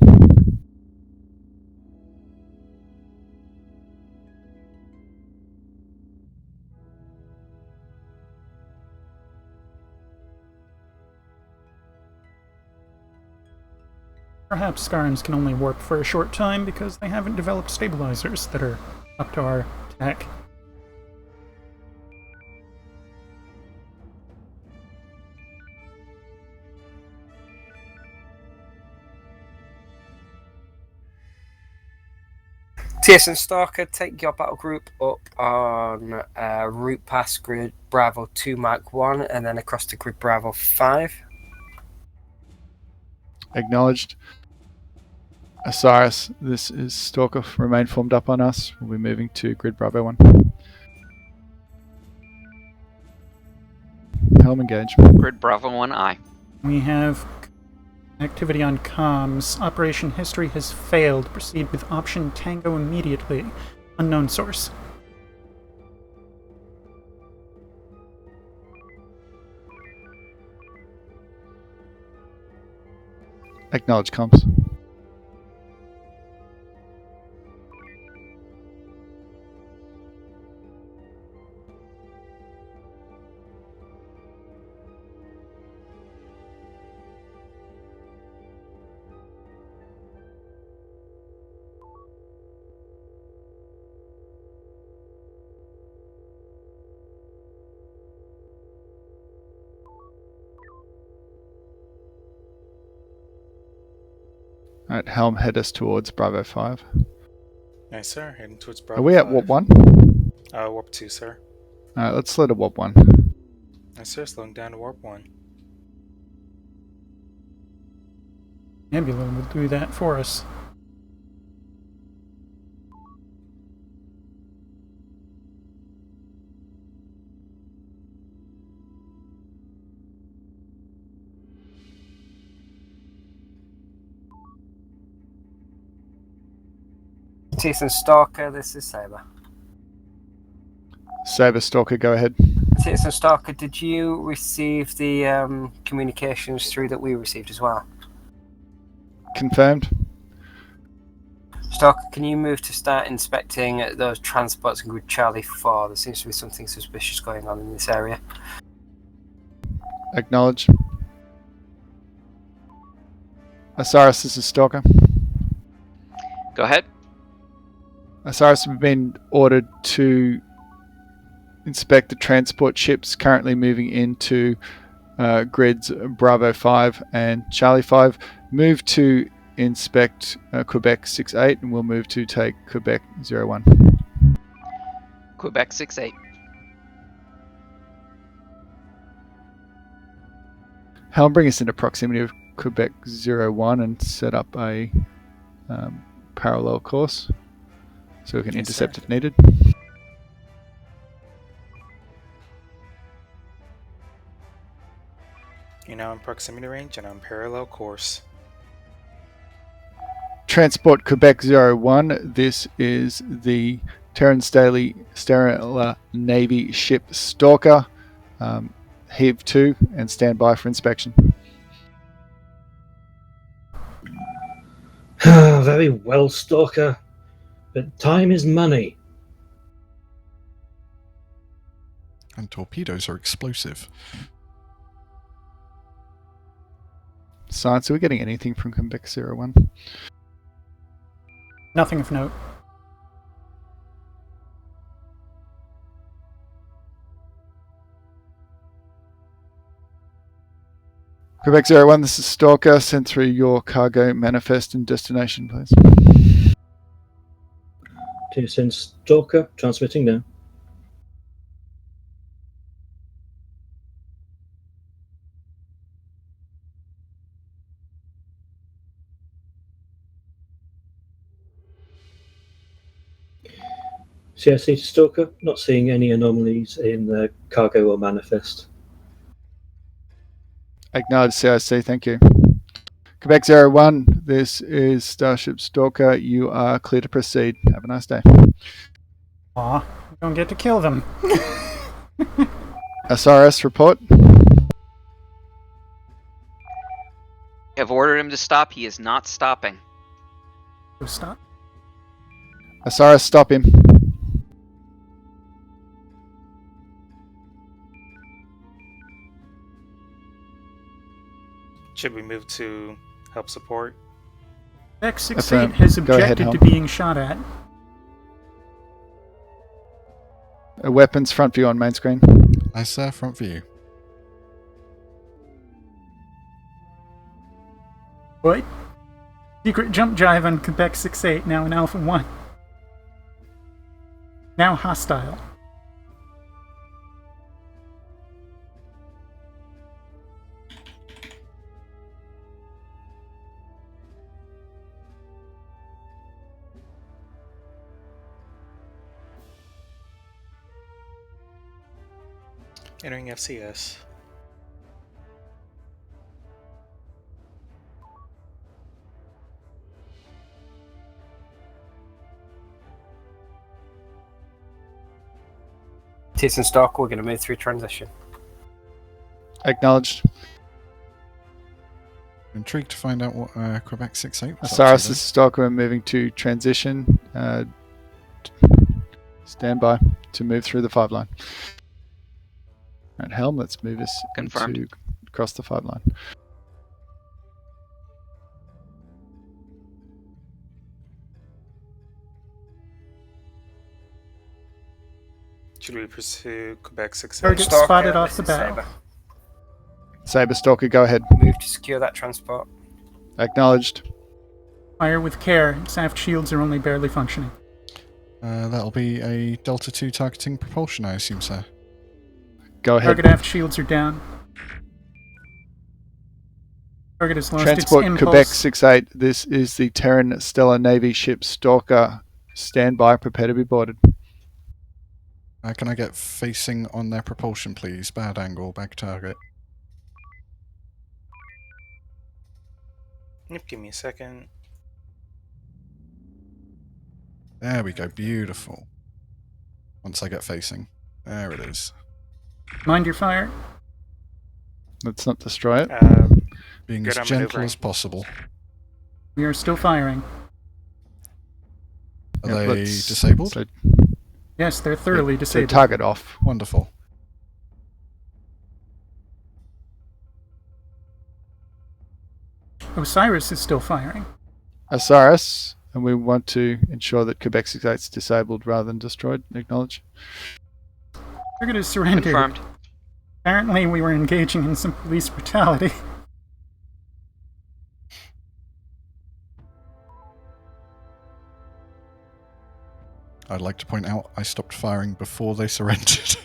Perhaps Skarns can only warp for a short time because they haven't developed stabilizers that are up to our tech. TSN Stalker, take your battle group up on route past grid Bravo 2 Mark 1 and then across to grid Bravo 5. Acknowledged. Osiris, this is Stalker. Remain formed up on us. We'll be moving to grid Bravo 1. Helm engage. Grid Bravo 1I. We have activity on comms. Operation history has failed. Proceed with option Tango immediately. Unknown source. Acknowledge comms. Alright, helm, head us towards Bravo 5. Nice, sir. Heading towards Bravo. Are we at 5. Warp 1? Warp 2, sir. Alright, let's slow to Warp 1. Nice, sir. Slowing down to Warp 1. Nebula will do that for us. TSN Stalker, this is Saber. Saber Stalker, go ahead. TSN Stalker, did you receive the communications through that we received as well? Confirmed. Stalker, can you move to start inspecting those transports in Grid Charlie 4? There seems to be something suspicious going on in this area. Acknowledge. Osiris, this is Stalker. Go ahead. Osiris, we've been ordered to inspect the transport ships currently moving into grids Bravo 5 and Charlie 5. Move to inspect Quebec 6-8 and we'll move to take Quebec 01. Quebec 6-8. Helm, bring us into proximity of Quebec 01 and set up a parallel course so we can intercept if needed. You're now in proximity range and on parallel course. Transport Quebec 01. This is the Terran Stellar Navy ship Stalker. Heave 2 and stand by for inspection. Very well, Stalker. But time is money. And torpedoes are explosive. Science, are we getting anything from Quebec 01? Nothing of note. Quebec 01, this is Stalker. Send through your cargo manifest and destination, please. TSN Stalker, transmitting now. CIC to Stalker, not seeing any anomalies in the cargo or manifest. Acknowledge CIC, thank you. Quebec 01, this is Starship Stalker. You are clear to proceed. Have a nice day. Aw, we don't get to kill them. Osiris, report. Have ordered him to stop. He is not stopping. Stop. Osiris, stop him. Should we move to help support? X68 has objected to being shot at. Weapons front view on main screen. Aye, sir, front view. What? Secret jump jive on Quebec 68, now in Alpha 1. Now hostile. Entering FCS. TSN Stalker, we're going to move through transition. Acknowledged. Intrigued to find out what Quebec 6-8 was Osiris, up this is Stalker. We're moving to transition. Stand by to move through the 5 line. At helm, let's move us into across the 5 line. Should we pursue Quebec 6-8? Target spotted off the battle. Saber Stalker, go ahead. Move to secure that transport. Acknowledged. Fire with care. Its aft shields are only barely functioning. That'll be a Delta 2 targeting propulsion, I assume, sir. Go ahead. Target aft shields are down. Target has lost Transport its Quebec impulse. 68. This is the Terran Stellar Navy ship Stalker. Stand by, prepare to be boarded. Can I get facing on their propulsion, please? Bad angle, back target. Yep, give me a second. There we go, beautiful. Once I get facing. There it is. Mind your fire. Let's not destroy it. Being as good on gentle maneuvering. as possible. We are still firing. Are Yep, they let's- disabled? so- Yes, they're thoroughly so disabled. target off. Wonderful. Osiris is still firing. Osiris, and we want to ensure that Quebec 68 is disabled rather than destroyed. Acknowledge. Target is surrendered. Confirmed. Apparently we were engaging in some police brutality. I'd like to point out I stopped firing before they surrendered.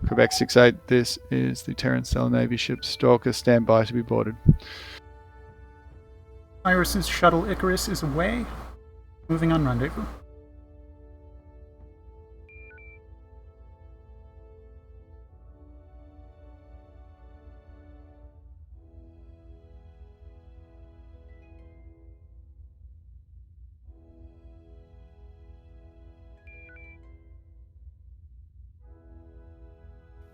Quebec 68, this is the Terran Stellar Navy ship Stalker. Stand by to be boarded. Iris's shuttle Icarus is away. Moving on rendezvous.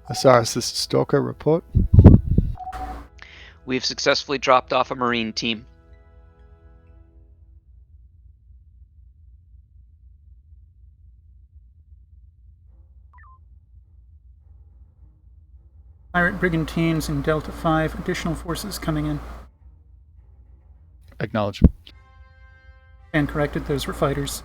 Osiris, this is Stalker. Report. We've successfully dropped off a Marine team. Pirate brigantines in Delta 5. Additional forces coming in. Acknowledge. And corrected, those were fighters.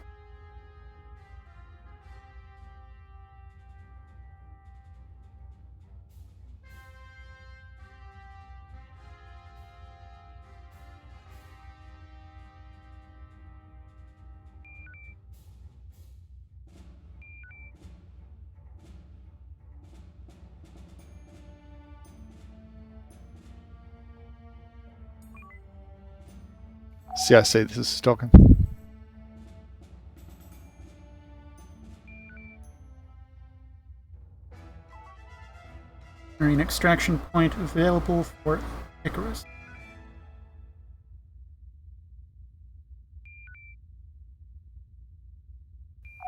CIC, this is Stalker. Marine extraction point available for Icarus.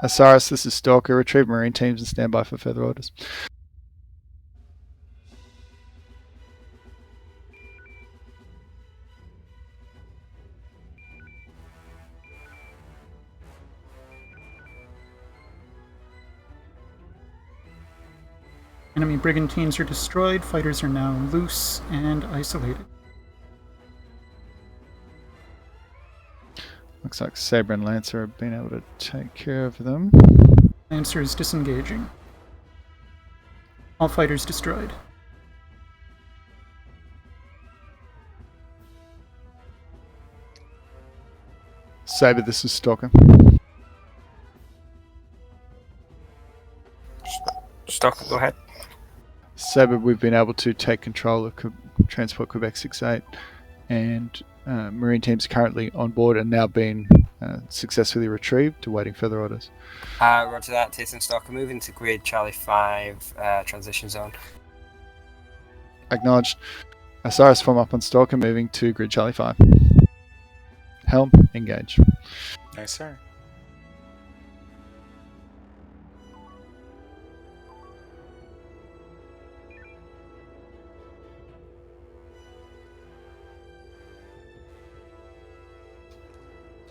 Osiris, this is Stalker. Retrieve Marine teams and stand by for further orders. Enemy brigantines are destroyed. Fighters are now loose and isolated. Looks like Sabre and Lancer have been able to take care of them. Lancer is disengaging. All fighters destroyed. Sabre, this is Stalker. Stalker, go ahead. Sabre, we've been able to take control of Transport Quebec 68, and Marine teams currently on board and now been successfully retrieved, awaiting further orders. Roger that. TSN Stalker, moving to grid Charlie 5 transition zone. Acknowledged. Osiris, form up on Stalker, moving to grid Charlie 5. Helm, engage. Nice, sir.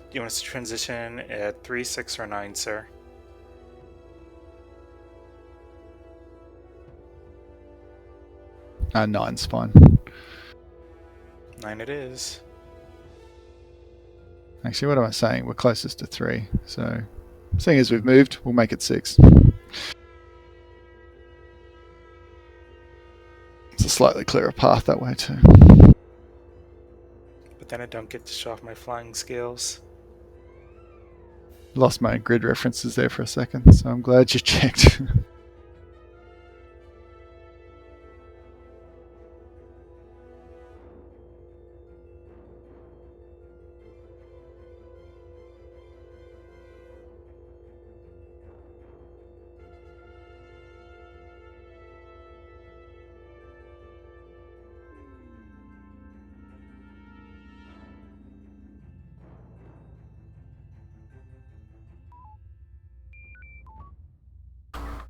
Do you want us to transition at 3, 6, or 9, sir? Nine's fine. 9 it is. Actually, what am I saying? We're closest to 3. So, seeing as we've moved, we'll make it 6. slightly clearer path that way too. But then I don't get to show off my flying skills. Lost my grid references there for a second, so I'm glad you checked.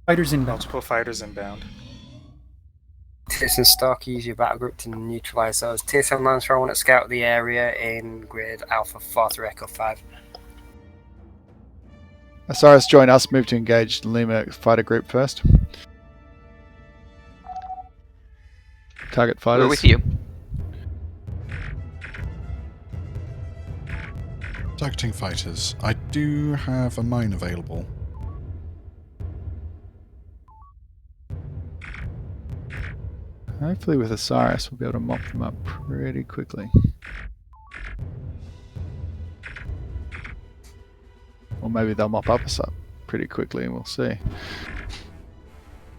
Fighters inbound. Multiple fighters inbound. TSN Stark, use your battle group to neutralize those. TSN Lancer, I want to scout the area in grid Alpha 4 through Echo 5. Osiris, join us. Move to engage Lima fighter group first. Target fighters. We're with you. Targeting fighters. I do have a mine available. Hopefully with Osiris we'll be able to mop them up pretty quickly. Or maybe they'll mop up us up pretty quickly and we'll see.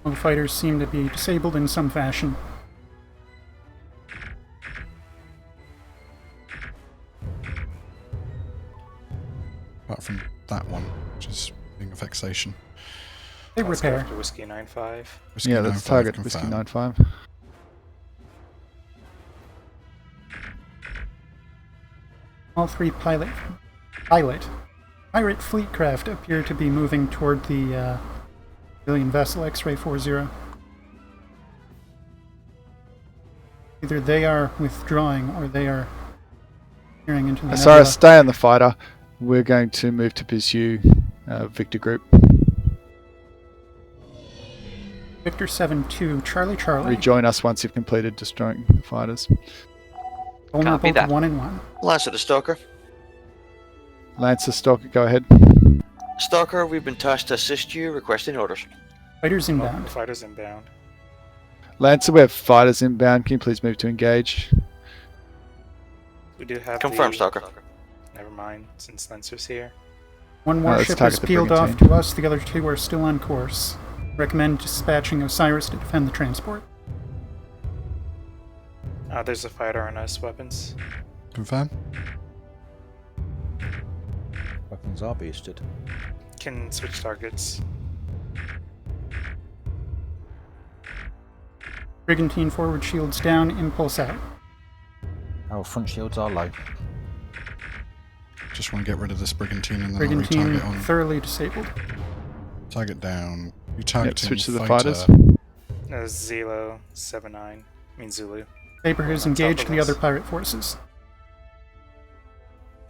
All the fighters seem to be disabled in some fashion. Apart from that one, which is being a vexation. They Let's go repair. after Whiskey 9-5. Whiskey Yeah, let's 9-5 target Whiskey confirmed. 9-5. All three pirate fleet craft appear to be moving toward the civilian vessel X-Ray 40. Either they are withdrawing or they are peering into the Osiris, nebula. stay on the fighter. We're going to move to pursue Victor Group. Victor 7-2, Charlie. Rejoin us once you've completed destroying the fighters. Vulnerable to that. 1 and 1. Lancer the Stalker. Lancer, Stalker, go ahead. Stalker, we've been tasked to assist you, requesting orders. Fighters inbound. Multiple fighters inbound. Lancer, we have fighters inbound. Can you please move to engage? We do have Confirm, the... Stalker. Never mind, since Lancer's here. One let's warship target is the peeled off brigantine. to us, the other two are still on course. Recommend dispatching Osiris to defend the transport. There's a fighter on us, weapons. Confirm. Weapons are boosted. Can switch targets. Brigantine forward shields down, impulse out. Our front shields are low. Just want to get rid of this brigantine and then Brigantine I'll retarget on. thoroughly disabled. Target down. You Yep, target switch to the fighter. fighters. Zelo 7-9. Means Zulu. Saber has On top engaged of the us. other pirate forces.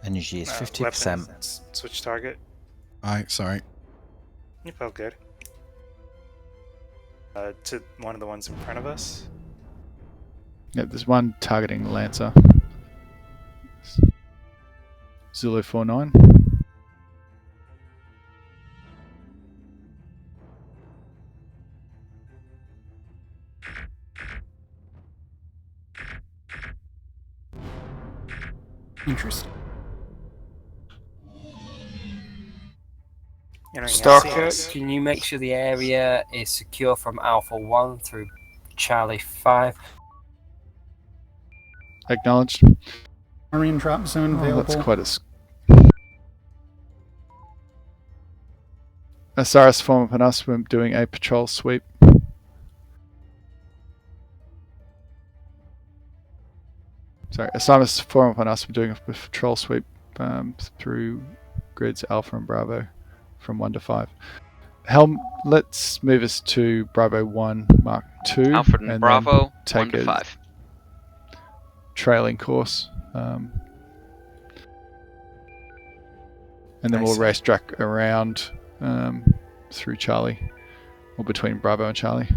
Energy is 50%. Weapons, switch target. Aye, sorry. You felt good. To one of the ones in front of us. Yep, there's one targeting Lancer. Zulu 49. Interesting. Entering Stalker, LCS. can you make sure the area is secure from Alpha 1 through Charlie 5? Acknowledged. Marine drop zone Oh, available. that's quite a... Osiris, form upon us. We're doing a patrol sweep. Sorry, Osiris, form upon us. We're doing a patrol sweep through grids Alpha and Bravo from 1 to 5. Helm, let's move us to Bravo 1 Mark 2. Alfred and then Bravo, take 1 to a 5. trailing course. And then we'll Nice. race track around through Charlie, or between Bravo and Charlie.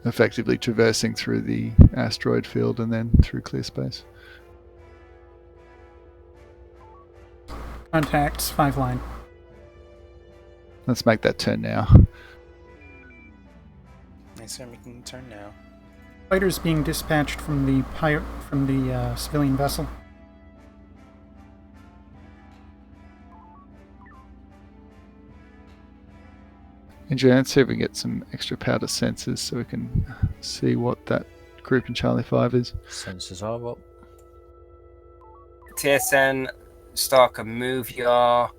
Effectively traversing through the asteroid field and then through clear space. Contacts, 5 line. Let's make that turn now. Nice, I'm making the turn now. Fighters being dispatched from the civilian vessel. Engineer, let's see if we can get some extra powder sensors so we can see what that group in Charlie 5 is. Sensors are up. TSN Stalker, move your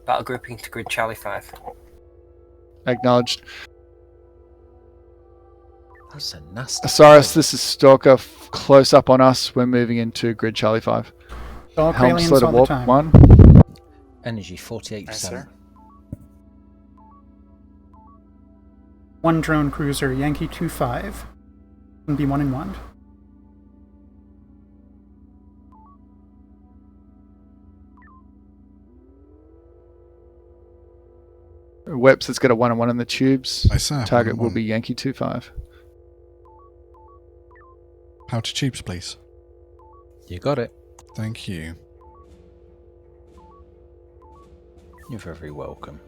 battle grouping to grid Charlie 5. Acknowledged. That's a nasty. Osiris, this is Stalker. Close up on us. We're moving into grid Charlie 5. All Helm Kralians slot all the warp time. 1. Energy 48%. Nice, sir. One drone cruiser, Yankee 2-5. Can be 1 and 1. Weps, let's get a 1-on-1 in the tubes. Aye, sir. Target will 1-on-1. be Yankee 2-5. How to tubes, please. You got it. Thank you. You're very welcome.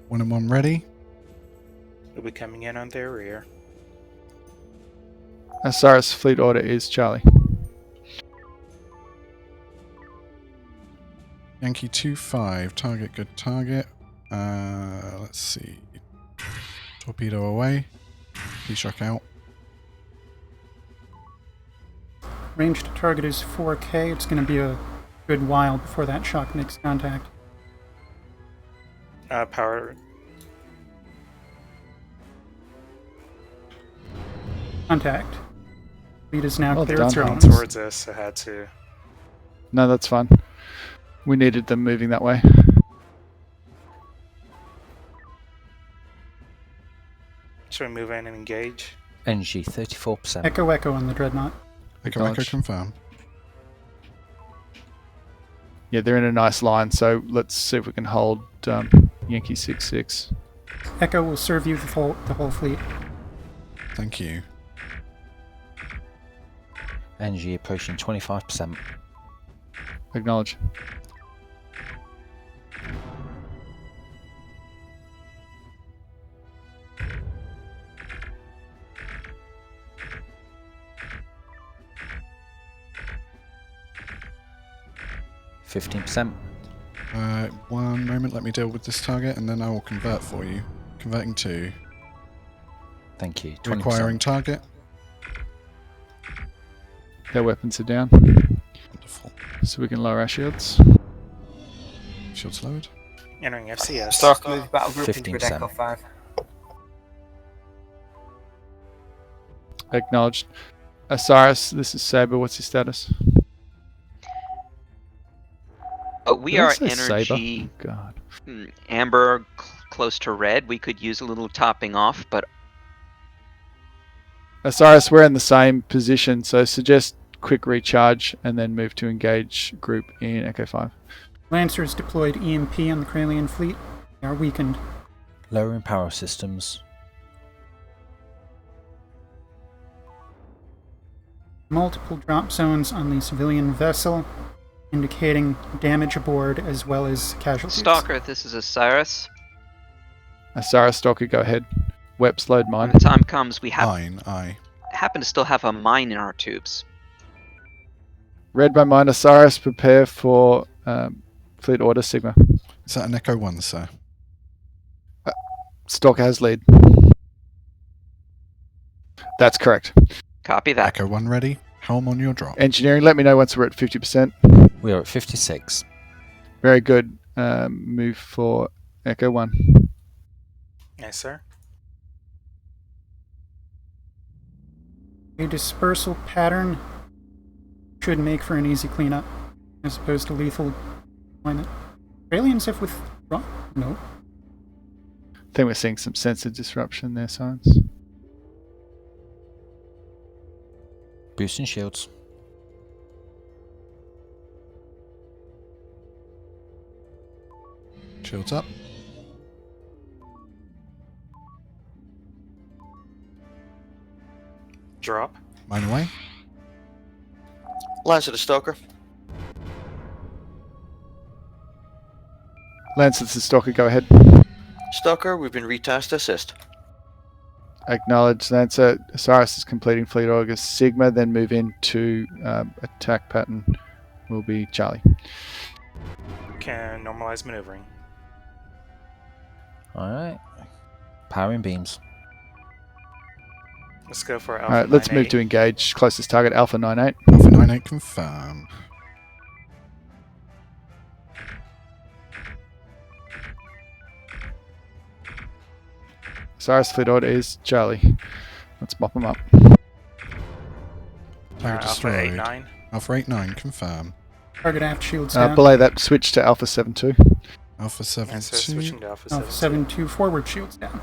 One and one ready. We'll be coming in on their rear. Osiris, fleet order is Charlie. Yankee 2-5. Target, good target. Let's see. Torpedo away. P-shock out. Range to target is 4K. It's going to be a good while before that shock makes contact. Power. Contact. Fleet is now Well clear done, its Hans. drones. Towards us, I had to. No, that's fine. We needed them moving that way. Should we move in and engage? Energy 34%. Echo Echo on the Dreadnought. Echo Echo Acknowledged. confirm. Yeah, they're in a nice line, so let's see if we can hold Yankee 6-6. Echo will serve you the whole fleet. Thank you. Energy approaching 25%. Acknowledge. %. 1 moment, let me deal with this target, and then I will convert for you. Converting to. Thank you. 20%. Requiring target. Their weapons are down. Wonderful. So we can lower our shields. Shields lowered. Entering FCS. Stalker, move battle grouping to grid 15%. Echo 5. Acknowledged. Osiris, this is Saber. What's your status? We Did I are say Saber? energy Oh, God. amber, close to red. We could use a little topping off, but Osiris, we're in the same position, so suggest quick recharge and then move to engage group in Echo 5. Lancers deployed EMP on the Kralian fleet. They are weakened. Lowering power systems. Multiple drop zones on the civilian vessel, indicating damage aboard as well as casualties. Stalker, this is Osiris. Osiris, Stalker, go ahead. Weps, load mine. When the time comes, we Mine, aye. happen to still have a mine in our tubes. Read by mine. Osiris, prepare for fleet order Sigma. Is that an Echo 1, sir? Stalker has lead. That's correct. Copy that. Echo 1 ready. Helm on your drop. Engineering, let me know once we're at 50%. We are at 56. Very good. Move for Echo 1. Yes, sir. A dispersal pattern should make for an easy cleanup, as opposed to lethal deployment. Aliens have withdrawn? No. I think we're seeing some sensor disruption there, Science. Boosting shields. Shields up. Drop. Mine away. Lancer the Stalker. Lance, it's the Stalker. Go ahead. Stalker, we've been retasked to assist. Acknowledge, Lancer. Osiris is completing fleet orders. Sigma, then move into attack pattern. Will be Charlie. Can normalize maneuvering. Alright. Powering beams. Let's go for Alpha. Alright, let's 9-8. move to engage. Closest target, Alpha 98. Alpha 98 confirm. Osiris fleet order is Charlie. Let's mop him up. Target Alpha destroyed. 8-9. Alpha 89 confirm. Target aft shields down. Belay that, switch to Alpha 72. Alpha 72. And so switching to Alpha Alpha 7. 7-2 forward shields down.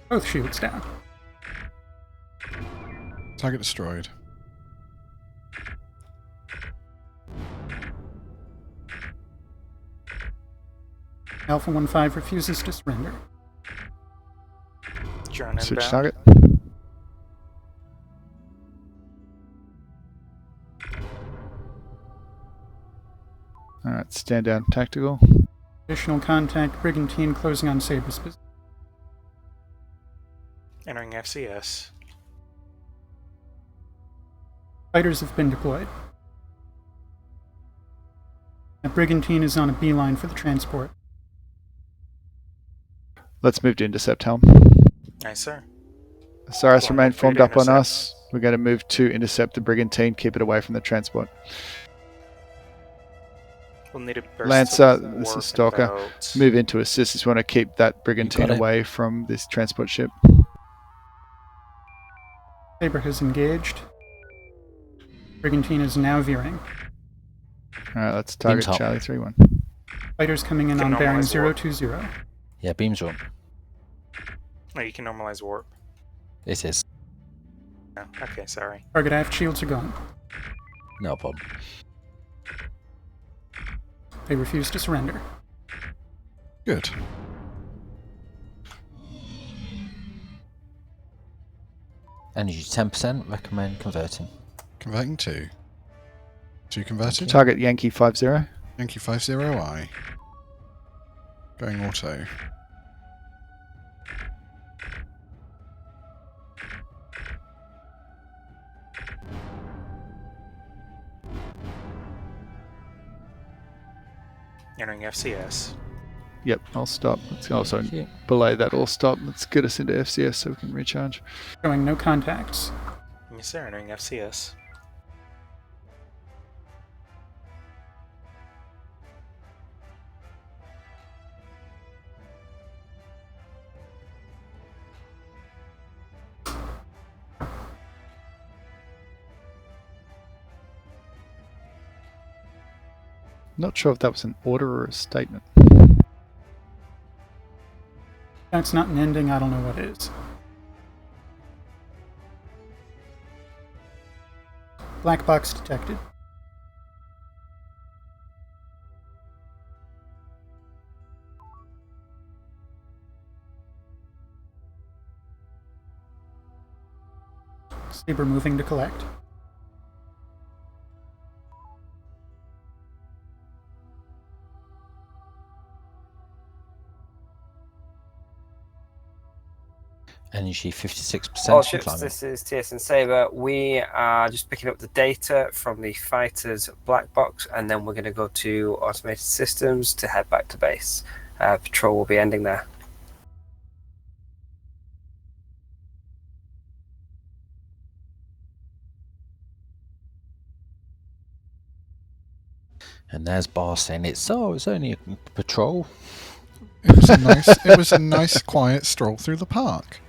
Both shields down. Target destroyed. Alpha 1-5 refuses to surrender. Drone Switch inbound. target. Alright, stand down tactical. Additional contact, Brigantine closing on Saber's position. Entering FCS. Fighters have been deployed. A Brigantine is on a beeline for the transport. Let's move to intercept helm. Nice, sir. Osiris, Going remain free formed to up on intercept. us. We're going to move to intercept the Brigantine, keep it away from the transport. We'll need a burst Lancer, to this warp is Stalker. about- Move into assist as we want to keep that Brigantine got it. away from this transport ship. Saber has engaged. Brigantine is now veering. Alright, let's target top. Charlie 3-1. Fighters coming in Can on bearing normalize warp. 020. Yeah, beams are up. No, you can normalize warp. It is. No. Okay, sorry. Target aft shields are gone. No problem. They refuse to surrender. Good. Energy 10%, recommend converting. Converting to. 2 converted. Target Yankee 50. Yankee 50I. Going auto. Entering FCS. Yep, I'll stop. Let's also Yeah. belay that all stop. Let's get us into FCS so we can recharge. Showing no contacts. Yes, sir. Entering FCS. Not sure if that was an order or a statement. That's not an ending, I don't know what is. Black box detected. Saber moving to collect. Energy 56%. All ships, climbing. this is TSN Saber. We are just picking up the data from the fighter's black box, and then we're going to go to automated systems to head back to base. Patrol will be ending there. And there's Bar saying it's only a patrol. It was a nice. It was a nice, quiet stroll through the park.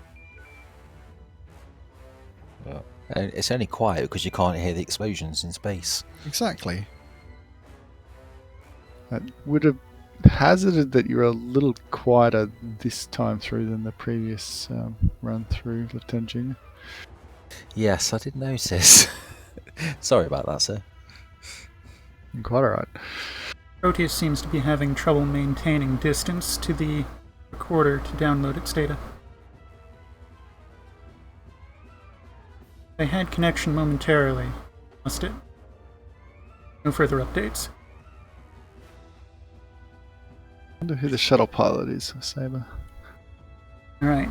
It's only quiet because you can't hear the explosions in space. Exactly. That would have hazarded that you're a little quieter this time through than the previous run through, Lieutenant Junior. Yes, I did notice. Sorry about that, sir. Quite alright. Proteus seems to be having trouble maintaining distance to the recorder to download its data. They had connection momentarily. Lost it. No further updates. wonder who the shuttle pilot is, Saber. Alright.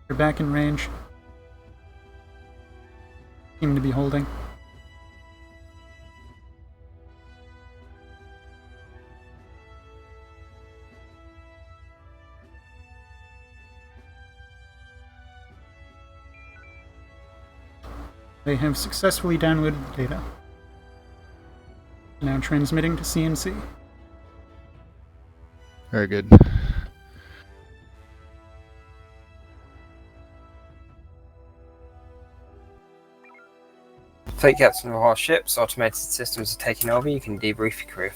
You're back in range. Seem to be holding. They have successfully downloaded the data. Now transmitting to CNC. Very good. Fleet captains of all ships, automated systems are taking over. You can debrief your crew.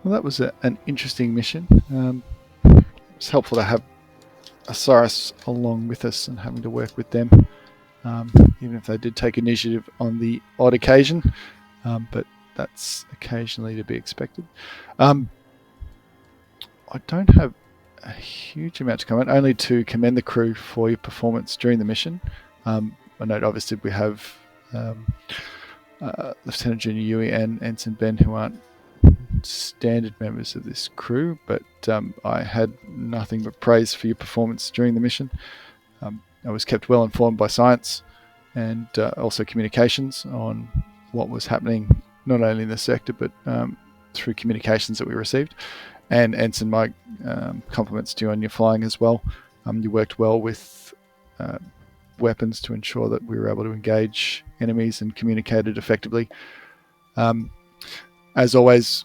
Well, that was an interesting mission. It's helpful to have Osiris along with us and having to work with them, even if they did take initiative on the odd occasion, but that's occasionally to be expected. I don't have a huge amount to comment, only to commend the crew for your performance during the mission. I note obviously we have Lieutenant Junior Yui and Ensign Ben who aren't standard members of this crew, but I had nothing but praise for your performance during the mission. I was kept well informed by science and also communications on what was happening not only in the sector but through communications that we received. And Ensign, my compliments to you on your flying as well. You worked well with weapons to ensure that we were able to engage enemies and communicated effectively. As always,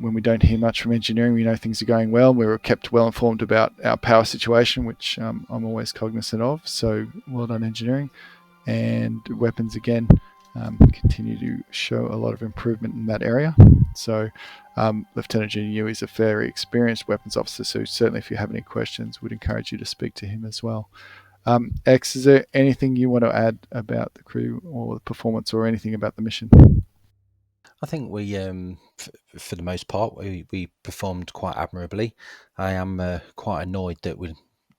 when we don't hear much from engineering, we know things are going well. We were kept well informed about our power situation, which I'm always cognizant of. So well done, engineering. And weapons, again, continue to show a lot of improvement in that area. So Lieutenant Junior Yui is a very experienced weapons officer, so certainly if you have any questions, would encourage you to speak to him as well. X, is there anything you want to add about the crew or the performance or anything about the mission? I think we, for the most part, we performed quite admirably. I am quite annoyed that we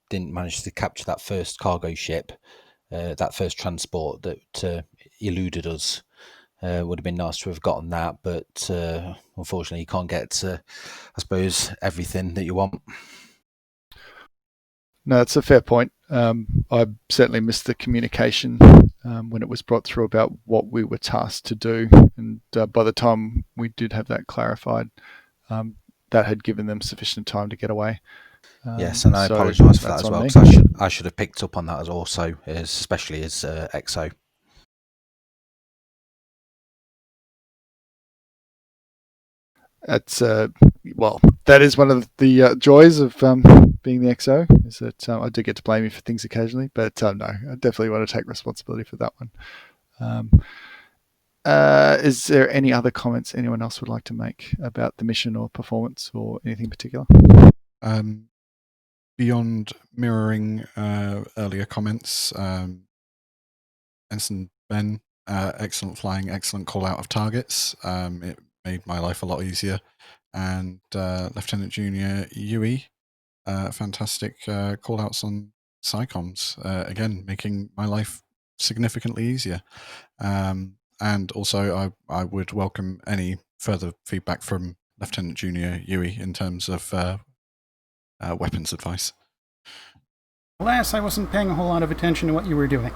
didn't manage to capture that first cargo ship, that first transport that eluded us. Would have been nice to have gotten that, but unfortunately you can't get, I suppose, everything that you want. No, that's a fair point. I certainly missed the communication when it was brought through about what we were tasked to do. And by the time we did have that clarified, that had given them sufficient time to get away. Yes, and I apologise for that as well, because I should have picked up on that as also, especially as XO. That's well, that is one of the joys of being the XO, is that I do get to blame you for things occasionally, but no, I definitely want to take responsibility for that one. Is there any other comments anyone else would like to make about the mission or performance or anything in particular? Beyond mirroring earlier comments, Ensign Ben, excellent flying, excellent call out of targets. It made my life a lot easier. And Lieutenant Junior Yui, fantastic call outs on SciComs, again, making my life significantly easier. And also, I would welcome any further feedback from Lieutenant Junior Yui in terms of weapons advice. Alas, I wasn't paying a whole lot of attention to what you were doing.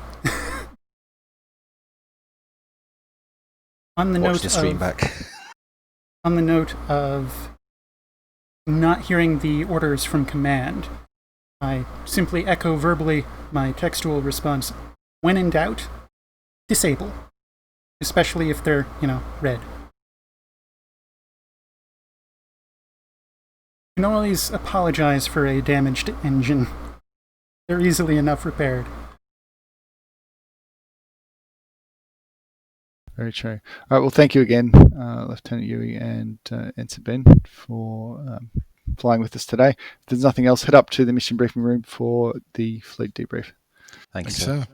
On the Watch note the stream of, back. On the note of not hearing the orders from command, I simply echo verbally my textual response. When in doubt, disable. Especially if they're, red. You can always apologize for a damaged engine. They're easily enough repaired. Very true. All right, well, thank you again, Lieutenant Yui and Ensign Ben, for flying with us today. If there's nothing else, head up to the mission briefing room for the fleet debrief. Thanks, sir.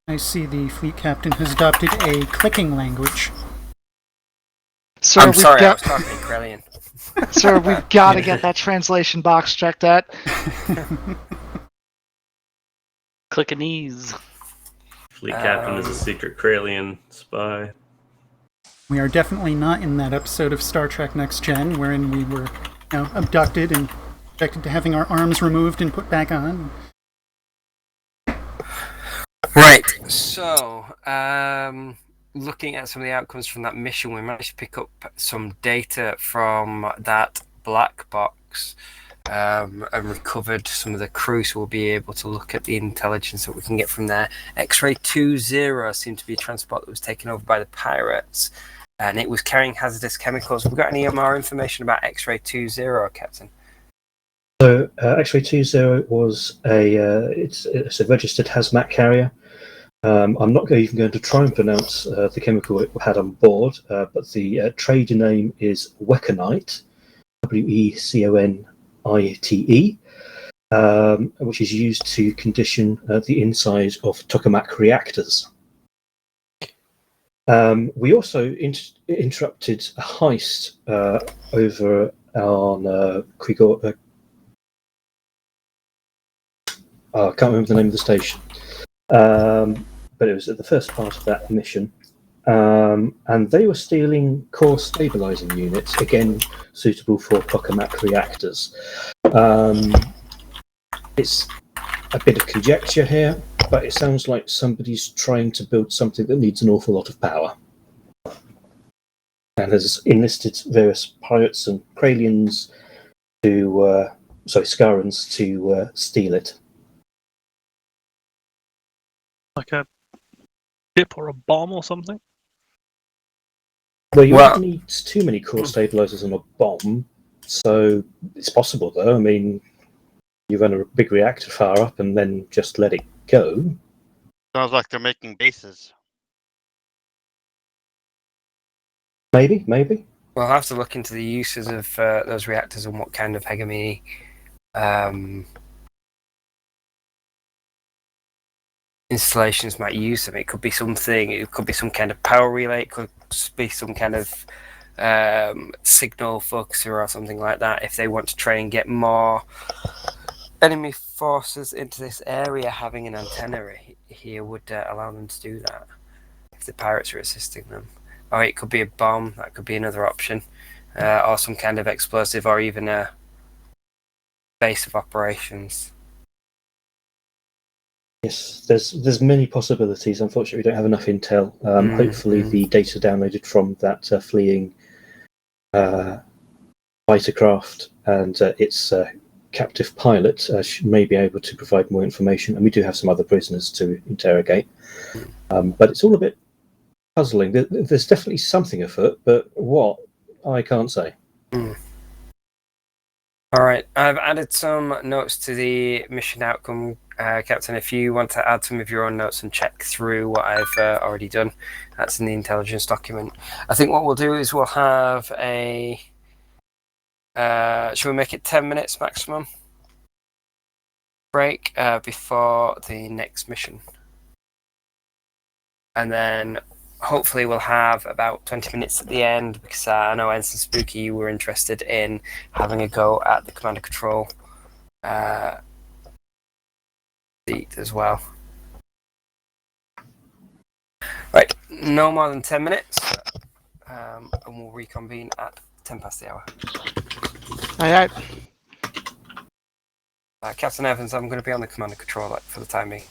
I see the fleet captain has adopted a clicking language. Sir, I'm sorry, I was talking to Krellian. Sir, we've got to get that translation box checked out. Clickanese. Fleet captain is a secret Kralian spy. We are definitely not in that episode of Star Trek Next Gen wherein we were, abducted and subjected to having our arms removed and put back on. Right, so looking at some of the outcomes from that mission, we managed to pick up some data from that black box and recovered some of the crew, so we'll be able to look at the intelligence that we can get from there. X-Ray 20 seemed to be a transport that was taken over by the pirates, and it was carrying hazardous chemicals. Have we got any more information about X-Ray 20, Captain? So X-Ray 20 was it's a registered hazmat carrier. I'm not even going to try and pronounce the chemical it had on board, but the trade name is Weconite, WECONITE, which is used to condition the inside of tokamak reactors. We also interrupted a heist over on Krigor. I can't remember the name of the station. But it was at the first part of that mission. And they were stealing core stabilizing units, again, suitable for tokamak reactors. It's a bit of conjecture here, but it sounds like somebody's trying to build something that needs an awful lot of power. And has enlisted various pirates and Kralians Scarans to steal it. Like a ship or a bomb or something? Well, you wouldn't need too many core stabilizers on a bomb, so it's possible, though. I mean, you run a big reactor far up and then just let it go. Sounds like they're making bases. Maybe. We'll have to look into the uses of those reactors and what kind of hegemony installations might use them. It could be something. It could be some kind of power relay. It could be some kind of signal focuser or something like that. If they want to try and get more enemy forces into this area, having an antenna here would allow them to do that. If the pirates are assisting them, or it could be a bomb. That could be another option, or some kind of explosive, or even a base of operations. Yes, there's many possibilities. Unfortunately, we don't have enough intel. Hopefully, the data downloaded from that fleeing fighter craft and its captive pilot may be able to provide more information. And we do have some other prisoners to interrogate. But it's all a bit puzzling. There's definitely something afoot, but what, I can't say. All right, I've added some notes to the mission outcome, Captain. If you want to add some of your own notes and check through what I've already done, that's in the intelligence document. I think what we'll do is we'll have a... should we make it 10 minutes maximum break before the next mission? And then hopefully we'll have about 20 minutes at the end, because I know Ensign Spooky, you were interested in having a go at the command and control seat as well. Right, no more than 10 minutes, and we'll reconvene at 10 past the hour. Aye. Captain Evans, I'm going to be on the command and control for the time being.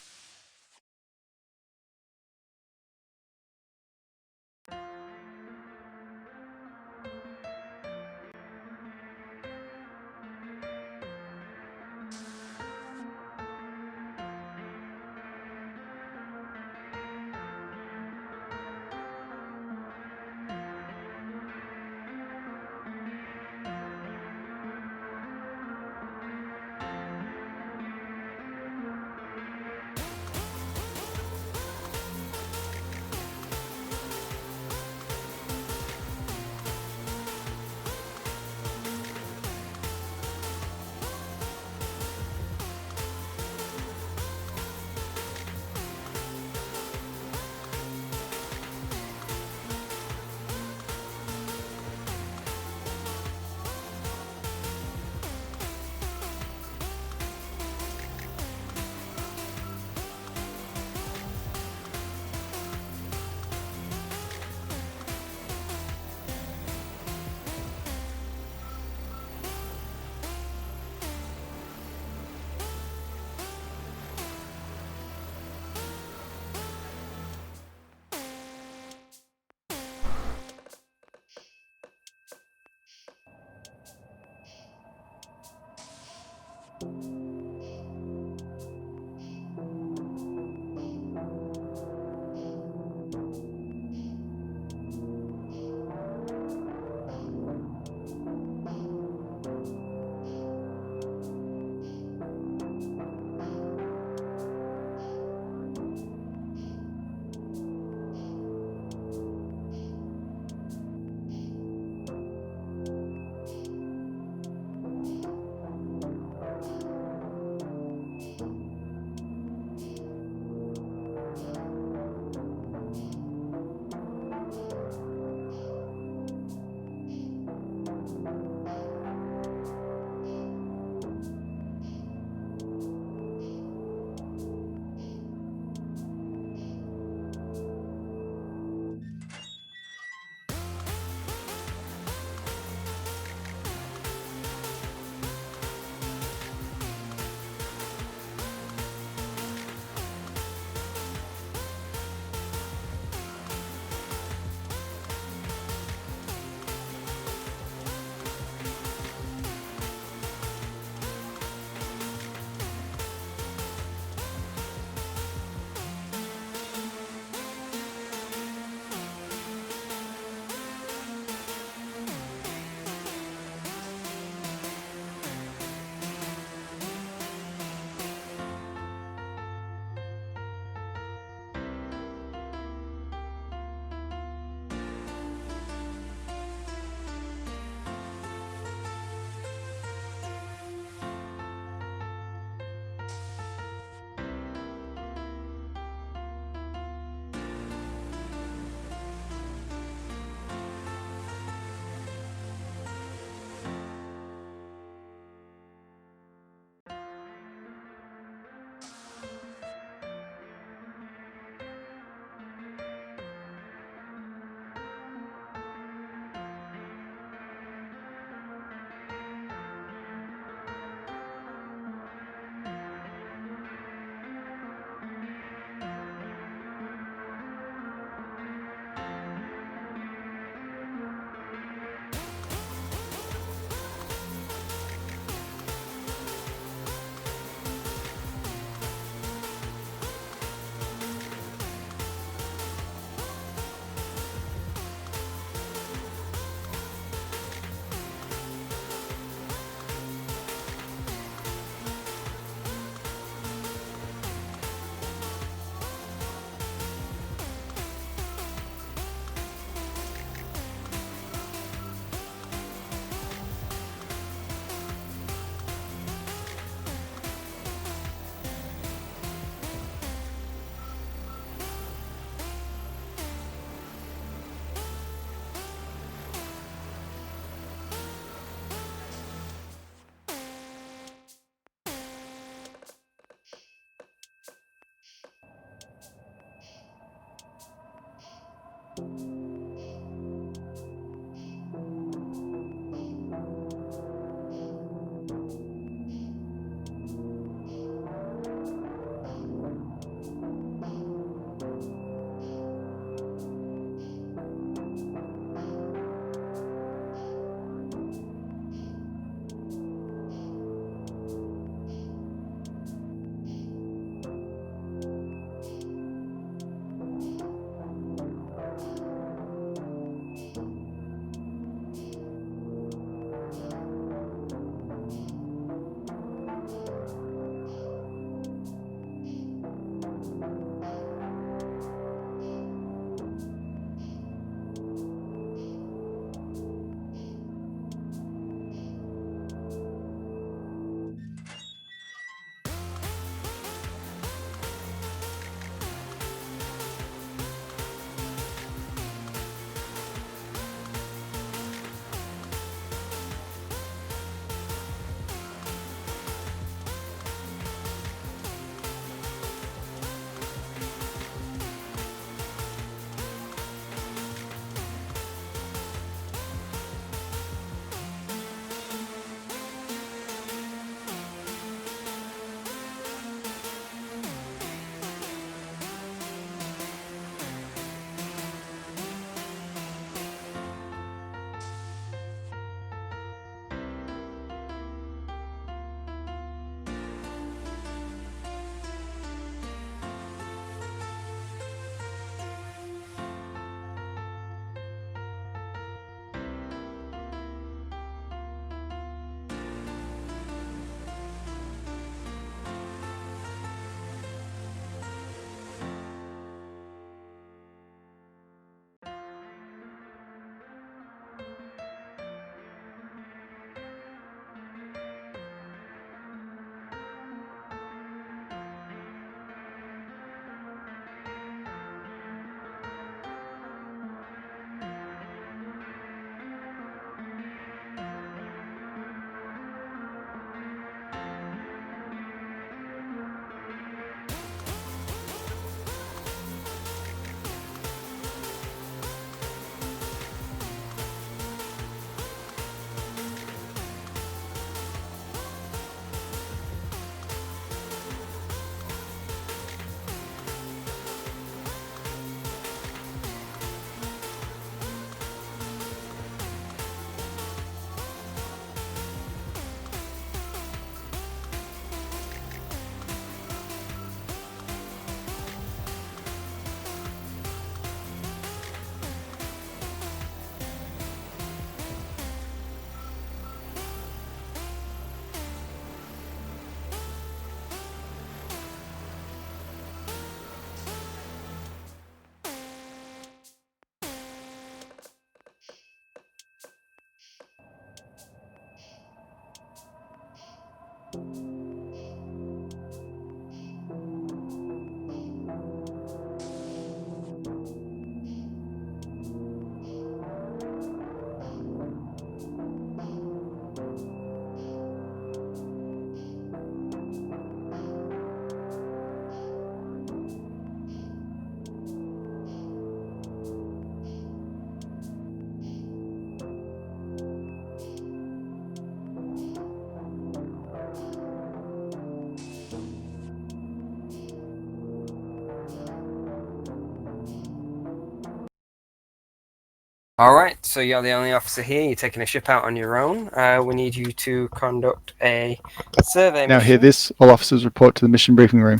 Alright, so you're the only officer here. You're taking a ship out on your own. We need you to conduct a survey Now mission. hear this. All officers report to the mission briefing room.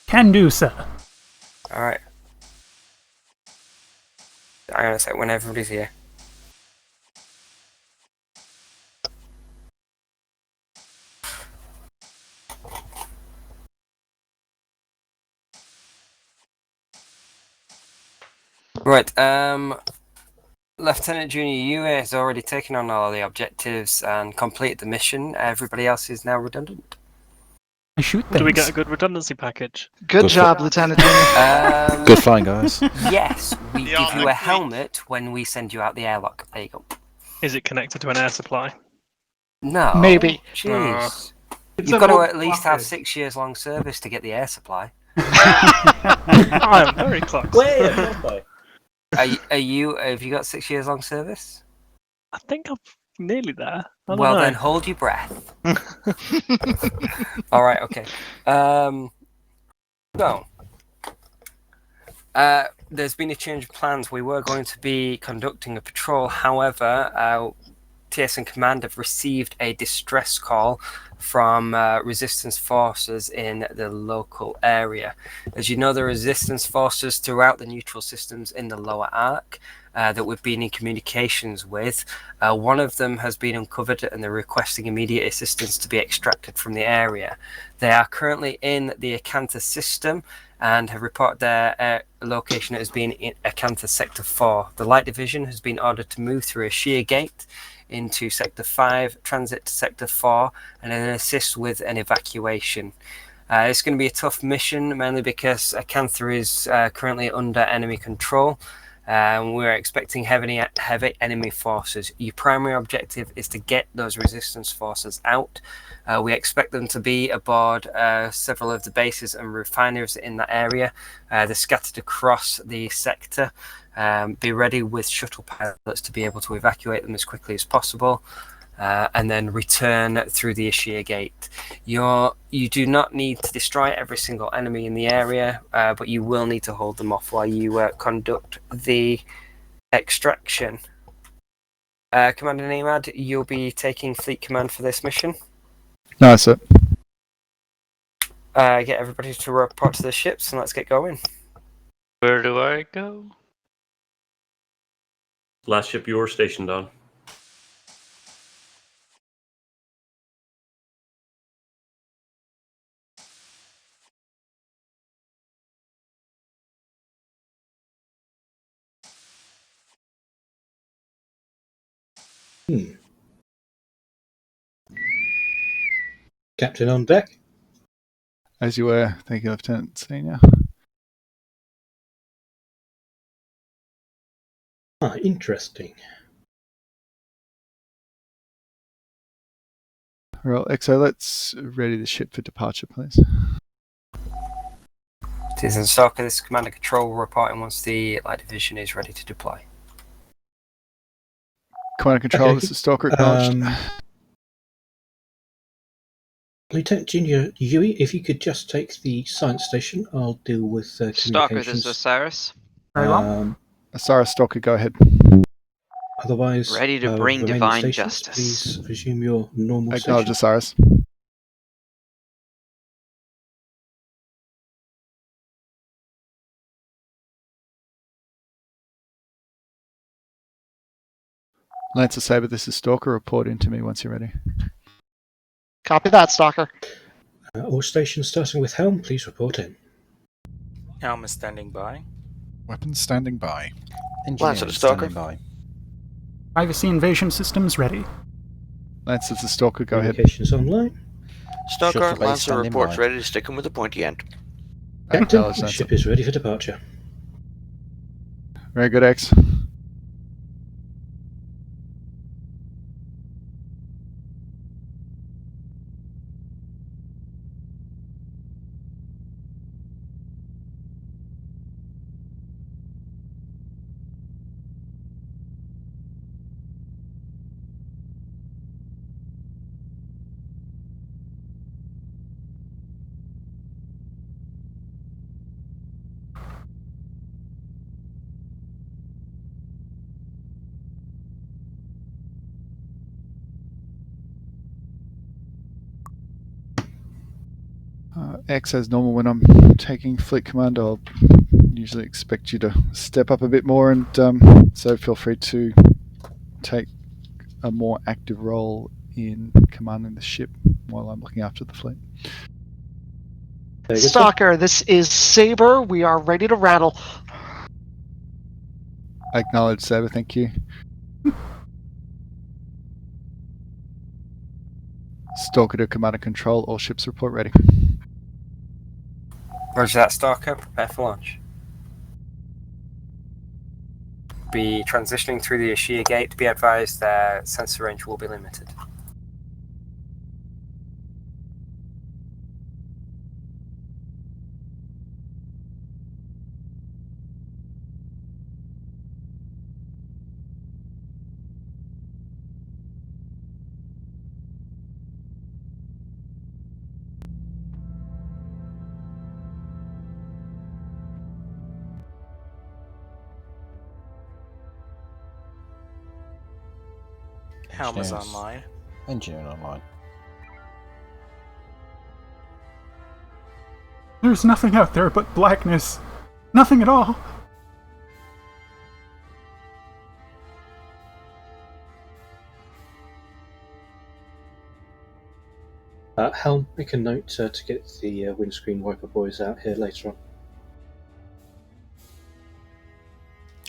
Can do, sir. Alright. I'm going to say when everybody's here. Right, Lieutenant Junior Yue has already taken on all the objectives and completed the mission. Everybody else is now redundant. I shoot Do we things. get a good redundancy package? Good job, Lieutenant Junior. Good flying, guys. Yes, we give you a helmet when we send you out the airlock. There you go. Is it connected to an air supply? No. Maybe. Jeez. It's You've an got to old at least have rocket. 6 years long service to get the air supply. I'm very close. Are you? Have you got 6 years long service? I think I'm nearly there. I don't Well, know. then hold your breath. All right. Okay. So, there's been a change of plans. We were going to be conducting a patrol. However, TSN Command have received a distress call from resistance forces in the local area. As you know, there are resistance forces throughout the neutral systems in the lower arc that we've been in communications with. One of them has been uncovered and they're requesting immediate assistance to be extracted from the area. They are currently in the Acantha system and have reported their location as being in Acantha Sector 4. The Light Division has been ordered to move through a shear gate into Sector 5, transit to Sector 4, and then assist with an evacuation. It's going to be a tough mission, mainly because Acantha is currently under enemy control. We're expecting heavy enemy forces. Your primary objective is to get those resistance forces out. We expect them to be aboard several of the bases and refineries in that area. They're scattered across the sector. Be ready with shuttle pilots to be able to evacuate them as quickly as possible, and then return through the Ashir gate. You do not need to destroy every single enemy in the area, but you will need to hold them off while you conduct the extraction. Commander Nemad, you'll be taking fleet command for this mission. No, sir. Get everybody to report to the ships and let's get going. Where do I go? Last ship you were stationed on. Captain on deck. As you were. Thank you, Lieutenant Senior. Interesting. Well, XO, let's ready the ship for departure, please. TSN Stalker, this is Commander Control reporting once the Light Division is ready to deploy. Commander Control, Okay. this is Stalker acknowledged. Lieutenant Junior Yui, if you could just take the science station, I'll deal with communications. Stalker, this is Osiris. Very well. Osiris, Stalker, go ahead. Otherwise, Ready to bring remaining divine stations, justice. Please resume your normal Acknowledge station. Osiris. Lancer Saber, this is Stalker. Report in to me once you're ready. Copy that, Stalker. All stations starting with Helm, please report in. Helm is standing by. Weapons standing by. Engineering Lancer to Stalker. standing by. Privacy invasion systems ready. Lancer's the Stalker, go ahead. Communications online. Stalker, Shuttle base Lancer standing reports by. ready to stick him with the pointy end. Captain, Acknowledge the Lancer. ship is ready for departure. Very good, X. X, as normal, when I'm taking fleet command, I'll usually expect you to step up a bit more, and so feel free to take a more active role in commanding the ship while I'm looking after the fleet. Stalker, this is Saber. We are ready to rattle. Acknowledge, Saber, thank you. Stalker to command and control, all ships report ready. Roger that, Stalker. Prepare for launch. Be transitioning through the Ashia gate. Be advised their sensor range will be limited. Helm is Engineers. online. Engineering online. There's nothing out there but blackness. Nothing at all. Helm, make a note to get the windscreen wiper boys out here later on.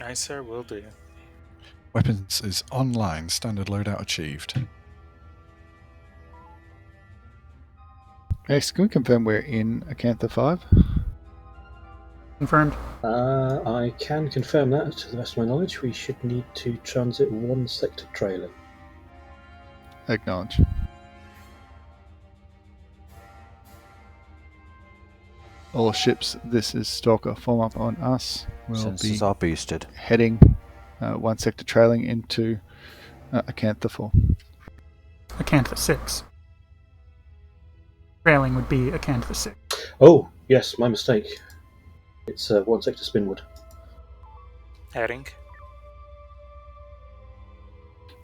Aye, sir, will do. Weapons is online. Standard loadout achieved. X, can we confirm we're in Acantha 5? Confirmed. I can confirm that, to the best of my knowledge. We should need to transit one sector trailer. Acknowledge. All ships, this is Stalker, form up on us. We'll Sensors be are boosted. heading one sector trailing into Acantha 4. Acantha 6. Trailing would be Acantha 6. Oh, yes, my mistake. It's one sector spinward. Heading.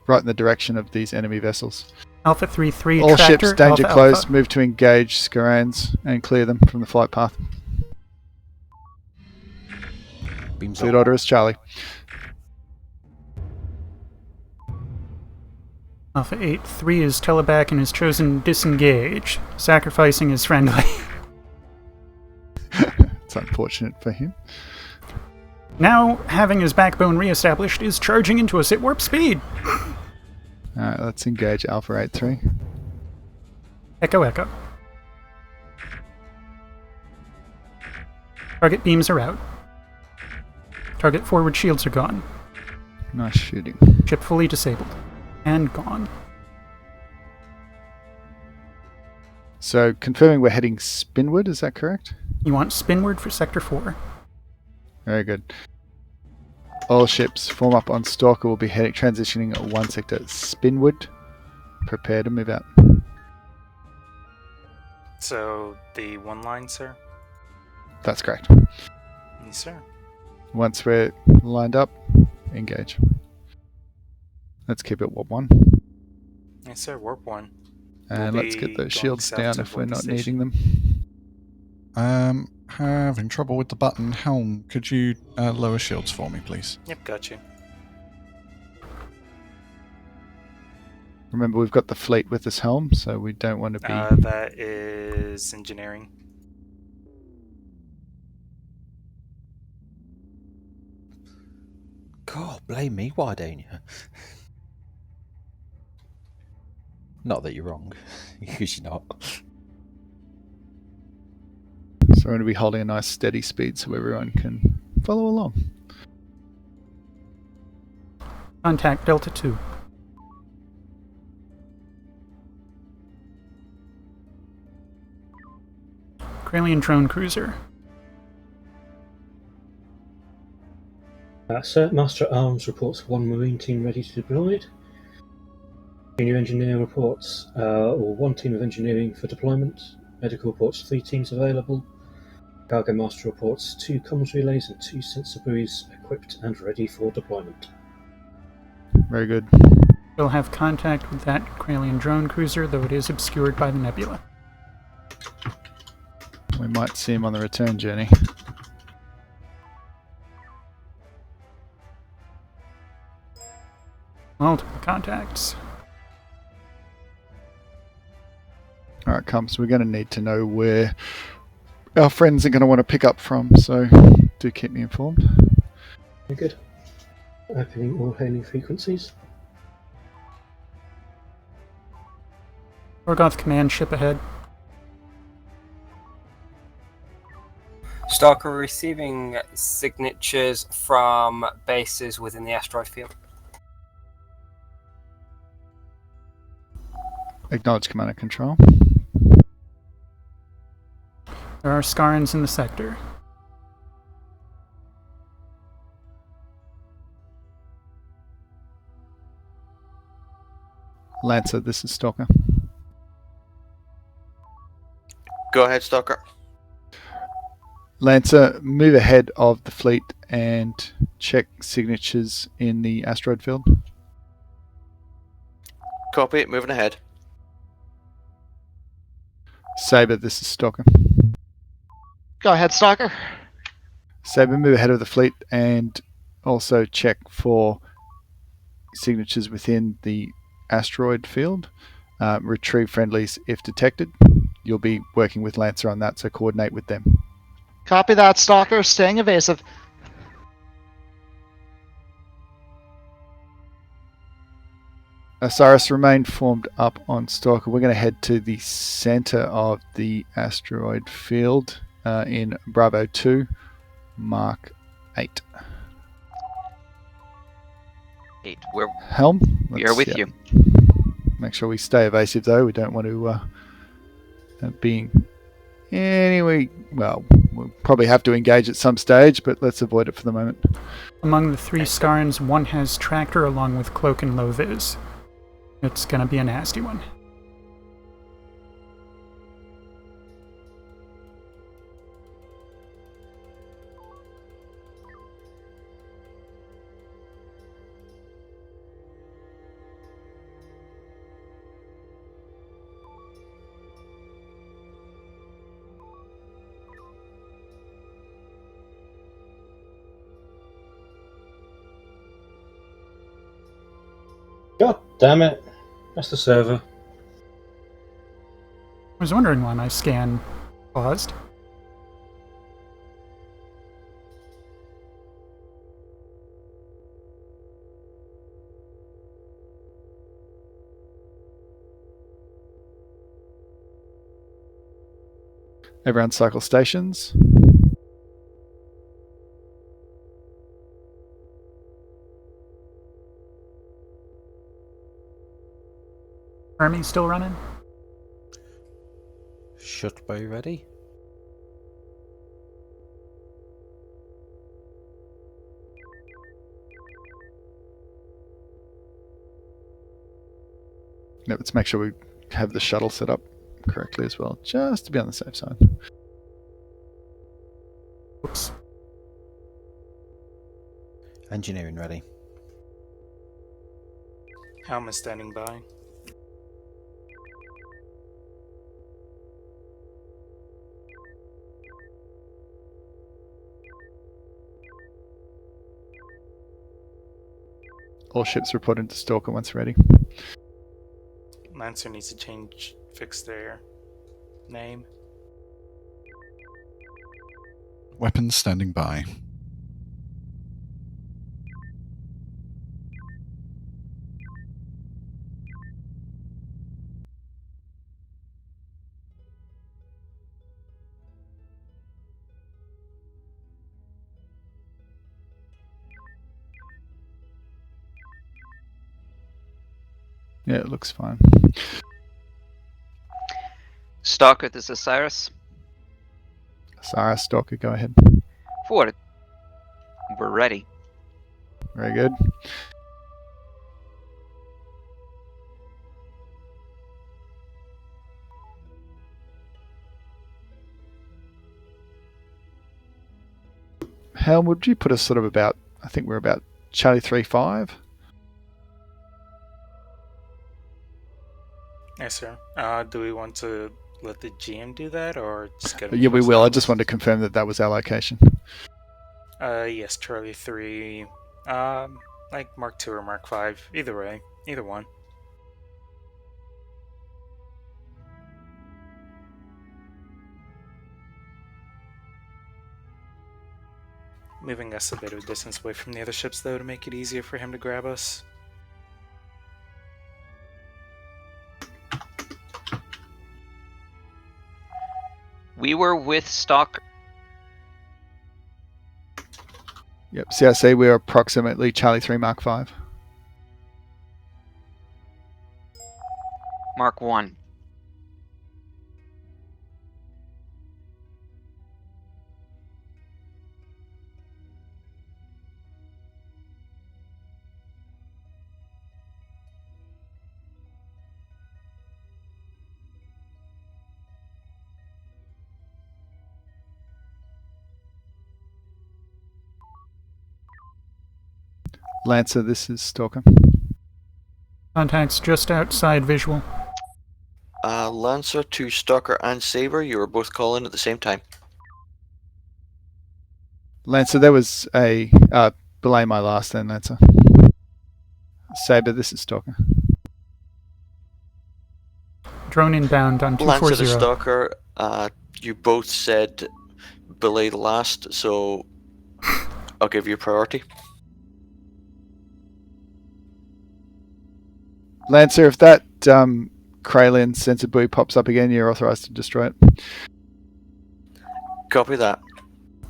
Right in the direction of these enemy vessels. Alpha 3-3 All tractor, ships, danger Alpha, close, Alpha. move to engage Skarans and clear them from the flight path. Beams Fleet up. order is Charlie. Alpha 8-3 is teleback and has chosen disengage, sacrificing his friendly. It's unfortunate for him. Now, having his backbone re-established, is charging into us at warp speed. Alright, let's engage Alpha 8-3. Echo, echo. Target beams are out. Target forward shields are gone. Nice shooting. Ship fully disabled. And gone. So, confirming we're heading spinward, is that correct? You want spinward for Sector 4. Very good. All ships form up on Stalker. Will be heading transitioning at one sector spinward. Prepare to move out. So, the one line, sir? That's correct. Yes, sir. Once we're lined up, engage. Let's keep it warp 1. Yes, sir, warp 1. And We'll let's be get those going shields south down to if we're Vortex not Station. needing them. Having trouble with the button. Helm, could you lower shields for me, please? Yep, got you. Remember, we've got the fleet with us, Helm, so we don't want to be... That is engineering. God, blame me, why don't you? Not that you're wrong, because you're not. So we're going to be holding a nice steady speed so everyone can follow along. Contact Delta 2. Corellian drone cruiser. Sir, Master at Arms reports 1 Marine team ready to deploy. Junior Engineer reports 1 team of engineering for deployment. Medical reports 3 teams available. Cargo Master reports 2 comms relays and 2 sensor buoys equipped and ready for deployment. Very good. We'll have contact with that Corellian drone cruiser, though it is obscured by the nebula. We might see him on the return journey. Multiple contacts. Alright, so we're going to need to know where our friends are going to want to pick up from, so do keep me informed. Very good. Opening all hailing frequencies. Orgoth command ship ahead. Stalker receiving signatures from bases within the asteroid field. Acknowledge command and control. There are Scarans in the sector. Lancer, this is Stalker. Go ahead, Stalker. Lancer, move ahead of the fleet and check signatures in the asteroid field. Copy, moving ahead. Saber, this is Stalker. Go ahead, Stalker. Saber, move ahead of the fleet and also check for signatures within the asteroid field. Retrieve friendlies if detected. You'll be working with Lancer on that, so coordinate with them. Copy that, Stalker. Staying evasive. Osiris, remain formed up on Stalker. We're going to head to the center of the asteroid field in Bravo 2, Mark 8. 8. We're Helm, we are with you. Make sure we stay evasive, though. We don't want to be anyway. Well, we'll probably have to engage at some stage, but let's avoid it for the moment. Among the 3 Scarans, one has Tractor along with Cloak and Low-Vis. It's gonna be a nasty one. God damn it. That's the server. I was wondering why my scan paused. Everyone cycle stations. Army still running? Shutbow ready? Yeah, let's make sure we have the shuttle set up correctly as well, just to be on the safe side. Oops. Engineering ready. Helm is standing by. All ships report into Stalker once ready. Lancer needs to fix their name. Weapons standing by. Yeah, it looks fine. Stalker, this is Cyrus. Cyrus, Stalker, go ahead. Forward. We're ready. Very good. How would you put us sort of about, I think we're about Charlie 3-5? Yes, sir. Do we want to let the GM do that, or just get? Yeah, we will. I just wanted to confirm that that was our location. Yes, Charlie 3. Like Mark 2 or Mark 5. Either way, either one. Moving us a bit of distance away from the other ships, though, to make it easier for him to grab us. We were with Stalker. Yep, CRC, we're approximately Charlie 3 Mark 5. Mark 1. Lancer, this is Stalker. Contact's just outside visual. Lancer to Stalker and Saber, you were both calling at the same time. Lancer, there was a... belay my last then, Lancer. Saber, this is Stalker. Drone inbound on Lancer 240. to Stalker, you both said belay the last, so I'll give you priority. Lancer, if that Kralin sensor buoy pops up again, you're authorized to destroy it. Copy that.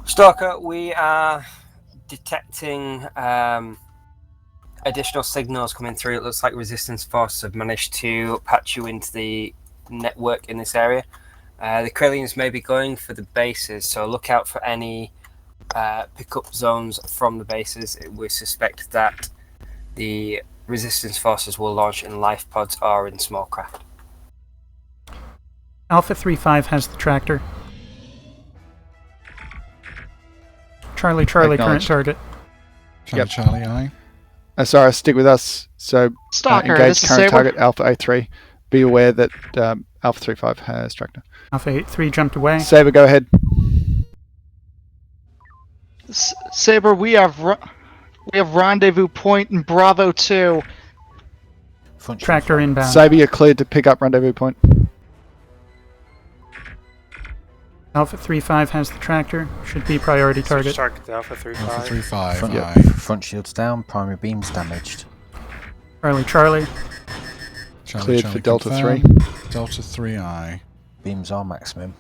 Stalker, we are detecting additional signals coming through. It looks like resistance forces have managed to patch you into the network in this area. The Kralians may be going for the bases, so look out for any pickup zones from the bases. We suspect that the resistance forces will launch in life pods or in small craft. Alpha 3-5 has the tractor. Charlie, current target. Charlie, aye. Sorry, stick with us. So Stalker, engage this is current Saber. target Alpha A3. Be aware that Alpha 3-5 has tractor. Alpha 8-3 jumped away. Saber, go ahead. Saber, we have rendezvous point in Bravo 2. Tractor inbound. Saber, you're cleared to pick up rendezvous point. Alpha 3-5 has the tractor. Should be priority target. Target Alpha 3-5. Alpha 3-5, Front, aye. front shields down, primary beams damaged. Charlie. Cleared for Delta confirmed. Delta 3, aye. Beams are maximum.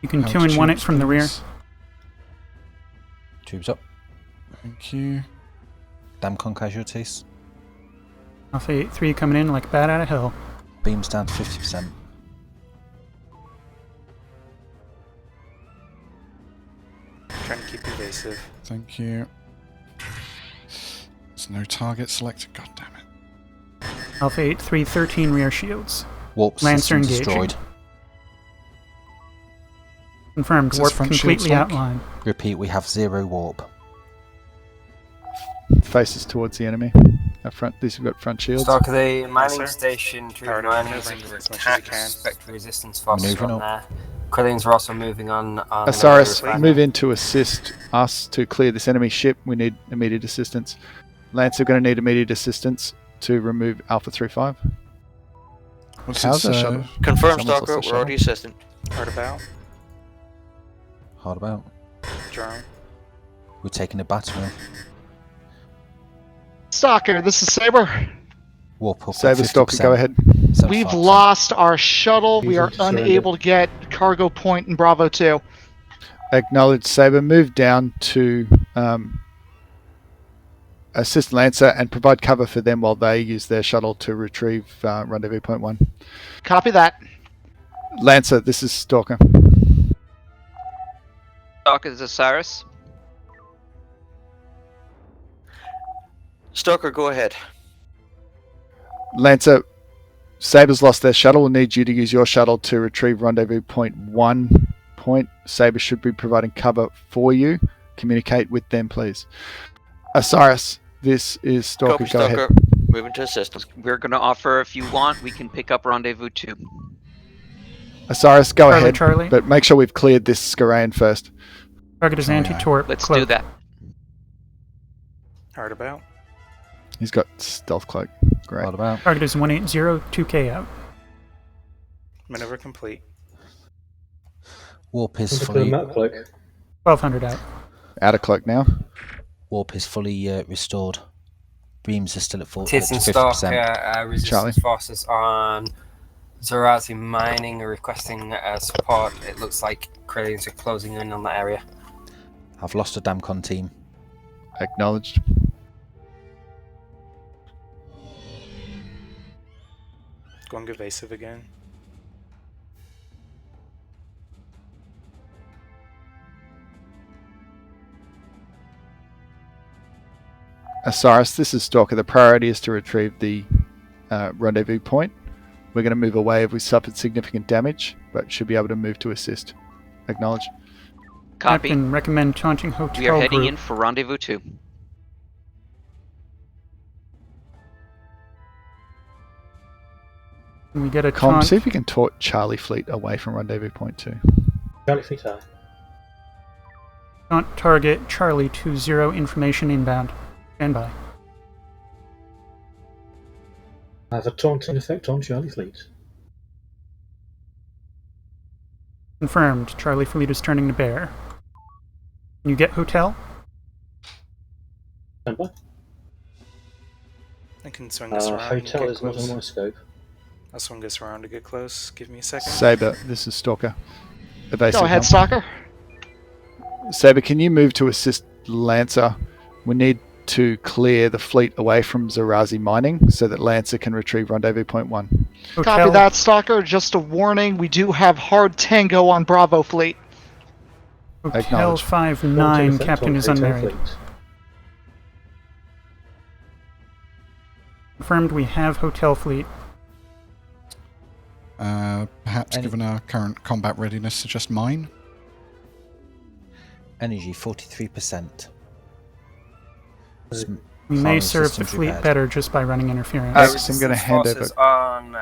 You can 2-in-1 it from the rear. Tubes up. Thank you. Damcon casualties. Alpha 8-3 coming in like a bat out of hell. Beams down to 50%. Trying to keep evasive. Thank you. There's no target selected, god damn it. Alpha 8-3, 13 rear shields. Warp Lancer system engaging. destroyed. Confirmed. Says Warp front completely shields lock. outlined. Repeat, we have 0 warp. Faces towards the enemy. Up front, these have got front shields. Stalker, the mining sir. station through Power the mining maneuvering is as under much as attack. you can. Suspect resistance forces Maneuvering on up. there. Krillings are also moving on. Osiris, the move in to assist us to clear this enemy ship. We need immediate assistance. Lancer, going to need immediate assistance to remove Alpha 3-5. What's How's it that say? shuttle? Confirm, Someone's Stalker, lost the we're already shuttle. assisting. Hard about. Hard about. Drone. We're taking a battery. Stalker, this is Saber. Warp up at Saber, Stalker, 50%. go ahead. We've 75%. lost our shuttle. We Easy are to surrender. unable to get cargo point in Bravo 2. Acknowledge, Saber. Move down to assist Lancer and provide cover for them while they use their shuttle to retrieve rendezvous point 1. Copy that. Lancer, this is Stalker. Stalker is Osiris. Stalker, go ahead. Lancer, Saber's lost their shuttle. We'll need you to use your shuttle to retrieve rendezvous point 1. Saber should be providing cover for you. Communicate with them, please. Osiris, this is Stalker. Copy, Go Stalker. ahead. Moving to assistance. We're going to offer, if you want, we can pick up rendezvous 2. Osiris, go ahead. Charlie. But make sure we've cleared this Skarayan first. Target is anti-torp. Let's cloak. do that. Hard about. He's got stealth cloak. Great. What about? Target is 180, 2K out. Maneuver complete. Warp is Look at the fully. map cloak. 1200 out. Out of cloak now. Warp is fully restored. Beams are still at 40. TSN 50%. Stock resistance Charlie. forces on Zerazi mining are requesting support. It looks like Krallians are closing in on that area. I've lost a Damcon team. Acknowledged. Going evasive again. Osiris, this is Stalker. The priority is to retrieve the rendezvous point. We're going to move away if we suffered significant damage, but should be able to move to assist. Acknowledge. Copy. Captain, recommend taunting hotel We are heading group. in for rendezvous 2. Can we get a Com, taunt? see if you can taunt Charlie Fleet away from rendezvous point 2. Charlie Fleet eye. Taunt target Charlie 20, information inbound. Stand by. I have a taunting effect on Charlie Fleet. Confirmed. Charlie Fleet is turning to bear. Can you get hotel? Stand by. I can swing this around. and Hotel get is not close. on my scope. I'll swing this around to get close. Give me a second. Saber, this is Stalker. Evasive Go ahead, help. Stalker. Saber, can you move to assist Lancer? We need to clear the fleet away from Zerazi mining so that Lancer can retrieve rendezvous point 1. Copy that, Stalker. Just a warning, we do have hard tango on Bravo Fleet. Hotel Acknowledge. 59, captain is unmarried. Confirmed we have hotel fleet. Perhaps, given our current combat readiness, suggest mine. Energy 43%. We may serve the fleet better just by running interference. I'm going to hand over. Forces on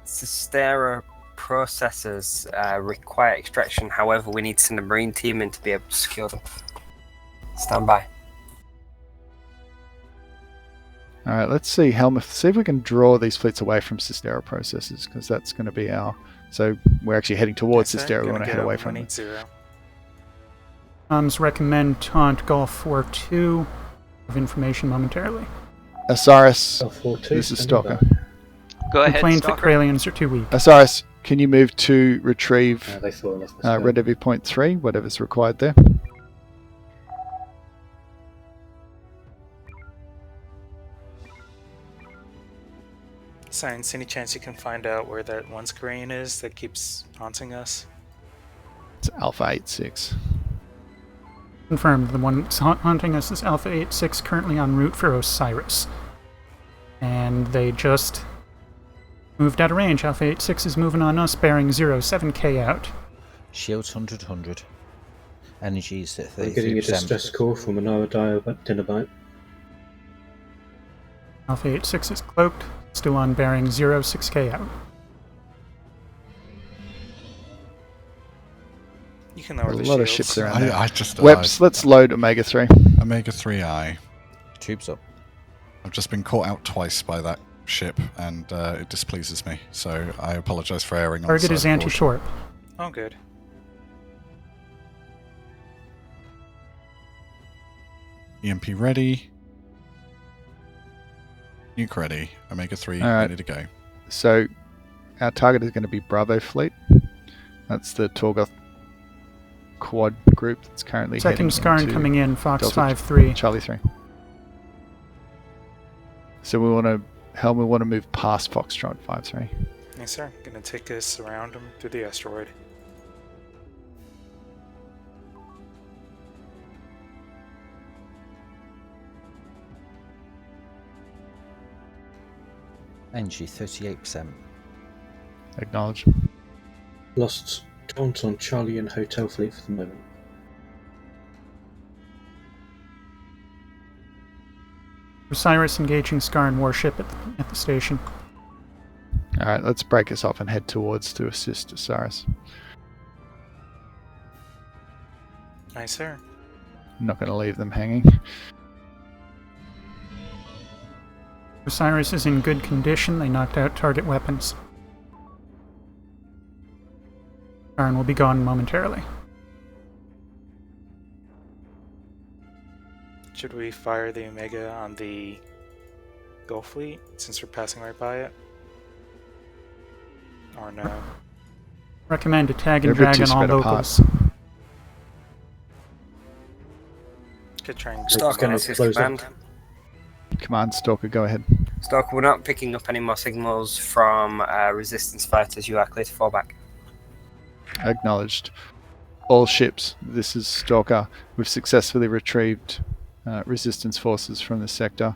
Sistera processors require extraction. However, we need to send a marine team in to be able to secure them. Stand by. All right, let's see, Helmuth. See if we can draw these fleets away from Sistera processes, because that's going to be our. So we're actually heading towards Sistera. We want to head away from it. Recommend taunt Golf 4-2 of information momentarily. Osiris, L42, this is standing Stalker. Go ahead, Complaints that Stalker. Krallians are too weak. Osiris, can you move to retrieve They fall off the scope. rendezvous point 3, whatever's required there? Science, any chance you can find out where that one screen is that keeps haunting us? It's Alpha 86. Confirmed. The one haunting us is Alpha 86, currently en route for Osiris. And they just moved out of range. Alpha 86 is moving on us, bearing 07K out. Shields 100. Energy is at 33%. I'm getting a distress call from an Dinobite. Alpha 86 is cloaked, still on bearing 06K out. You can lower A the lot of shields. ships around there. I just Weps, let's load Omega 3. Omega 3I. Tubes up. I've just been caught out twice by that ship, and it displeases me. So I apologise for erring on the Target side is of caution. anti-torp. Oh, good. EMP ready. Nuke ready. Omega 3 All right. ready to go. So our target is going to be Bravo Fleet. That's the Torgoth quad group that's currently Second heading Skarn into coming in, Fox Delta 5-3. Charlie 3. So we want to move past Foxtrot 5-3. Yes, sir. Gonna take us around him through the asteroid. Energy 38%. Acknowledge. Lost count on Charlie and Hotel Fleet for the moment. Osiris engaging Skarn warship at the station. Alright, let's break us off and head towards to assist Osiris. Aye, sir. I'm not going to leave them hanging. Osiris is in good condition. They knocked out target weapons. Skarn will be gone momentarily. Should we fire the Omega on the Gulf Fleet since we're passing right by it? Or no? Recommend a tag and drag on all locals. Could try and Stalker and assist command. Command Stalker, go ahead. Stalker, we're not picking up any more signals from resistance fighters. You are clear to fall back. Acknowledged. All ships, this is Stalker. We've successfully retrieved resistance forces from the sector.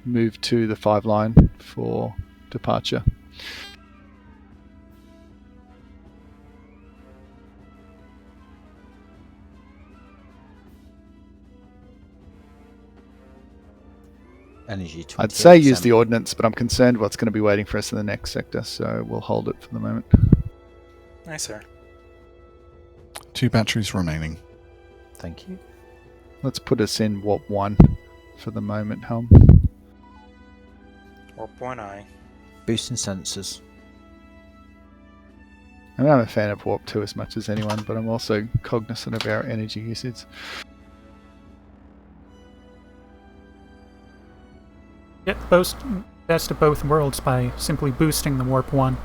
Move to the 5 line for departure. Energy 28%. I'd say use the ordnance, but I'm concerned what's going to be waiting for us in the next sector, so we'll hold it for the moment. Aye, sir. 2 batteries remaining. Thank you. Let's put us in Warp 1 for the moment, Helm. Warp 1 eye. Boosting sensors. I mean, I'm a fan of Warp 2 as much as anyone, but I'm also cognizant of our energy usage. Get the best of both worlds by simply boosting the Warp 1.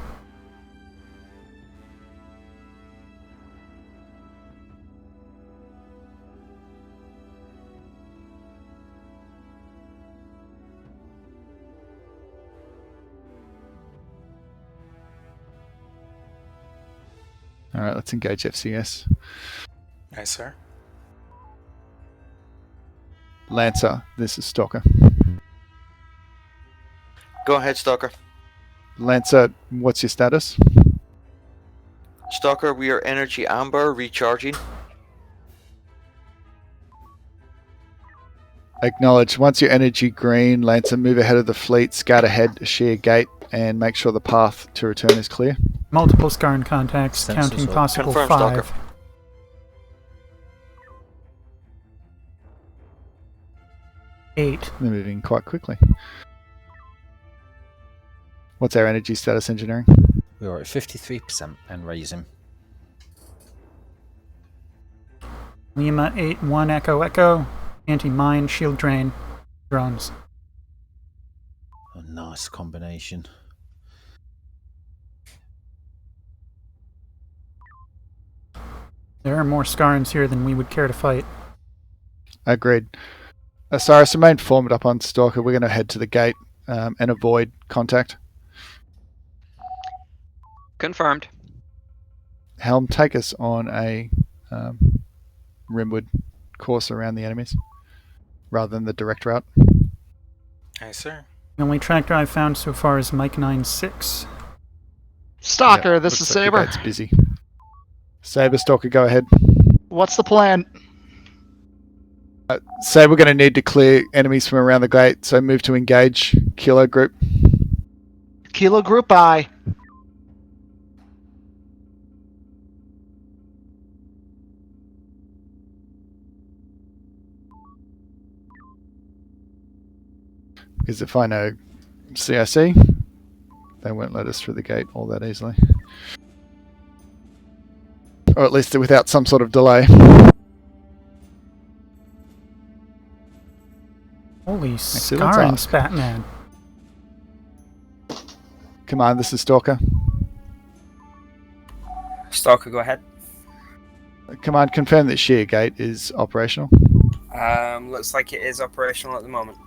Alright, let's engage FCS. Aye, sir. Lancer, this is Stalker. Go ahead, Stalker. Lancer, what's your status? Stalker, we are energy amber, recharging. Acknowledge. Once you're energy green, Lancer, move ahead of the fleet, scout ahead, sheer gate, and make sure the path to return is clear. Multiple Skarn contacts, counting possible Confirm, 5. Stalker. Eight. They're moving quite quickly. What's our energy status, engineering? We are at 53% and raising. Lima 8-1 Echo Echo. Anti-mine, shield drain, drones. A nice combination. There are more Skarns here than we would care to fight. Agreed. Osiris, remain formed up on Stalker. We're going to head to the gate and avoid contact. Confirmed. Helm, take us on a rimward course around the enemies rather than the direct route. Aye, sir. The only tractor I've found so far is Mike 96. Stalker, Yeah, this is looks like the Saber. gate's busy. Saber, Stalker, go ahead. What's the plan? Say we're going to need to clear enemies from around the gate, so move to engage. Kilo group. Kilo Group I. Because if I know CIC, they won't let us through the gate all that easily. Or at least without some sort of delay. Holy Excellent Skarns, task. Batman. Command, this is Stalker. Stalker, go ahead. Command, confirm that sheer gate is operational. Looks like it is operational at the moment.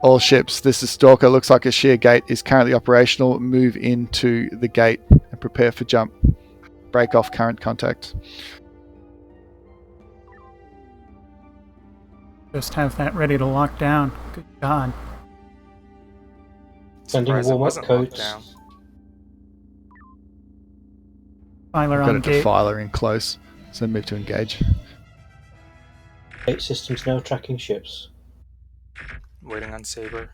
All ships, this is Stalker. Looks like a shear gate is currently operational. Move into the gate and prepare for jump. Break off current contact. Just have that ready to lock down. Good God. Sending Surprised it warm-up wasn't locked codes. down. Filer We've got on a gate. defiler in close, so move to engage. Gate systems now tracking ships. Waiting on Saber.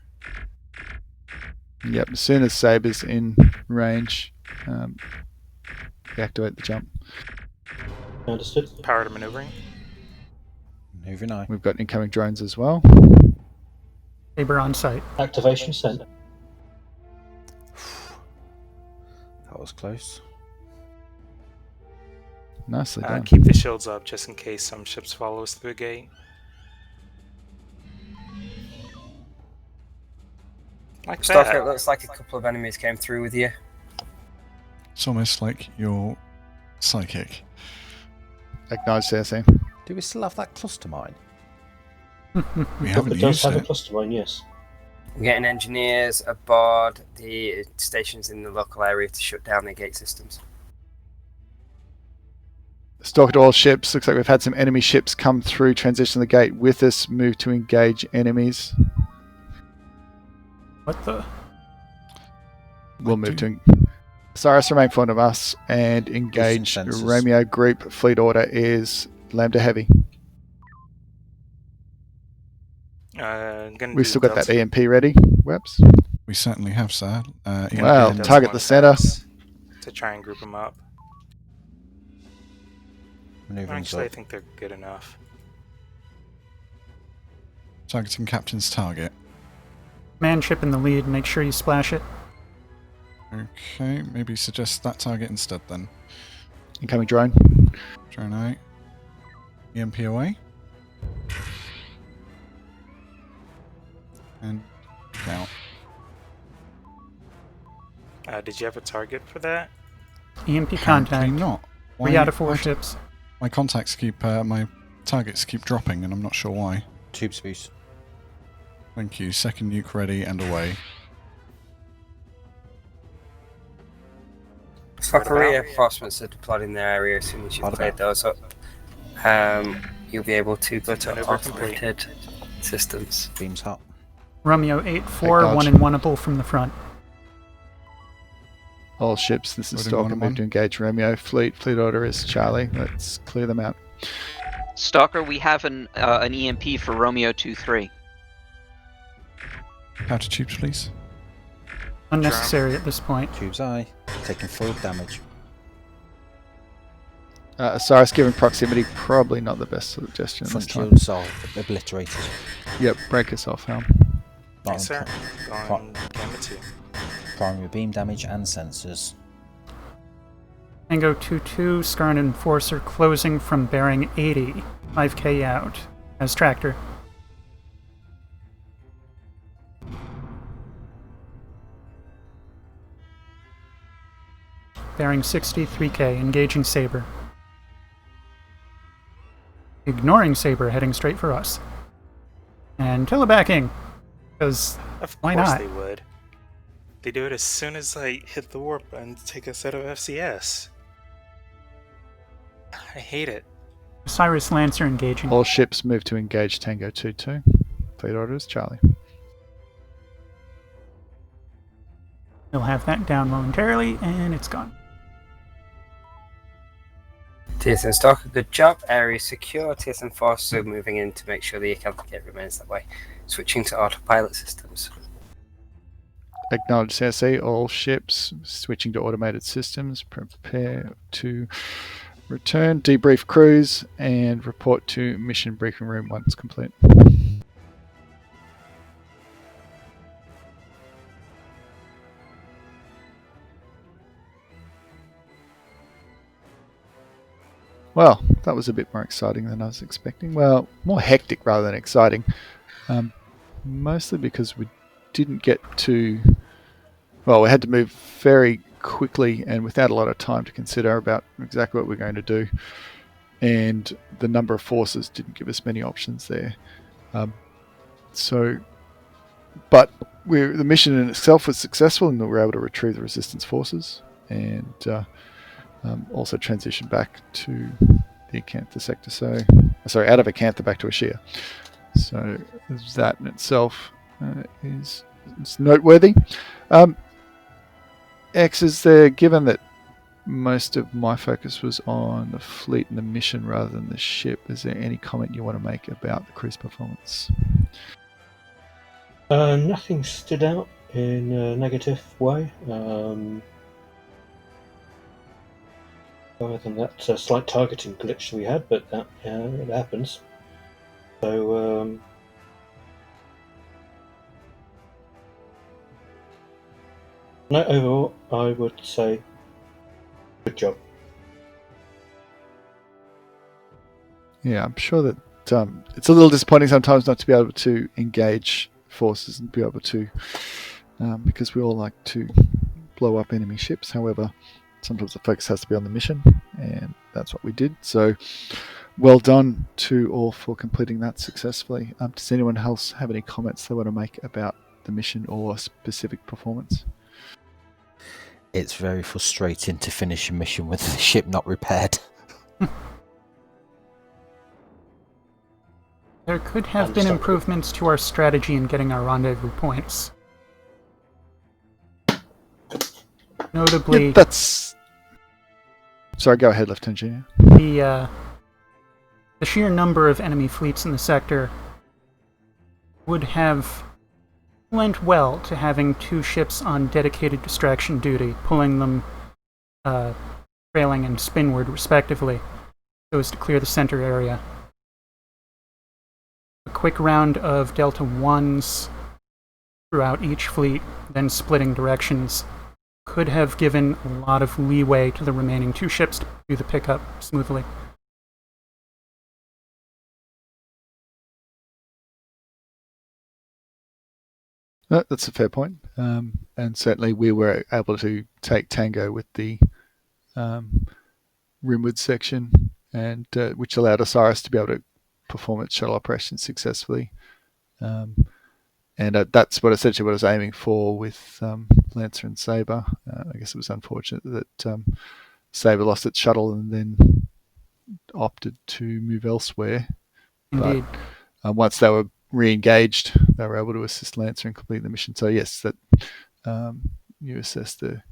Yep, as soon as Saber's in range, deactivate the jump. Understood. Power to maneuvering. Moving on. We've got incoming drones as well. Saber on site. Activation sent. That was close. Nicely done. Keep the shields up just in case some ships follow us through the gate. Like Stalker, that. it looks like a couple of enemies came through with you. It's almost like you're psychic. Acknowledge CSE. Do we still have that cluster mine? We haven't It does used have a it. cluster mine, yes. We're getting engineers aboard the stations in the local area to shut down the gate systems. Stalker to all ships. Looks like we've had some enemy ships come through, transition the gate with us, move to engage enemies. What the? We'll move to... Cyrus, remain in front of us and engage. sensors. Romeo group fleet order is Lambda Heavy. We've still got that EMP ready, Webs. We certainly have, sir. Wow, target the center. To try and group them up. Actually, I think they're good enough. Targeting captain's target. Man ship in the lead, make sure you splash it. Okay, maybe suggest that target instead then. Incoming drone. Drone out. EMP away. And out. Did you have a target for that? EMP Apparently contact. not. 3 out of 4 why- ships. My contacts keep, my targets keep dropping, and I'm not sure why. Tube boost. Thank you. Second nuke ready and away. Stalker reinforcements are deployed in their area as soon as you've cleared those up. You'll be able to go to automated systems. Beams hot. Romeo 8-4, 1 and 1able from the front. All ships, this is Loading Stalker. one and Move one. to engage Romeo fleet. Fleet order is Charlie. Let's clear them out. Stalker, we have an EMP for Romeo 2-3. Outer tubes, please. Unnecessary at this point. Tubes eye. Taking full damage. Cyrus, given proximity, probably not the best suggestion this Front time. shields are obliterated. Yep, break us off, Helm. Yes, sir. Pro- Going Gamma 2. Primary beam damage and sensors. Tango 2-2, Scar and Enforcer closing from bearing 80. 5k out. As tractor. Bearing 60, 3k, engaging Saber. Ignoring Saber, heading straight for us. And telebacking. Because why Of course not? they would. They do it as soon as I hit the warp and take us out of FCS. I hate it. Osiris Lancer engaging. All ships move to engage Tango 2-2. Fleet order is Charlie. He'll have that down momentarily, and it's gone. TSN Stalker, good job. Area secure. TSN Force moving in to make sure the account gate remains that way. Switching to autopilot systems. Acknowledge CSE. All ships switching to automated systems. Prepare to return. Debrief crews and report to mission briefing room once complete. Well, that was a bit more exciting than I was expecting. Well, more hectic rather than exciting. Mostly because we didn't get to... Well, we had to move very quickly and without a lot of time to consider about exactly what we're going to do. And the number of forces didn't give us many options there. So but the mission in itself was successful, and we were able to retrieve the resistance forces and also transition back to the Acantha sector. So, sorry, out of Acantha back to Ashia. So that in itself is noteworthy. X, is there, given that most of my focus was on the fleet and the mission rather than the ship, is there any comment you want to make about the crew's performance? Nothing stood out in a negative way. Other than that slight targeting glitch we had, but that it happens. So no, overall, I would say good job. Yeah, I'm sure that it's a little disappointing sometimes not to be able to engage forces and be able to, because we all like to blow up enemy ships. However, sometimes the focus has to be on the mission, and that's what we did. So, well done to all for completing that successfully. Does anyone else have any comments they want to make about the mission or specific performance? It's very frustrating to finish a mission with the ship not repaired. There could have been improvements to our strategy in getting our rendezvous points. Notably... Yeah, that's... Sorry, go ahead, Lieutenant Junior. The sheer number of enemy fleets in the sector would have lent well to having 2 ships on dedicated distraction duty, pulling them trailing and spinward respectively, so as to clear the center area. A quick round of Delta 1s throughout each fleet, then splitting directions, could have given a lot of leeway to the remaining 2 ships to do the pickup smoothly. No, that's a fair point. And certainly we were able to take Tango with the Rimwood section, and which allowed Osiris to be able to perform its shuttle operations successfully. And that's what essentially what I was aiming for with Lancer and Sabre. I guess it was unfortunate that Sabre lost its shuttle and then opted to move elsewhere. Indeed. But once they were re-engaged, they were able to assist Lancer in completing the mission. So yes, that you assess the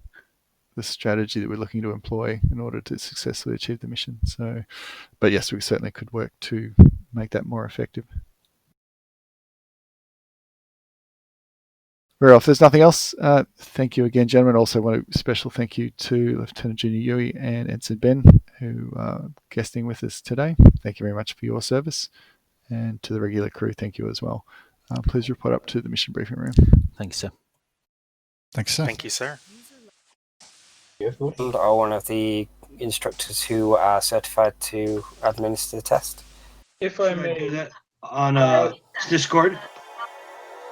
strategy that we're looking to employ in order to successfully achieve the mission. So, but yes, we certainly could work to make that more effective. Very well. If there's nothing else, thank you again, gentlemen. Also want a special thank you to Lieutenant Junior Yui and Ensign Ben, who are guesting with us today. Thank you very much for your service. And to the regular crew, thank you as well. Please report up to the mission briefing room. Thank you, sir. Thanks, sir. Thank you, sir. And are one of the instructors who are certified to administer the test. If I may do that on Discord.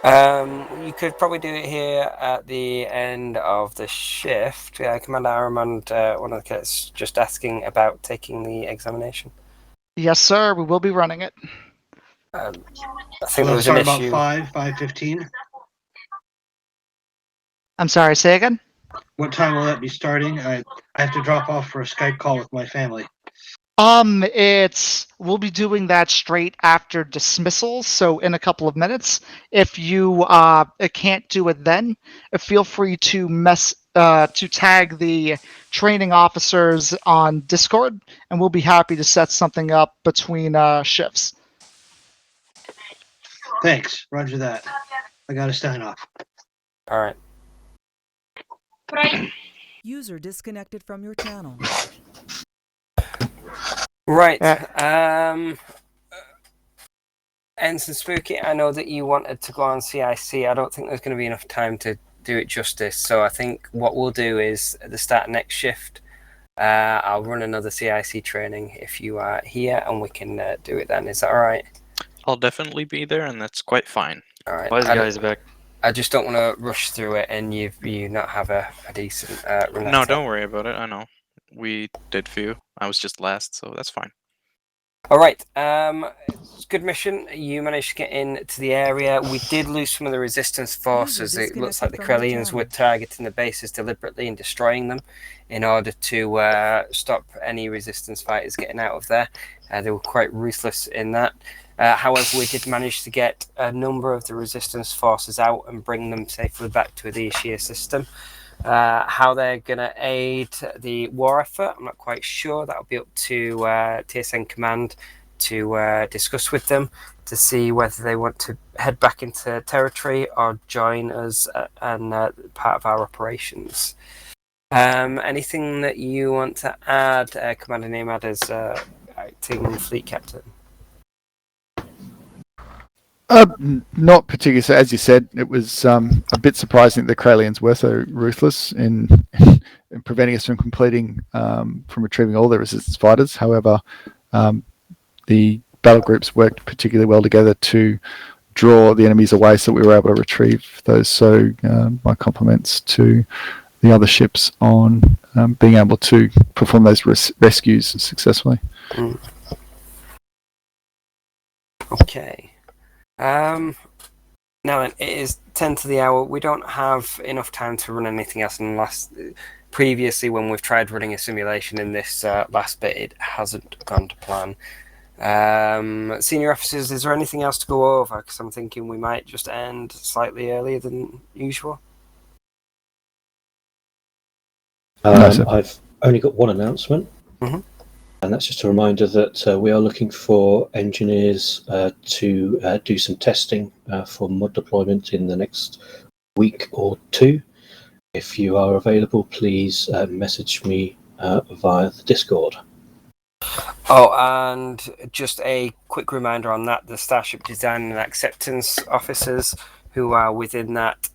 You could probably do it here at the end of the shift. Commander Aramond, one of the cadets, just asking about taking the examination. Yes, sir. We will be running it. I think there was an issue. About 5:15. I'm sorry. Say again. What time will that be starting? I have to drop off for a Skype call with my family. We'll be doing that straight after dismissal, so in a couple of minutes. If you can't do it then, feel free to tag the training officers on Discord, and we'll be happy to set something up between shifts. Thanks. Roger that. I gotta sign off. All right. User disconnected from your channel. Right. Ensign Spooky, I know that you wanted to go on CIC. I don't think there's going to be enough time to do it justice. So I think what we'll do is at the start of next shift, I'll run another CIC training if you are here, and we can do it then. Is that all right? I'll definitely be there, and that's quite fine. All right. Wise guys back. I just don't want to rush through it and you not have a decent run. No, don't worry about it. I know. We did few. I was just last, so that's fine. All right. It's a good mission. You managed to get into the area. We did lose some of the resistance forces. It looks like the Corellians were targeting the bases deliberately and destroying them in order to stop any resistance fighters getting out of there. They were quite ruthless in that. However, we did manage to get a number of the resistance forces out and bring them safely back to the Ishia system. How they're going to aid the war effort, I'm not quite sure. That'll be up to TSN Command to discuss with them to see whether they want to head back into territory or join us and part of our operations. Anything that you want to add, Commander Neomad, as acting fleet captain? Not particularly. So as you said, it was a bit surprising that the Corellians were so ruthless in preventing us from from retrieving all their resistance fighters. However, the battle groups worked particularly well together to draw the enemies away, so we were able to retrieve those. So my compliments to the other ships on being able to perform those rescues successfully. Okay. Now then, it is 10 to the hour. We don't have enough time to run anything else unless previously when we've tried running a simulation in this last bit, it hasn't gone to plan. Senior officers, is there anything else to go over? Because I'm thinking we might just end slightly earlier than usual. I've only got one announcement. Mm-hmm. And that's just a reminder that we are looking for engineers to do some testing for mod deployment in the next week or two. If you are available, please message me via the Discord. Oh, and just a quick reminder on that, the Starship Design and Acceptance officers who are within that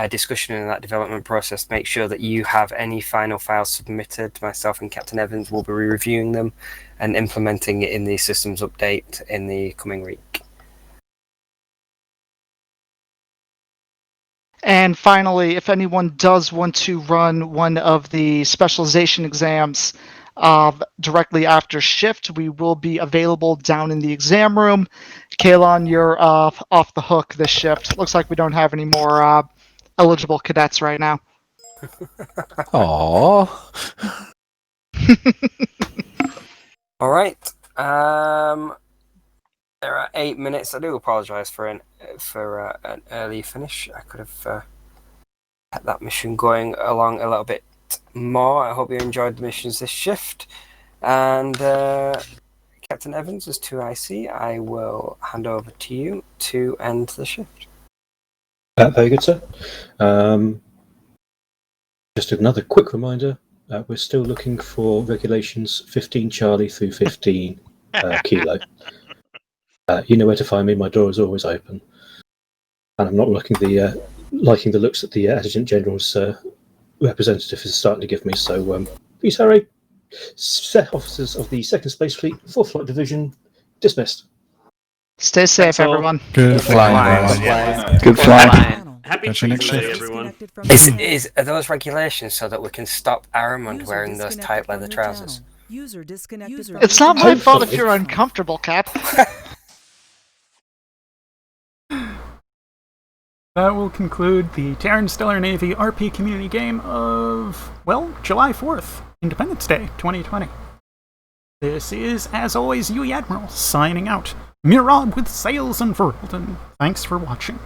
discussion and that development process, make sure that you have any final files submitted. Myself and Captain Evans will be reviewing them and implementing it in the systems update in the coming week. And finally, if anyone does want to run one of the specialization exams directly after shift, we will be available down in the exam room. Kalon, you're off the hook this shift. Looks like we don't have any more eligible cadets right now. Aww. All right. There are 8 minutes. I do apologise for an early finish. I could have had that mission going along a little bit more. I hope you enjoyed the missions this shift. And Captain Evans, as 2IC, I will hand over to you to end the shift. Very good, sir. Just another quick reminder, we're still looking for regulations 15 Charlie through 15 Kilo. You know where to find me, my door is always open. And I'm not liking the looks that the Adjutant General's representative is starting to give me, so please hurry. Officers of the Second Space Fleet, 4th Flight Division, dismissed. Stay safe, everyone. Good flying, everyone. Good flying. Happy Catch you next Tuesday, shift. everyone. Are those regulations so that we can stop Aramund wearing those tight leather trousers? It's not my fault if you're uncomfortable, Cap. That will conclude the Terran Stellar Navy RP community game of, well, July 4th, Independence Day 2020. This is, as always, Yui Admiral signing out. Mirad with sails unfurled, and thanks for watching.